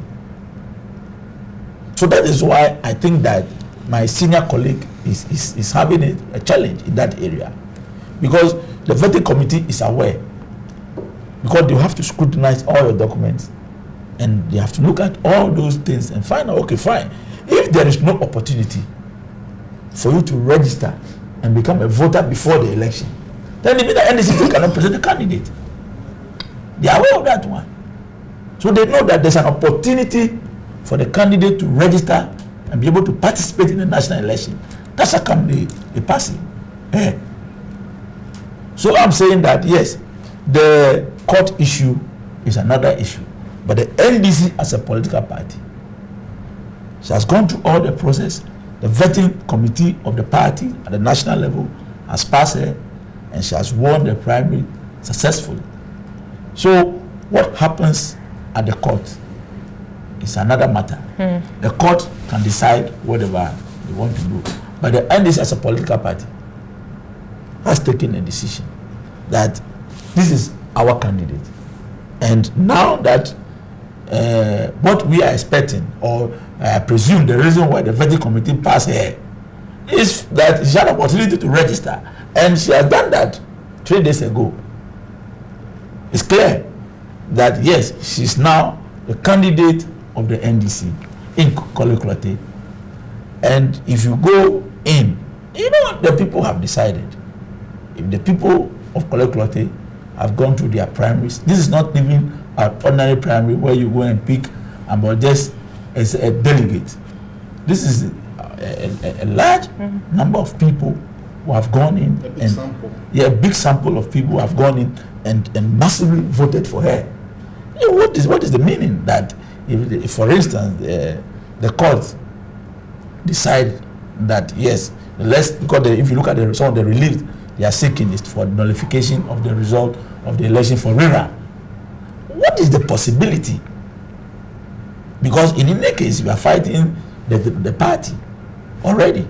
So that is why I think that my senior colleague is having a challenge in that area, because the vetting committee is aware, because they have to scrutinize all your documents and they have to look at all those things and find out, okay, fine, if there is no opportunity for you to register and become a voter before the election, then it means that NDC cannot present a candidate. They are aware of that one. So they know that there's an opportunity for the candidate to register and be able to participate in the national election. That's how come they pass it. So I'm saying that yes, the court issue is another issue. But the NDC as a political party, she has gone through all the process. The vetting committee of the party at the national level has passed her, and she has won the primary successfully. So what happens at the court is another matter. The court can decide whatever they want to do. But the NDC as a political party has taken a decision that this is our candidate. And now that what we are expecting, or I presume the reason why the vetting committee passed her, is that she had an opportunity to register. And she has done that 3 days ago. It's clear that yes, she's now the candidate of the NDC in Koloklote. And if you go in, you know, the people have decided. If the people of Koloklote have gone through their primaries, this is not even an ordinary primary where you go and pick about just as a delegate. This is a large number of people who have gone in. A big sample. Yeah, a big sample of people who have gone in and massively voted for her. You know, what is the meaning that if for instance the court decide that yes, because if you look at the result, the relief they are seeking is for nullification of the result of the election for rerun. What is the possibility? Because in any case you are fighting the party already.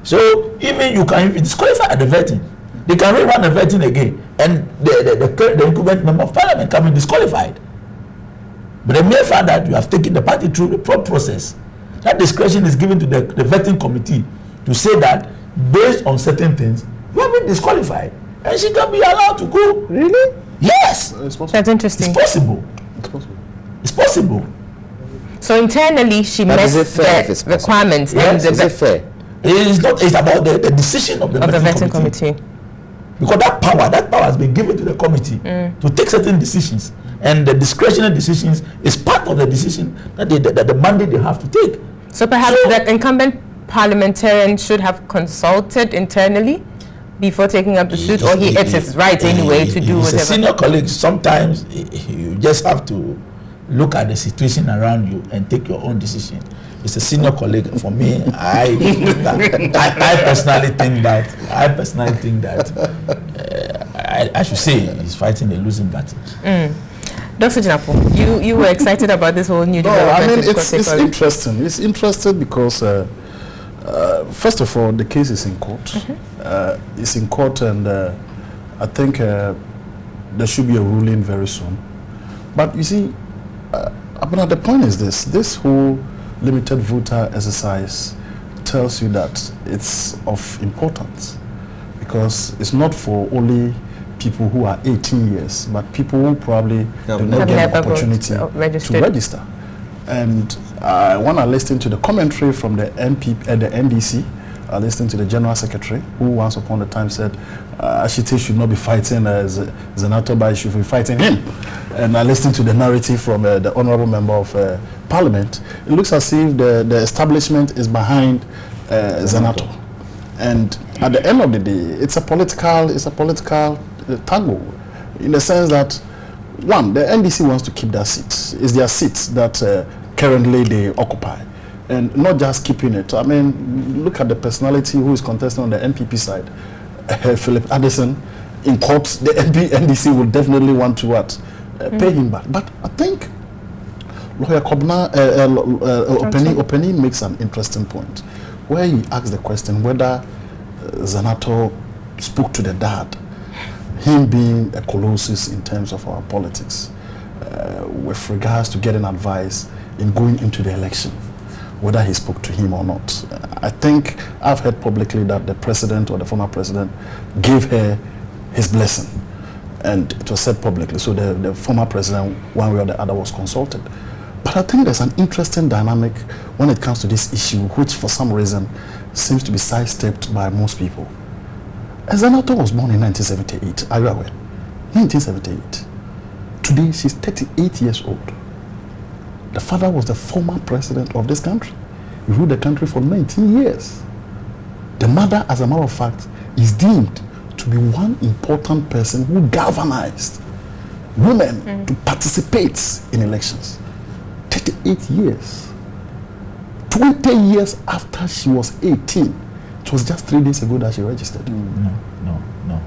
So even you can disqualify at the vetting, they can rerun the vetting again, and the incumbent member of parliament can be disqualified. But the mere fact that you have taken the party through the proper process, that discretion is given to the vetting committee to say that based on certain things, you have been disqualified, and she can be allowed to go. Really? Yes. That's interesting. It's possible. It's possible. So internally, she met the requirements. Yes, is it fair? It's not. It's about the decision of the vetting committee. Because that power has been given to the committee to take certain decisions, and the discretionary decisions is part of the decision that the mandate they have to take. So perhaps the incumbent parliamentarian should have consulted internally before taking up the suit, or it's his right anyway to do whatever. As a senior colleague, sometimes you just have to look at the situation around you and take your own decision. It's a senior colleague. For me, I personally think that I should say he's fighting a losing battle. Dr. Jinapo, you were excited about this whole new development. I mean, it's interesting. It's interesting because first of all, the case is in court. It's in court, and I think there should be a ruling very soon. But you see, but the point is this whole limited voter exercise tells you that it's of importance, because it's not for only people who are 18 years, but people who probably do not get an opportunity to register. And when I listened to the commentary from the NDC, I listened to the General Secretary, who once upon a time said Ashite should not be fighting Zenato, but should be fighting him. And I listened to the narrative from the Honorable Member of Parliament. It looks as if the establishment is behind Zenato. And at the end of the day, it's a political tango, in the sense that, one, the NDC wants to keep their seats. It's their seats that currently they occupy. And not just keeping it. I mean, look at the personality who is contesting on the NPP side. Philip Addison. In court, the NDC will definitely want to pay him back. But I think Lawyer Kobna Openi makes an interesting point, where he asks the question whether Zenato spoke to the dad, him being a colossus in terms of our politics, with regards to getting advice in going into the election, whether he spoke to him or not. I think I've heard publicly that the president or the former president gave her his blessing, and it was said publicly. So the former president, one way or the other, was consulted. But I think there's an interesting dynamic when it comes to this issue, which for some reason seems to be sidestepped by most people. Zenato was born in 1978. Are you aware? 1978. Today, she's 38 years old. The father was the former president of this country. He ruled the country for 19 years. The mother, as a matter of fact, is deemed to be one important person who galvanized women to participate in elections. 38 years. 20 years after she was 18. It was just 3 days ago that she registered. No.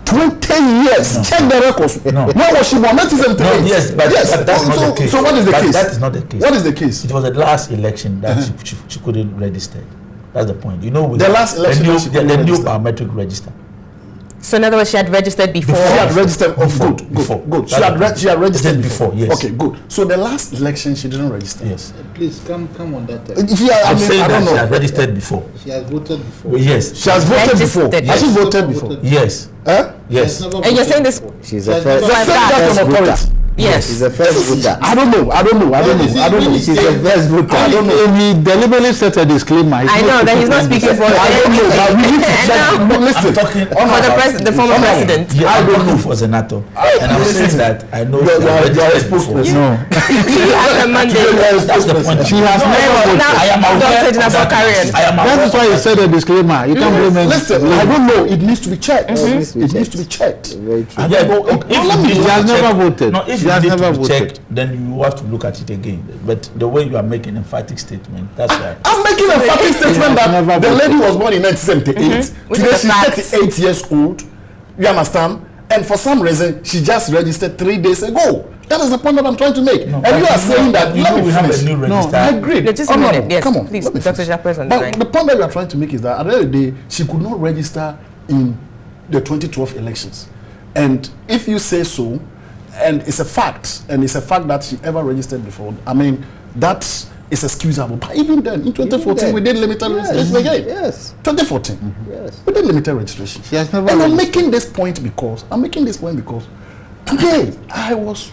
20 years. No. Check the records. No. When was she born? 1978. No, yes, but that's not the case. So what is the case? That is not the case. What is the case? It was the last election that she couldn't register. That's the point. You know, with The last election that she the couldn't new register. biometric register. So in other words, she had registered before. She had registered Before. Good. She That's had registered before, yes. Okay, good. So the last election she didn't register. Yes. Please come on that. I I'm saying I that don't she had know. registered before. She has voted before. Yes. She has voted before. Registered. Has she voted before? Yes. Huh? Yes. And you're saying this? She's a first, The first voter. Yes. she's a first voter. I don't know. She's a first voter. I don't know. If he deliberately set a disclaimer, I know that he's not speaking for I don't know. But we need to check. No. No, listen. For the former president. Yeah, I don't know for senator. And I'm saying that I know You she are had a registered before. spokesperson. no. She has a mandate. That's the point. She has never voted. Now, I am aware Dr. of Jennifer that. Carrion. I am aware That is of why he that. said a disclaimer. You can't blame him. Listen, I don't know. It needs to be checked. Mhm. It needs to be checked. Very true. I Yeah, don't know. if Let you me- need She to has check- never voted. No, if She you has need never to be voted. checked, then you have to look at it again. But the way you are making an emphatic statement, that's why. I'm making a fucking statement that Never the lady voted. was born in 1978. Which Today is a she's fact. 38 years old. You understand? And for some reason, she just registered 3 days ago. That is the point that I'm trying to make. No, And but you are saying that, you let know me we have finish. a new No, register. I agree. No, just a Honorable, minute. Yes, come on, please, let me Dr. finish. Japers on the But line. the point that we are trying to make is that at the end of the day, she could not register in the 2012 elections. And if you say so, and it's a fact that she ever registered before, I mean, that is excusable. But even then, in 2014, we did limited registration again. Yes. 2014, Yes. we did limited registration. She has never And I'm registered. making this point because today,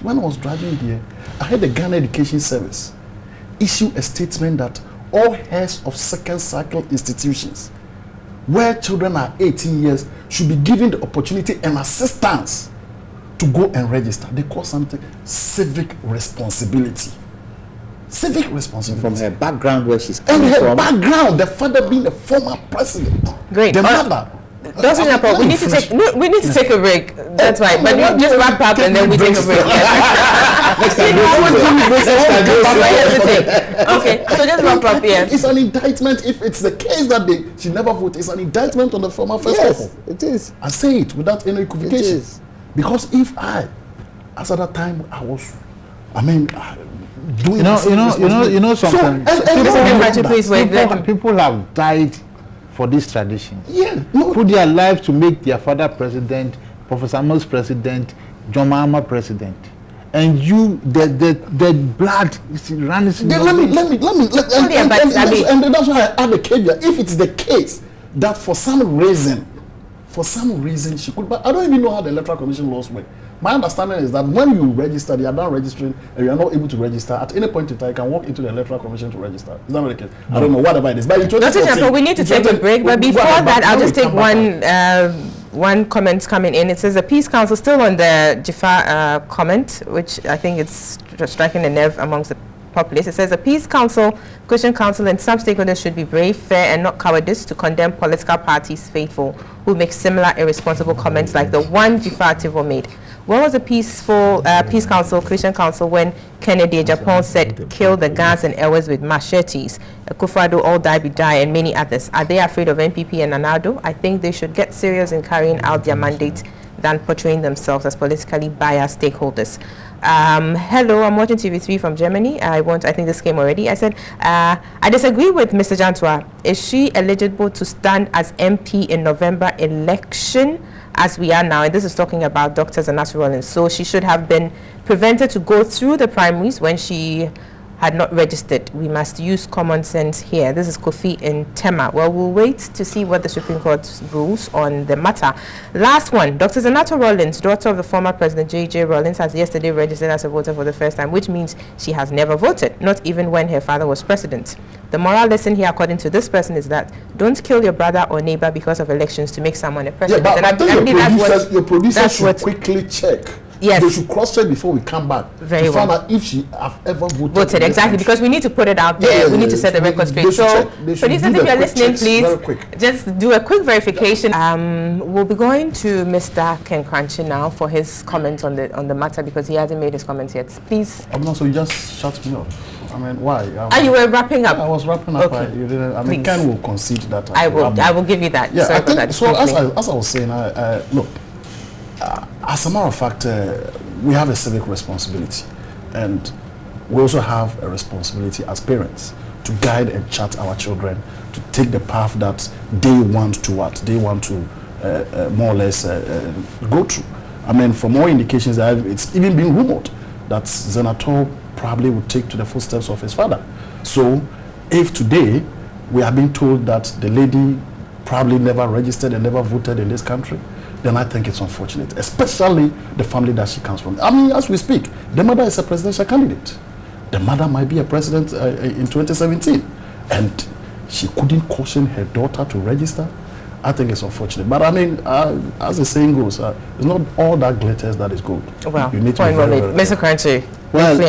when I was driving here, I heard the Ghana Education Service issue a statement that all heads of second cycle institutions where children are 18 years should be given the opportunity and assistance to go and register. They call something civic responsibility. Civic responsibility. From her background where she's And coming her from. background, the father being a former president. Great. The mother. Dr. Japers, we need to take a break. That's right. But What just do you wrap up and then we take a break. Okay, so just wrap up here. It's an indictment if it's the case that she never voted. It's an indictment on the former first Yes, couple. it is. I say it without any equivocation. It is. Because if as at that time, doing You know something. People have died for this tradition. Yeah, no. Put their life to make their father president, Professor Mills president, John Mahama president, and you, the blood is running. And that's why I add the caveat. If it's the case that for some reason she could, but I don't even know how the Electoral Commission laws work. My understanding is that when you register, you are done registering, and you are not able to register at any point in time, you can walk into the Electoral Commission to register. Is that not the case? I don't know, whatever it is. But in 2014, we need to take a break. But before that, I'll just take one comment coming in. It says the Peace Council, still on the Jafar comment, which I think it's striking a nerve amongst the populace. It says the Peace Council, Christian Council, and some stakeholders should be brave, fair, and not cowardice to condemn political parties faithful who make similar irresponsible comments like the one Jafar Tivo made. Where was the Peace Council, Christian Council, when Kennedy Japan said, kill the guns and Elwes with machetes? Akufo-Addo, all die be die, and many others. Are they afraid of NPP and Anado? I think they should get serious in carrying out their mandate than portraying themselves as politically biased stakeholders. Hello, I'm watching TV3 from Germany. I think this came already. I said, I disagree with Mr. Jantua. Is she eligible to stand as MP in November election as we are now? And this is talking about Dr. Zanatu Rollins. So she should have been prevented to go through the primaries when she had not registered. We must use common sense here. This is Kofi in Tema. Well, we'll wait to see what the Supreme Court rules on the matter. Last one, Dr. Zanatu Rollins, daughter of the former President J.J. Rollins, has yesterday registered as a voter for the first time, which means she has never voted, not even when her father was president. The moral lesson here, according to this person, is that don't kill your brother or neighbor because of elections to make someone a president. Yeah, but I think your producers that's should quickly check Yes. They should cross-check before we come back Very to find well. out if she have ever voted. Voted, exactly, because we need to put it out there. We need to set the record straight. So, Lisa, if you're listening, please just do a quick verification. We'll be going to Mr. Ken Kranchi now for his comments on the matter, because he hasn't made his comments yet. Please. No, so you just shut me up. I mean, why? You were wrapping up. I was wrapping up. Okay. Ken will concede that. I will give you that. Yeah, Sorry I think, that. so as I was saying, look, as a matter of fact, we have a civic responsibility, and we also have a responsibility as parents to guide and chart our children to take the path that they want to more or less go through. I mean, for more indications, it's even been rumored that Senator probably would take to the footsteps of his father. So if today we are being told that the lady probably never registered and never voted in this country, then I think it's unfortunate, especially the family that she comes from. I mean, as we speak, the mother is a presidential candidate. The mother might be a president in 2017, and she couldn't caution her daughter to register. I think it's unfortunate. But I mean, as the saying goes, it's not all that glitters that is gold. Well, you need to be very, very Mr. Kranchi. Well,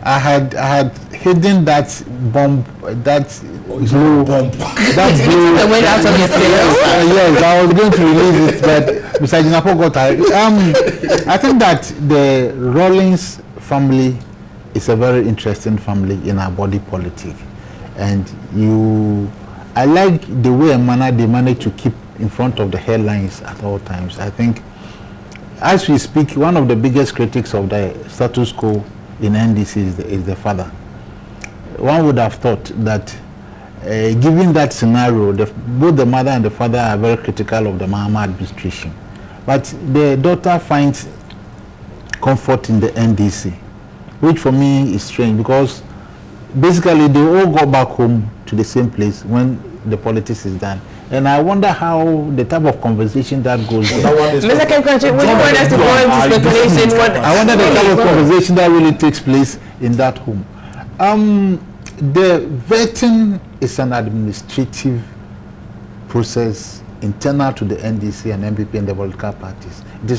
I had hidden that bomb, that blue bomb. That went out of your yes, I was going to release it, but Mr. Jinapo got I think that the Rawlings family is a very interesting family in our body politic, and I like the way and manner they manage to keep in front of the headlines at all times. I think, as we speak, one of the biggest critics of the status quo in NDC is the father. One would have thought that, given that scenario, both the mother and the father are very critical of the Mahama administration. But the daughter finds comfort in the NDC, which for me is strange, because basically they all go back home to the same place when the politics is done. And I wonder how the type of conversation that goes on. Mr. Ken Kranchi, would you want us to go into speculation? I wonder the type of conversation that really takes place in that home. The vetting is an administrative process internal to the NDC and MPP and the political parties. It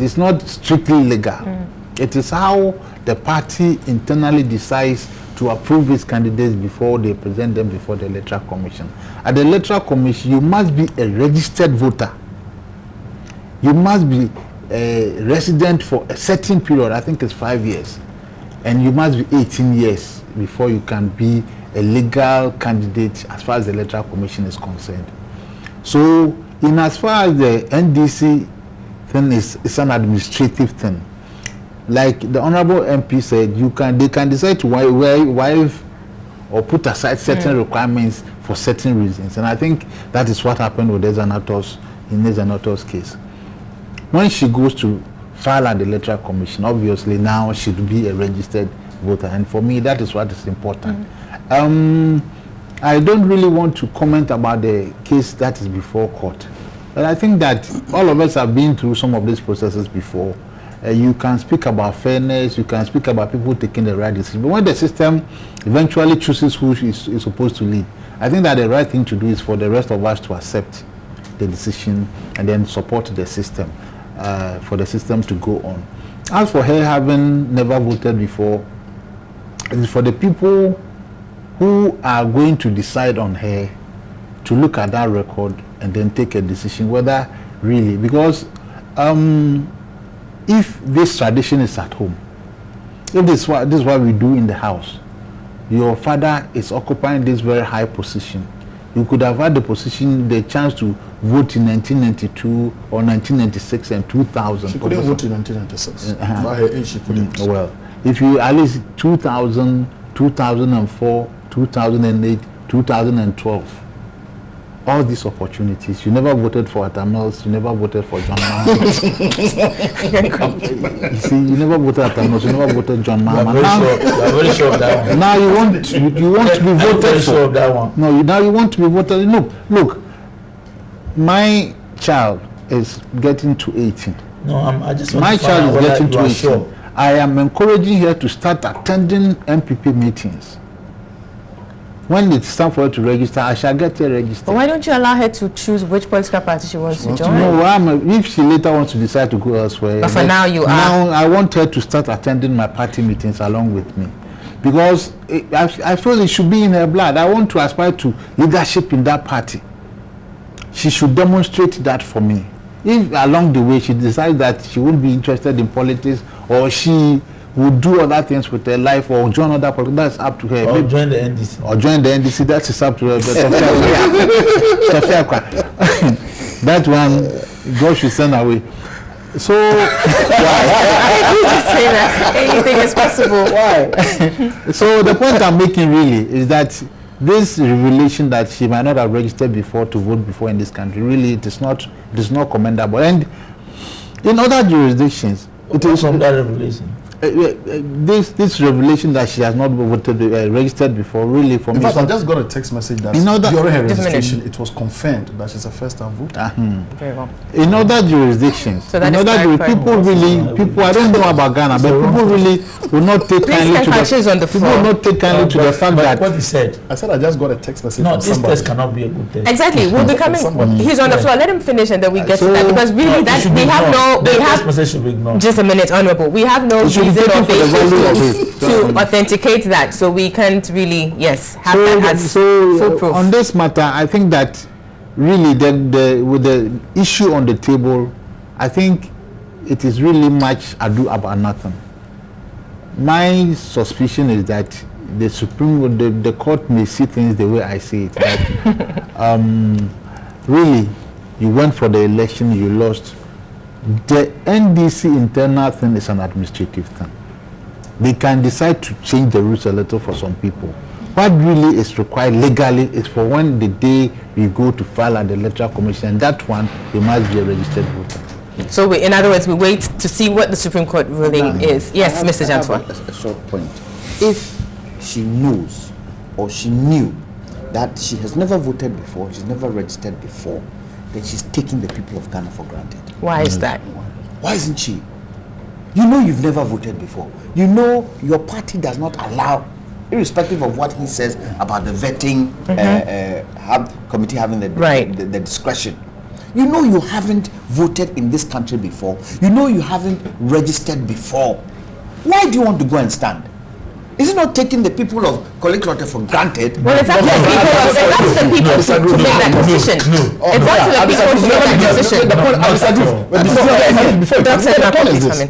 is not strictly legal. It is how the party internally decides to approve its candidates before they present them before the Electoral Commission. At the Electoral Commission, you must be a registered voter. You must be a resident for a certain period, I think it's 5 years. And you must be 18 years before you can be a legal candidate as far as the Electoral Commission is concerned. So, in as far as the NDC thing is an administrative thing. Like the Honorable MP said, they can decide to waive or put aside certain requirements for certain reasons. And I think that is what happened with Ezenato's case. When she goes to file at the Electoral Commission, obviously now she will be a registered voter. And for me, that is what is important. I don't really want to comment about the case that is before court. But I think that all of us have been through some of these processes before. You can speak about fairness, you can speak about people taking the right decision. But when the system eventually chooses who is supposed to lead, I think that the right thing to do is for the rest of us to accept the decision and then support the system, for the system to go on. As for her having never voted before, it is for the people who are going to decide on her to look at that record and then take a decision whether really, because if this tradition is at home, if this is what we do in the house, your father is occupying this very high position, you could have had the chance to vote in 1992 or 1996 and 2000. She couldn't vote in 1996. By her age, she couldn't. Well, if you at least 2000, 2004, 2008, 2012, all these opportunities, you never voted for Atamels, you never voted for John Mahama. You see, you never voted Atamels, you never voted John Mahama. I'm very sure of that one. Now you want to be voted I'm very sure of that one. No, now you want to be voted. Look, my child is getting to 18. No, I just want my to find child out is getting to 18. Sure. I am encouraging her to start attending MPP meetings. when it's time for her to register, I shall get her registered. But why don't you allow her to choose which political party she wants to join? No, if she later wants to decide to go elsewhere. But for now, Now, I want her to start attending my party meetings along with me. Because I feel it should be in her blood. I want to aspire to leadership in that party. She should demonstrate that for me. If along the way she decides that she won't be interested in politics, or she would do other things with her life, or join other politics, that's up to her. Or join the NDC. Or join the NDC, that is up to her. That one, God should send away. So why? You just say that anything is possible. Why? So the point I'm making really is that this revelation that she might not have registered before to vote before in this country, really it is not commendable. And in other jurisdictions, it is from that revelation. This revelation that she has not voted registered before, really for me. In fact, I just got a text message that during her registration, it was confirmed that she's a first-time voter. Very well. In other jurisdictions, so that people I don't know about Ghana, but people really will not take kindly to the fact that what he said. I said I just got a text message. No, this test cannot be a good test. Exactly, we'll be coming. He's on the floor. Let him finish, and then we get to that, because really that we have no. We have just a minute, Honourable. We have no reason or basis to authenticate that, so we can't really have that as full proof. On this matter, I think that really with the issue on the table, I think it is really much ado about nothing. My suspicion is that the the court may see things the way I see it. That really, you went for the election, you lost. The NDC internal thing is an administrative thing. They can decide to change the rules a little for some people. What really is required legally is for when the day we go to file at the Electoral Commission, that one, you must be a registered voter. So in other words, we wait to see what the Supreme Court ruling is. Yes, Mr. Jantua. A short point. If she knows or she knew that she has never voted before, she's never registered before, then she's taking the people of Ghana for granted. Why is that? Why isn't she? You know you've never voted before. You know your party does not allow, irrespective of what he says about the vetting committee having the discretion. You know you haven't voted in this country before. You know you haven't registered before. Why do you want to go and stand? Is it not taking the people of Koliklote for granted? Well, it's up to the people to make that decision. It's up to the people to make that decision.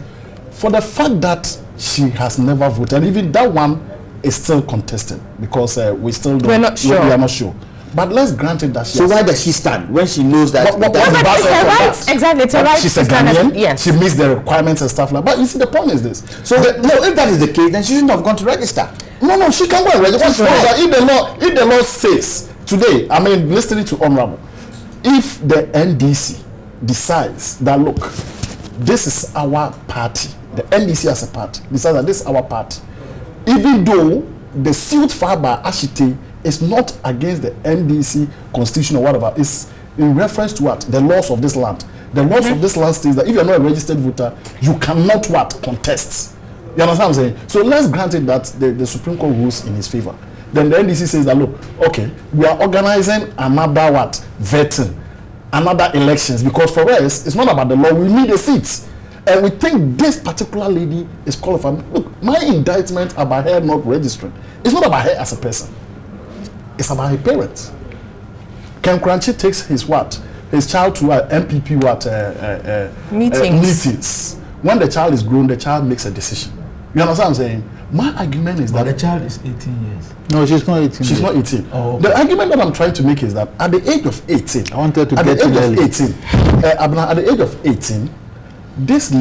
For the fact that she has never voted, and even that one is still contested, because we still don't. We're not sure. We are not sure. But let's grant it that she. So why does she stand when she knows that? Exactly, it's her right. She's a Ghanaian. Yes. She meets the requirements and stuff like that. But you see, the point is this. So if that is the case, then she shouldn't have gone to register. No, she can go and register. If the law says today, I mean, listening to Honourable, if the NDC decides that look, this is our party, the NDC as a party decides that this is our party, even though the suit filed by Ashite is not against the NDC constitution or whatever, it's in reference to what? The laws of this land. The laws of this land states that if you're not a registered voter, you cannot contest. You understand what I'm saying? So let's grant it that the Supreme Court rules in his favor. Then the NDC says that, look, okay, we are organizing another vetting, another elections, because for us, it's not about the law, we need the seats. And we think this particular lady is qualified. Look, my indictment about her not registering, it's not about her as a person. It's about her parents. Ken Kranchi takes his child to MPP meetings. When the child is grown, the child makes a decision. You understand what I'm saying? My argument is that the child is 18 years. No, she's not 18. She's not 18. Oh, okay. The argument that I'm trying to make is that at the age of 18, I wanted to get to at the age of 18, this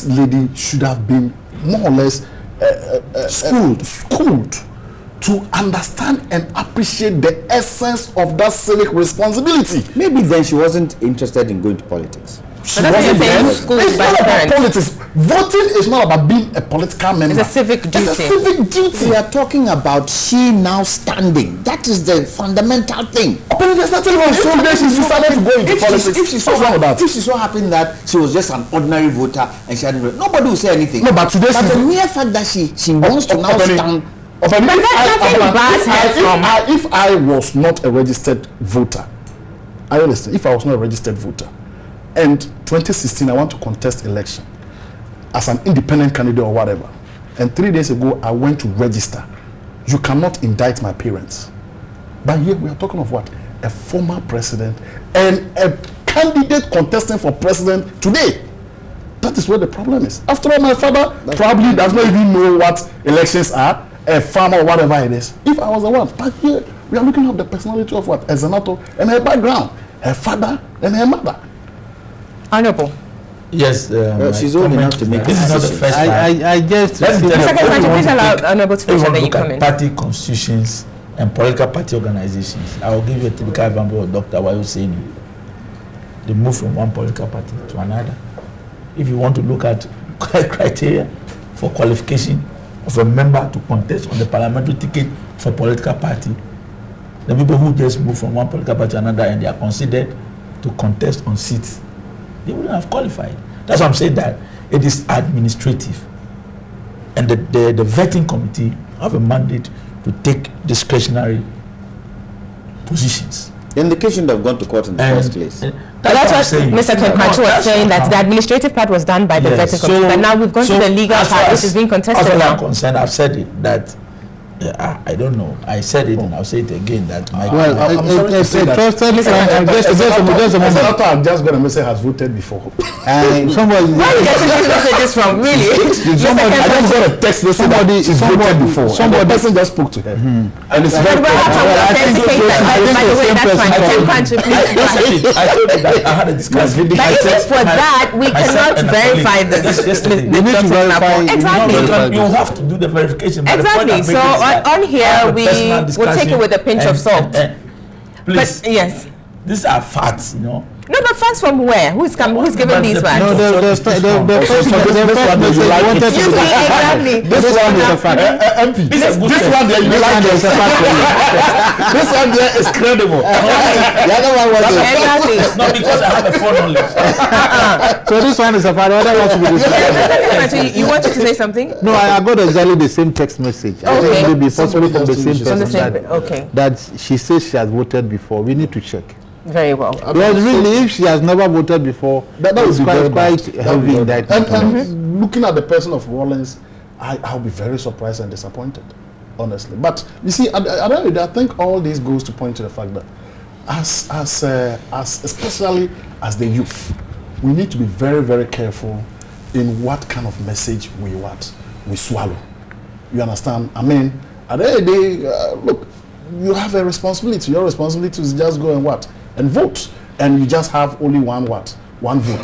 lady should have been more or less schooled to understand and appreciate the essence of that civic responsibility. Maybe then she wasn't interested in going to politics. She wasn't then. It's not about politics. Voting is not about being a political member. It's a civic duty. It's a civic duty. We are talking about she now standing. That is the fundamental thing. But there's nothing wrong. So then she decided to go into politics. If she so happened that she was just an ordinary voter and she hadn't, nobody will say anything. No, but today the mere fact that she wants to now stand If I was not a registered voter, I understand. If I was not a registered voter, and 2016 I want to contest election as an independent candidate or whatever, and 3 days ago I went to register, you cannot indict my parents. But here we are talking of what? A former president and a candidate contesting for president today. That is where the problem is. After all, my father probably does not even know what elections are, a farmer or whatever it is. If I was the one, but here we are looking at the personality of what? A senator and her background, her father and her mother. Honorable. Yes, she's old enough to make this is not the first time. I just Please allow Honorable to finish and then you come in. Party constitutions and political party organizations. I will give you a typical example of Dr. Wayo saying they move from one political party to another. If you want to look at criteria for qualification of a member to contest on the parliamentary ticket for political party, the people who just move from one political party to another and they are considered to contest on seats, they wouldn't have qualified. That's why I'm saying that it is administrative, and the vetting committee have a mandate to take discretionary positions. The indication they've gone to court in the first place. That's what Mr. Kekmachi was saying, that the administrative part was done by the vetting committee, but now we've gone to the legal part, which is being contested now. As I'm concerned, I've said it, that I don't know. I said it and I'll say it again that my I'm sorry to say that. I'm just going to say has voted before. Somebody. Where are you getting these messages from? Really? I just got a text that somebody is voted before. The person just spoke to her. And it's very By the way, that's fine. I told you that I had a discussion. But even for that, we cannot verify this. We need to verify. Exactly. You have to do the verification. Exactly. So on here, we will take it with a pinch of salt. Please. But yes. These are facts, you know. No, but facts from where? Who's giving these facts? No, the first message I wanted to do. Exactly. This one is a fact. MP. This one there, you like it. This one there is credible. The other one was exactly. It's not because I have a foreknowledge. So this one is a fact. The other one to be discussed. You wanted to say something? No, I got exactly the same text message. I think it may be possible from the same person that she says she has voted before. We need to check. Very well. Because really, if she has never voted before, that would be quite heavy indictment. And looking at the person of Rawlings, I'll be very surprised and disappointed, honestly. But you see, at the end of the day, I think all this goes to point to the fact that, as especially as the youth, we need to be very, very careful in what kind of message we swallow. You understand? I mean, at the end of the day, look, you have a responsibility. Your responsibility is just go and vote, and you just have only one vote,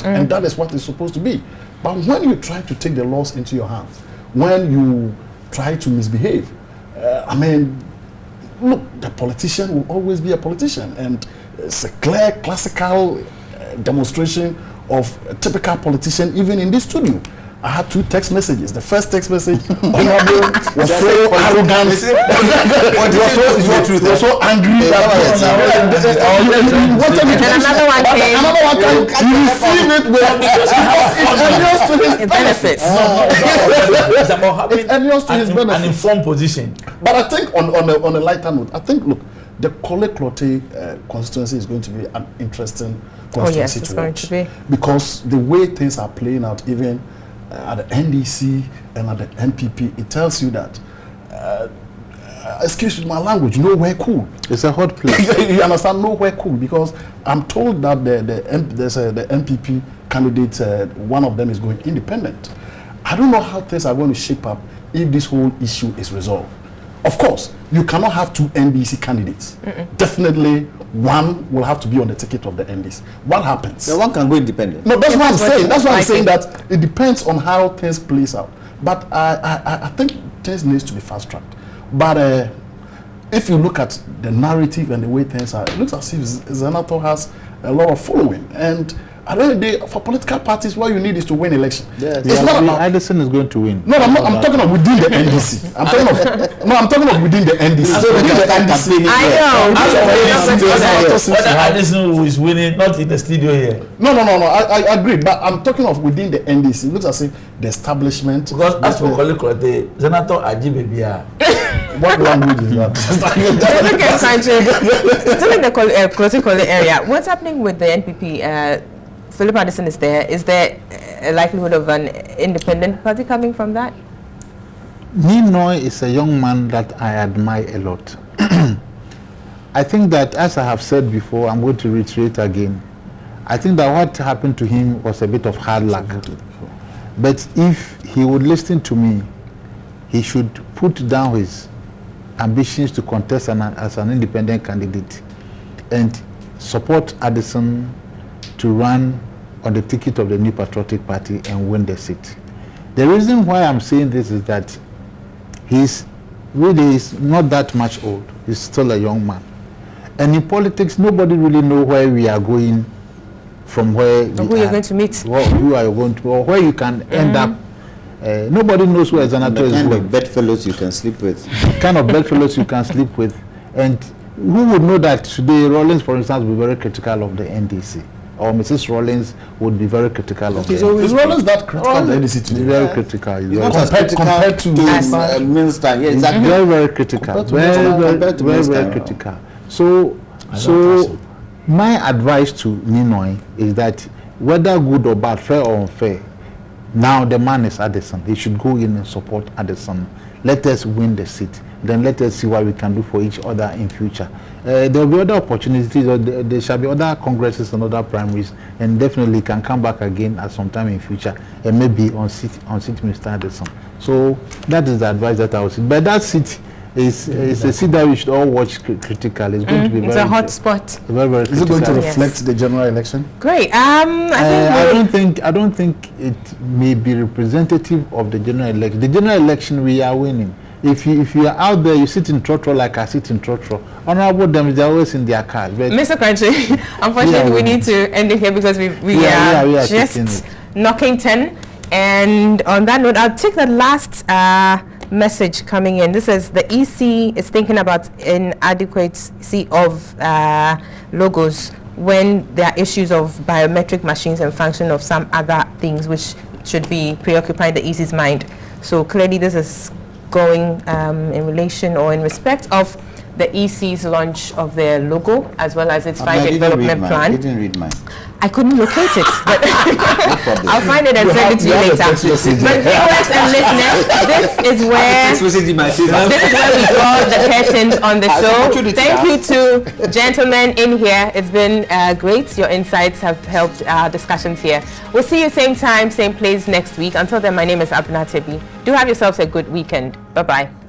and that is what it's supposed to be. But when you try to take the laws into your hands, when you try to misbehave, I mean, look, the politician will always be a politician, and it's a clear, classical demonstration of a typical politician, even in this studio. I had 2 text messages. The first text message, Honorable was so arrogant. He was so angry. And another one came. You receive it because it benefits. It's about having an informed position. But I think on a lighter note, I think, look, the Korle-Klottey constituency is going to be an interesting constituency it's going to be. Because the way things are playing out, even at the NDC and at the NPP, it tells you that, excuse my language, nowhere cool. It's a hot place. You understand? Nowhere cool, because I'm told that the NPP candidate, one of them is going independent. I don't know how things are going to shape up if this whole issue is resolved. Of course, you cannot have 2 NDC candidates. Definitely, one will have to be on the ticket of the NDC. What happens? The one can go independent. No, that's what I'm saying. That's why I'm saying that it depends on how things plays out. But I think things needs to be fast-tracked. But if you look at the narrative and the way things are, it looks as if Zenator has a lot of following. And at the end of the day, for political parties, what you need is to win election. Yes. It's not about Addison is going to win. No, I'm talking of within the NDC. I'm talking of within the NDC. So within the NDC. I know. Whether Addison who is winning, not in the studio here. No. I agree, but I'm talking of within the NDC. It looks as if the establishment. Because as for Kolekrote, Senator Ajibebia. What language is that? Still in the Klote area, what's happening with the NPP? Philip Addison is there. Is there a likelihood of an independent party coming from that? Ninoy is a young man that I admire a lot. I think that, as I have said before, I'm going to reiterate again. I think that what happened to him was a bit of hard luck. But if he would listen to me, he should put down his ambitions to contest as an independent candidate and support Addison to run on the ticket of the New Patriotic Party and win the seat. The reason why I'm saying this is that he's not that much old. He's still a young man. And in politics, nobody really knows where we are going from where who you're going to meet. Who are you going to, or where you can end up. Nobody knows where Zanato is going. The kind of bedfellows you can sleep with. Kind of bedfellows you can sleep with. And who would know that today Rawlings, for instance, will be very critical of the NDC? Or Mrs. Rawlings would be very critical of the NDC. Is Rawlings that critical of the NDC today? Very critical. Compared to Minister. Yeah, exactly. Very critical. Very critical. So my advice to Ninoy is that whether good or bad, fair or unfair, now the man is Addison. He should go in and support Addison. Let us win the seat. Then let us see what we can do for each other in future. There will be other opportunities. There shall be other congresses and other primaries, and definitely can come back again at some time in future, and maybe on seat Mr. Addison. So that is the advice that I would say. But that seat is a seat that we should all watch critically. It's going to be it's a hot spot. Very is it going to reflect the general election? Great. I don't think it may be representative of the general election. The general election we are winning. If you are out there, you sit in Trotro like I sit in Trotro. Honorable them, they're always in their cars. Mr. Country, unfortunately, we need to end it here because we are just knocking 10. And on that note, I'll take the last message coming in. This is the EC is thinking about inadequacy of logos when there are issues of biometric machines and function of some other things which should be preoccupying the EC's mind. So clearly this is going in relation or in respect of the EC's launch of their logo as well as its 5-year development plan. You didn't read mine. I couldn't locate it, but I'll find it and send it to you later. But viewers and listeners, this is where we draw the curtains on the show. Thank you to gentlemen in here. It's been great. Your insights have helped our discussions here. We'll see you same time, same place next week. Until then, my name is Abna Tebi. Do have yourselves a good weekend. Bye-bye.